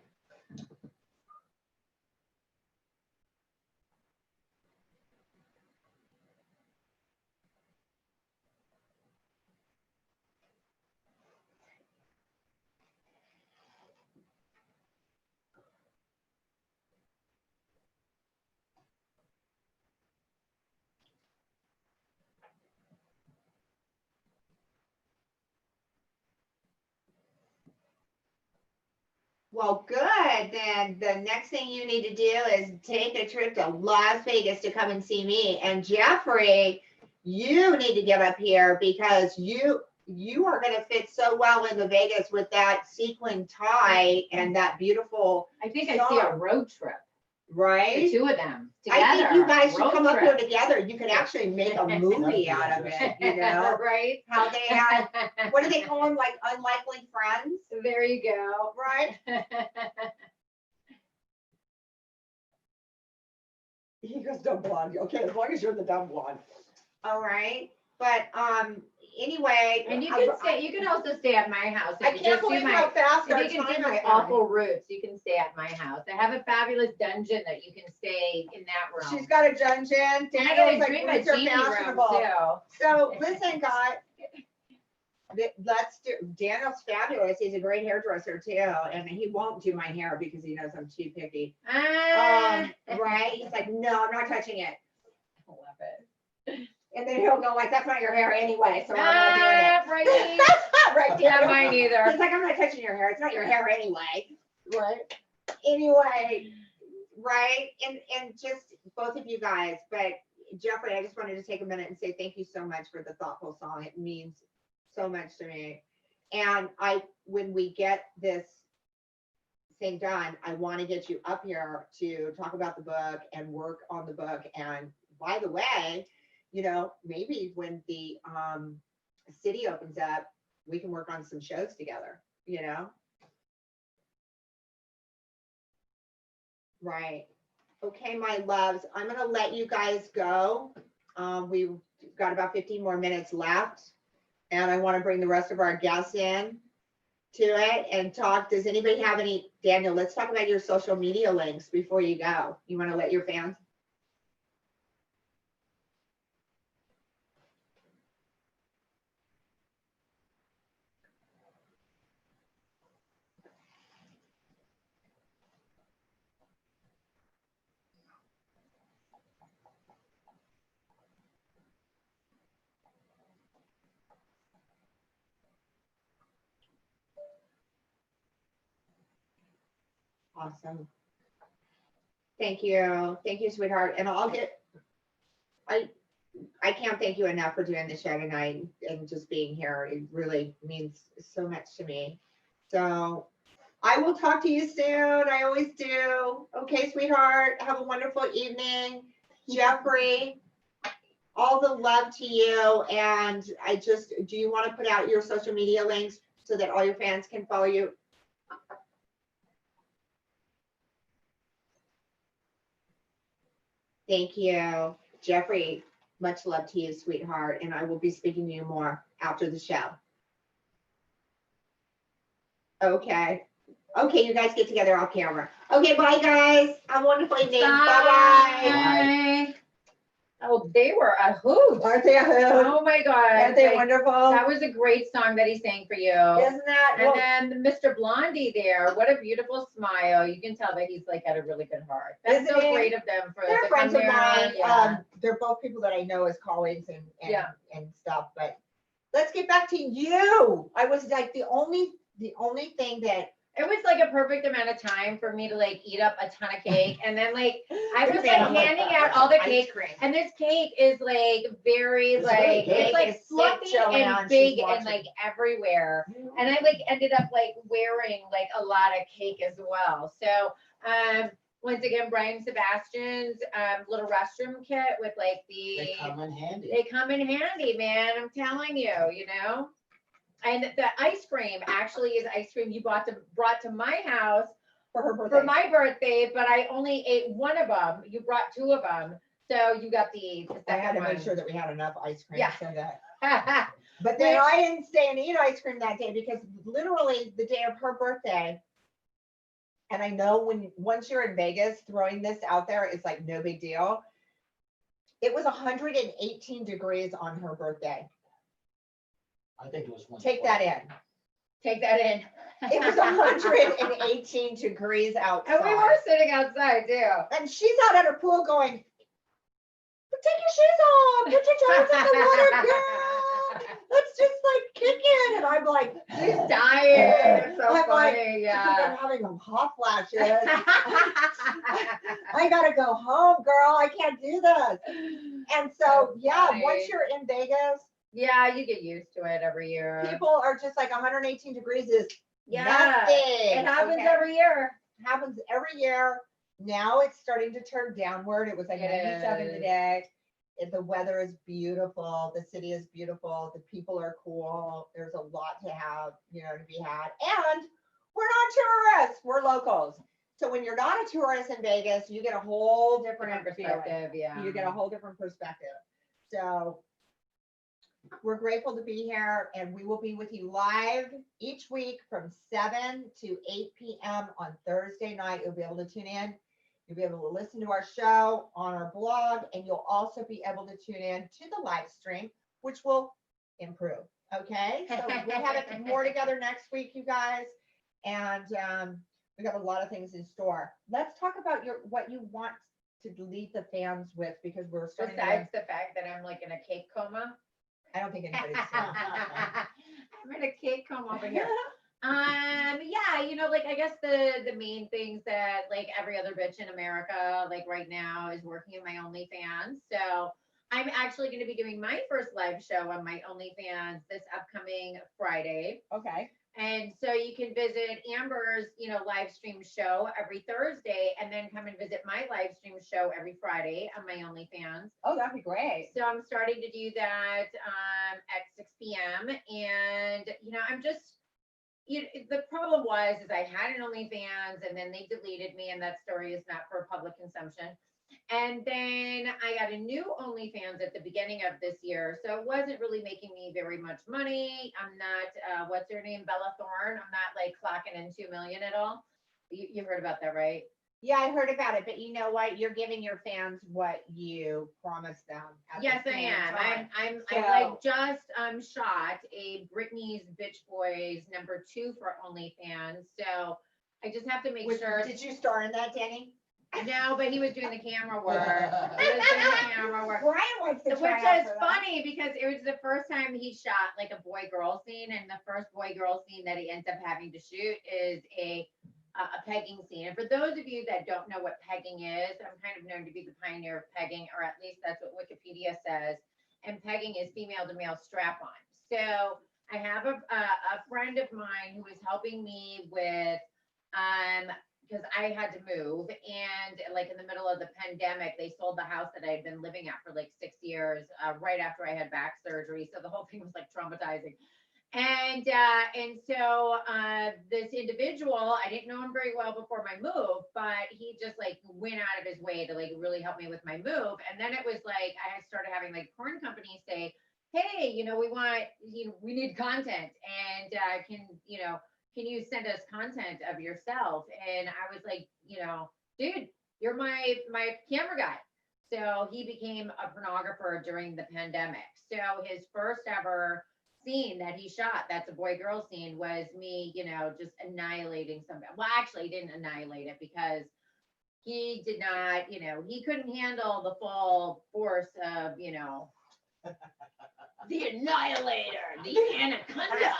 well, good. Then the next thing you need to do is take a trip to Las Vegas to come and see me. And Jeffrey, you need to get up here because you are going to fit so well into Vegas with that sequin tie and that beautiful, I think I see a road trip, the right? two of them together. I think you guys should road come up here trip. together. You could actually make a movie out of it, Right? How they had, what do they call them, like unlikely friends, There you go. right? He goes dumb blonde. Okay, as long as you're the dumb blonde. All right. But anyway. And you can stay, you can also stay at my house. I If you can't just do believe my- how fast our If you can do time my is going. awful roots, you can stay at my house. I have a fabulous dungeon that you can stay in that room. She's got a dungeon. And I got Daniel's a like, dream roots of are genie room fashionable. too. So listen, guys. Let's do, Daniel's fabulous. He's a great hairdresser too. And he won't do my hair because he knows I'm too picky. Ah, Right? He's like, no, I'm not touching it. I love it. And then he'll go like, that's not your hair anyway, so I'm not doing Right. it. Right, Not Daniel? mine He's either. like, I'm not touching your hair. It's not your hair anyway. Right? Anyway, right? And just both of you guys, but Jeffrey, I just wanted to take a minute and say thank you so much for the thoughtful song. It means so much to me. And when we get this thing done, I want to get you up here to talk about the book and work on the book. And by the way, you know, maybe when the city opens up, we can work on some shows together, you know? Right. Okay, my loves, I'm gonna let you guys go. We've got about 15 more minutes left. And I want to bring the rest of our guests in to it and talk. Does anybody have any, Daniel, let's talk about your social media links before you go. You want to let your fans? Awesome. Thank you. Thank you, sweetheart. And I can't thank you enough for doing the show tonight and just being here. It really means so much to me. So I will talk to you soon. I always do. Okay, sweetheart. Have a wonderful evening. Jeffrey, all the love to you. And do you want to put out your social media links so that all your fans can follow you? Thank you, Jeffrey. Much love to you, sweetheart. And I will be speaking to you more after the show. Okay. Okay, you guys get together off camera. Okay, bye, guys. Have a wonderful evening. Bye-bye. Bye. Oh, they were a hoot. Aren't they a hoot? Oh my God. Aren't they Like, wonderful? that was a great song that he sang for you. Isn't that? And Well, then Mr. Blondie there, what a beautiful smile. You can tell that he's like got a really good heart. That's Isn't so he? great of them for they're to friends come of there. mine. Yeah. They're both people that I know as colleagues and Yeah. and stuff. But let's get back to you. I was like the only thing that It was like a perfect amount of time for me to like eat up a ton of cake. And then like I was like I'm handing out all the ice cake. cream. And this cake is like very It's like really big. it's like It's fluffy Joanna, and and big she's and like everywhere. And I like ended up like wearing like a lot of cake as well. So once again, Brian Sebastian's little restroom kit with like They come in handy. they come in handy, man. I'm telling you, you know. And the ice cream actually is ice cream you brought to my house for her birthday. for my birthday, but I only ate one of them. You brought two of them, so you got the I had second to make one. sure that we had enough ice cream. Yeah. So that. But then Which- I didn't stay and eat ice cream that day because literally the day of her birthday. And I know once you're in Vegas, throwing this out there is like no big deal. It was 118 degrees on her birthday. I think it was one. Take that in. Take that in. It was 118 degrees outside. And we were sitting outside too. And she's out at her pool going, take your shoes off, put your toes in the water, girl. Let's just like kick it. And I'm like, She's dying. It's so I'm like, funny. I'm Yeah. having them hot flashes. I gotta go home, girl. I can't do this. And so, That's yeah, funny. once you're in Vegas, Yeah, you get used to it every year. people are just like 118 degrees is Yeah, nothing. it happens okay? every year. Happens every year. Now it's starting to turn downward. It was like It 97 is. today. The weather is beautiful. The city is beautiful. The people are cool. There's a lot to have, to be had. And we're not tourists. We're locals. So when you're not a tourist in Vegas, you get a whole different Different feeling. perspective, yeah. You get a whole different perspective. So We're grateful to be here, and we will be with you live each week from 7 to 8 p.m. on Thursday night. You'll be able to tune in. You'll be able to listen to our show on our blog, and you'll also be able to tune in to the live stream, which will improve. Okay, so we have it more together next week, you guys, and we got a lot of things in store. Let's talk about what you want to leave the fans with, because we're starting. Besides the fact that I'm like in a cake coma. I don't think anybody's seen that. I'm in a cake coma over here. Yeah, you know, like I guess the main things that like every other bitch in America, like right now, is working in my OnlyFans. So I'm actually going to be doing my first live show on my OnlyFans this upcoming Friday. Okay. And so you can visit Amber's, you know, live stream show every Thursday, and then come and visit my live stream show every Friday on my OnlyFans. Oh, that'd be great. So I'm starting to do that at 6 p.m. And, you know, I'm just, the problem is I had an OnlyFans and then they deleted me, and that story is not for public consumption. And then I got a new OnlyFans at the beginning of this year. So it wasn't really making me very much money. I'm not, what's her name? Bella Thorne. I'm not like clocking in 2 million at all. You heard about that, right? Yeah, I heard about it, but you know what? You're giving your fans what you promised them. Yes, I am. I like just shot a Britney's Bitch Boys #2 for OnlyFans. So I just have to make sure. Did you star in that, Danny? No, but he was doing the camera work. He was doing the camera work. Brian wants to Which try out is for that. funny because it was the first time he shot like a boy-girl scene, and the first boy-girl scene that he ends up having to shoot is a pegging scene. And for those of you that don't know what pegging is, I'm kind of known to be the pioneer of pegging, or at least that's what Wikipedia says. And pegging is female to male strap-on. So I have a friend of mine who is helping me with because I had to move, and like in the middle of the pandemic, they sold the house that I had been living at for like 6 years, right after I had back surgery. So the whole thing was like traumatizing. And so this individual, I didn't know him very well before my move, but he just like went out of his way to like really help me with my move. And then it was like, I started having like porn companies say, hey, you know, we need content, and can you send us content of yourself? And I was like, you know, dude, you're my camera guy. So he became a pornographer during the pandemic. So his first ever scene that he shot, that's a boy-girl scene, was me, you know, just annihilating somebody. Well, actually, he didn't annihilate it because he did not, you know, he couldn't handle the full force of, you know, the annihilator, the anaconda.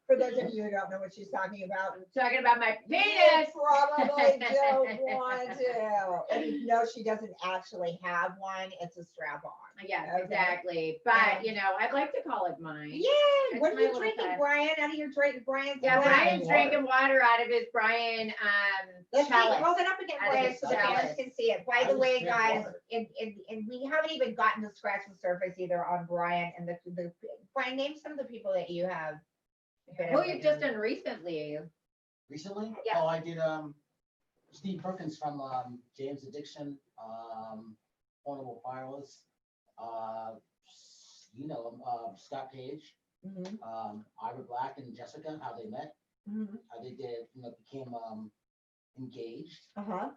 For those of you who don't know what she's talking about, I'm talking about my you penis. probably don't want to. And you know she doesn't actually have one. It's a strap-on. Yes, Okay. exactly. But, you know, I'd like to call it mine. Yeah. It's What are my you little drinking, pet. Brian? Out of your drink, Brian's. Yeah, glass. Brian's drinking water out of his Brian Let's see, chalice. hold it up again, Out of Brian, his so the fans chalice. can see it. By I the just way, drink guys, water. and we haven't even gotten to scratch the surface either on Brian and the Brian, name some of the people that you have. Who you've just done recently. Recently? Yeah. Oh, I did, Steve Perkins from, James Addiction, Horrible Fireless, you know, Scott Page, Mhm, Ira Black and Jessica, how they met, mhm. how they did, you know, became, engaged. Uh-huh.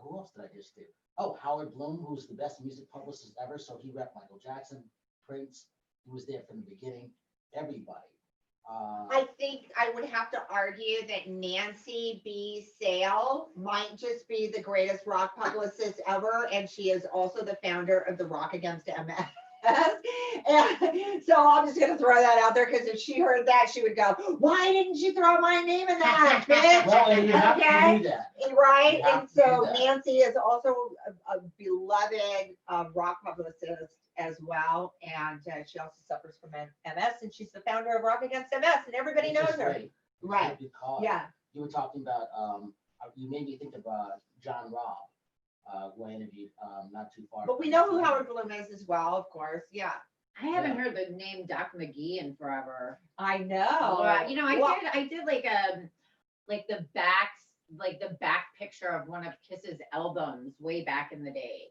Who else did I just do? Oh, Howard Bloom, who's the best music publicist ever, so he repped Michael Jackson, Prince, he was there from the beginning, everybody. I think I would have to argue that Nancy B. Sale might just be the greatest rock publicist ever, and she is also the founder of the Rock Against MS. And so I'm just gonna throw that out there, because if she heard that, she would go, "Why didn't you throw my name in that, bitch?" Well, you have Okay. to do that. Right, You have and to do so that. Nancy is also a beloved rock publicist as well, and she also suffers from MS, and she's the founder of Rock Against MS, and everybody Which knows is her. great. Right. Because Yeah, you were talking about, you made me think of John Robb, who I interviewed not too far. but we know who Howard Bloom is as well, of course. Yeah, I haven't heard the name Doc McGee in forever. I know. Well, you know, I Well, did like the back picture of one of Kiss's albums way back in the day.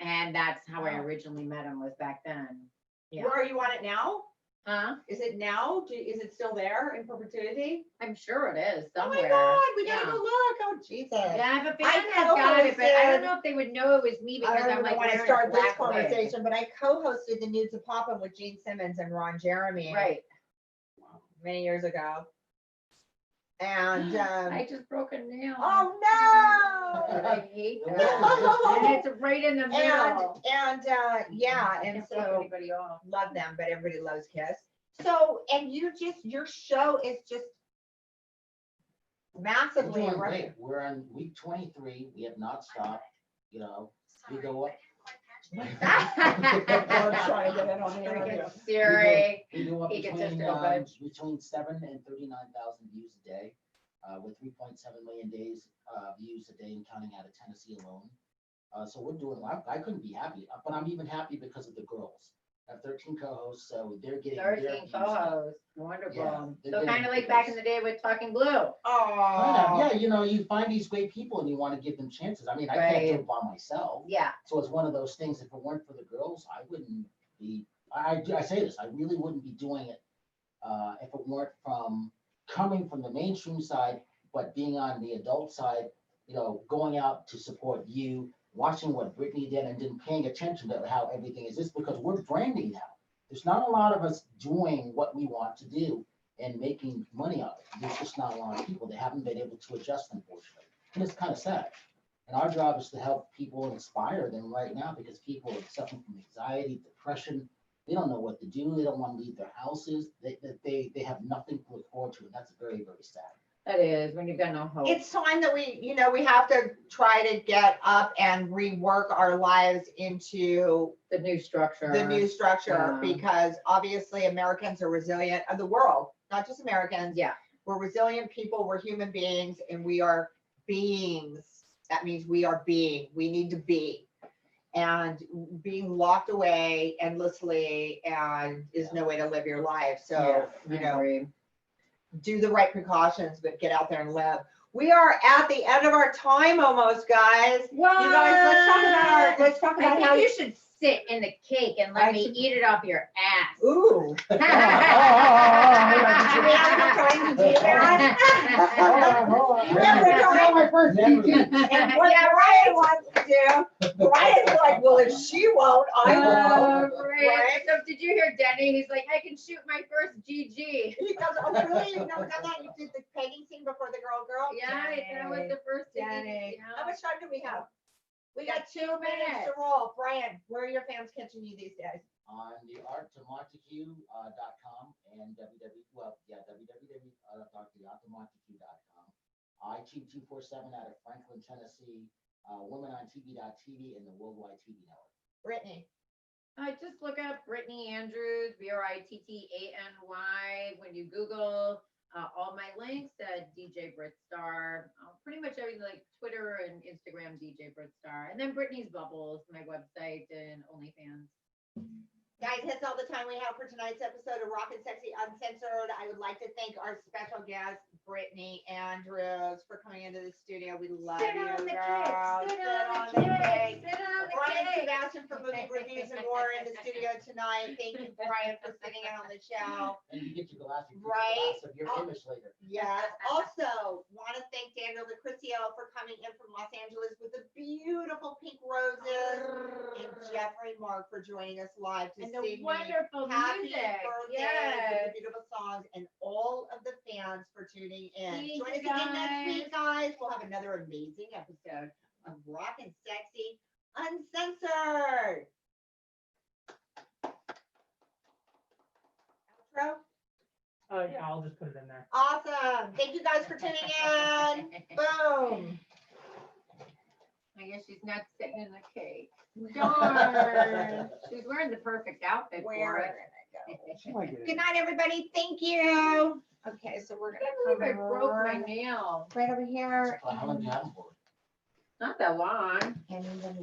And that's how I originally met him, was back then. Yeah. Where are you on it now? Huh? Is it now? Is it still there in perpetuity? I'm sure it is Oh somewhere. my God, we gotta Yeah. go look. Oh, Jesus. Yeah, if a I fan has got it, but I co-hosted- don't know if they would know it was me I because don't I'm even like want to wearing a start this black wig. conversation, but I co-hosted the Nudes of Poppin' with Gene Simmons and Ron Jeremy Right. many years ago. And, I just broke a nail. oh no! I hate The that. world And it's right in the middle. Yeah, and Can't flip so anybody off. love them, but everybody loves Kiss. So, and your show is just We're massively doing in great. revenue. We're on week 23. We have not stopped. You know, we go up. I'm trying to get it on the Gonna air. get Siri. We go up He gets between, us to between 7 and 39,000 views a day, with 3.7 million days, views a day and counting out of Tennessee alone. So we're doing, I couldn't be happy, but I'm even happy because of the girls. I have 13 co-hosts, so they're getting their 13 views. co-hosts. Wonderful. Yeah, they're So getting kind of like back in views. the day with Talking Blue. Kind of, Oh, yeah, you know, you find these great people and you want to give them chances. I mean, I can't do Right. it by myself. Yeah. So it's one of those things, if it weren't for the girls, I wouldn't be, I say this, I really wouldn't be doing it if it weren't from coming from the mainstream side, but being on the adult side, you know, going out to support you, watching what Brittany did and then paying attention to how everything is, just because we're branding now. There's not a lot of us doing what we want to do and making money out of it. There's just not a lot of people that haven't been able to adjust, unfortunately. And it's kind of sad. And our job is to help people and inspire them right now, because people are suffering from anxiety, depression. They don't know what to do. They don't want to leave their houses. They have nothing to look forward to. And that's very, very sad. That is when you've got no hope. it's time that we have to try to get up and rework our lives into the new structure. the new structure, Yeah. because obviously Americans are resilient of the world, not just Americans. Yeah. We're resilient people, we're human beings, and we are beings. That means we are being, we need to be. And being locked away endlessly and is no way to live your life. So, I agree. do the right precautions, but get out there and live. We are at the end of our time almost, guys. Well, You guys, let's talk I about think how you should sit in the cake and let I me should- eat it off your ass. Ooh. oh, We are going to do that. And what Brian wants to do, Brian's like, well, if she won't, I will. Right. Right? So did you hear Denny? He's like, I can shoot my first GG. He goes, oh, really? You've never done that? You did the painting scene before the girl? Yeah, that was the first thing. Danny. How Yeah. much time do we have? We got Got 2 2 minutes to minutes. roll. Brian, where are your fans catching you these days? On the arttomontague.com and www.thearttomontague.com. I-247 out of Franklin, Tennessee, womenOnTV.tv and the Worldwide TV Network. Brittany. Just look up Brittany Andrews, BRITTANY. When you Google all my links at DJ Britstar, pretty much everything like Twitter and Instagram, DJ Britstar. And then Brittany's Bubbles, my website and OnlyFans. Guys, that's all the time we have for tonight's episode of Rock and Sexy Uncensored. I would like to thank our special guest, Brittany Andrews, for coming into the studio. We love Sit you, on the girl. cake, sit Sit on on the the cake, cake. sit on the Brian cake. Sebastian for movie reviews and more in the studio tonight. Thank you, Brian, for sitting in on the show. And you get your glass, you get Right. your glass of your Oh. image later. Yes. Also, want to thank Daniel DeCrisio for coming in from Los Angeles with the beautiful pink roses, and Jeffrey Mark for joining us live to And sing the me wonderful happy music. birthday with Yes. the beautiful songs, and all of the fans for tuning in. Thank Join us you, again next guys. week, guys. We'll have another amazing episode of Rock and Sexy Uncensored. Outro? Oh, yeah, I'll just put it in there. Awesome. Thank you guys for tuning in. Boom. I guess she's not sitting in the cake. Darn. She's wearing the perfect outfit Where for did it. I go? Good night, everybody. Thank you. Okay, so we're I gonna can't believe I come broke my right nail. over here. How long do you have them for? Not that long. And then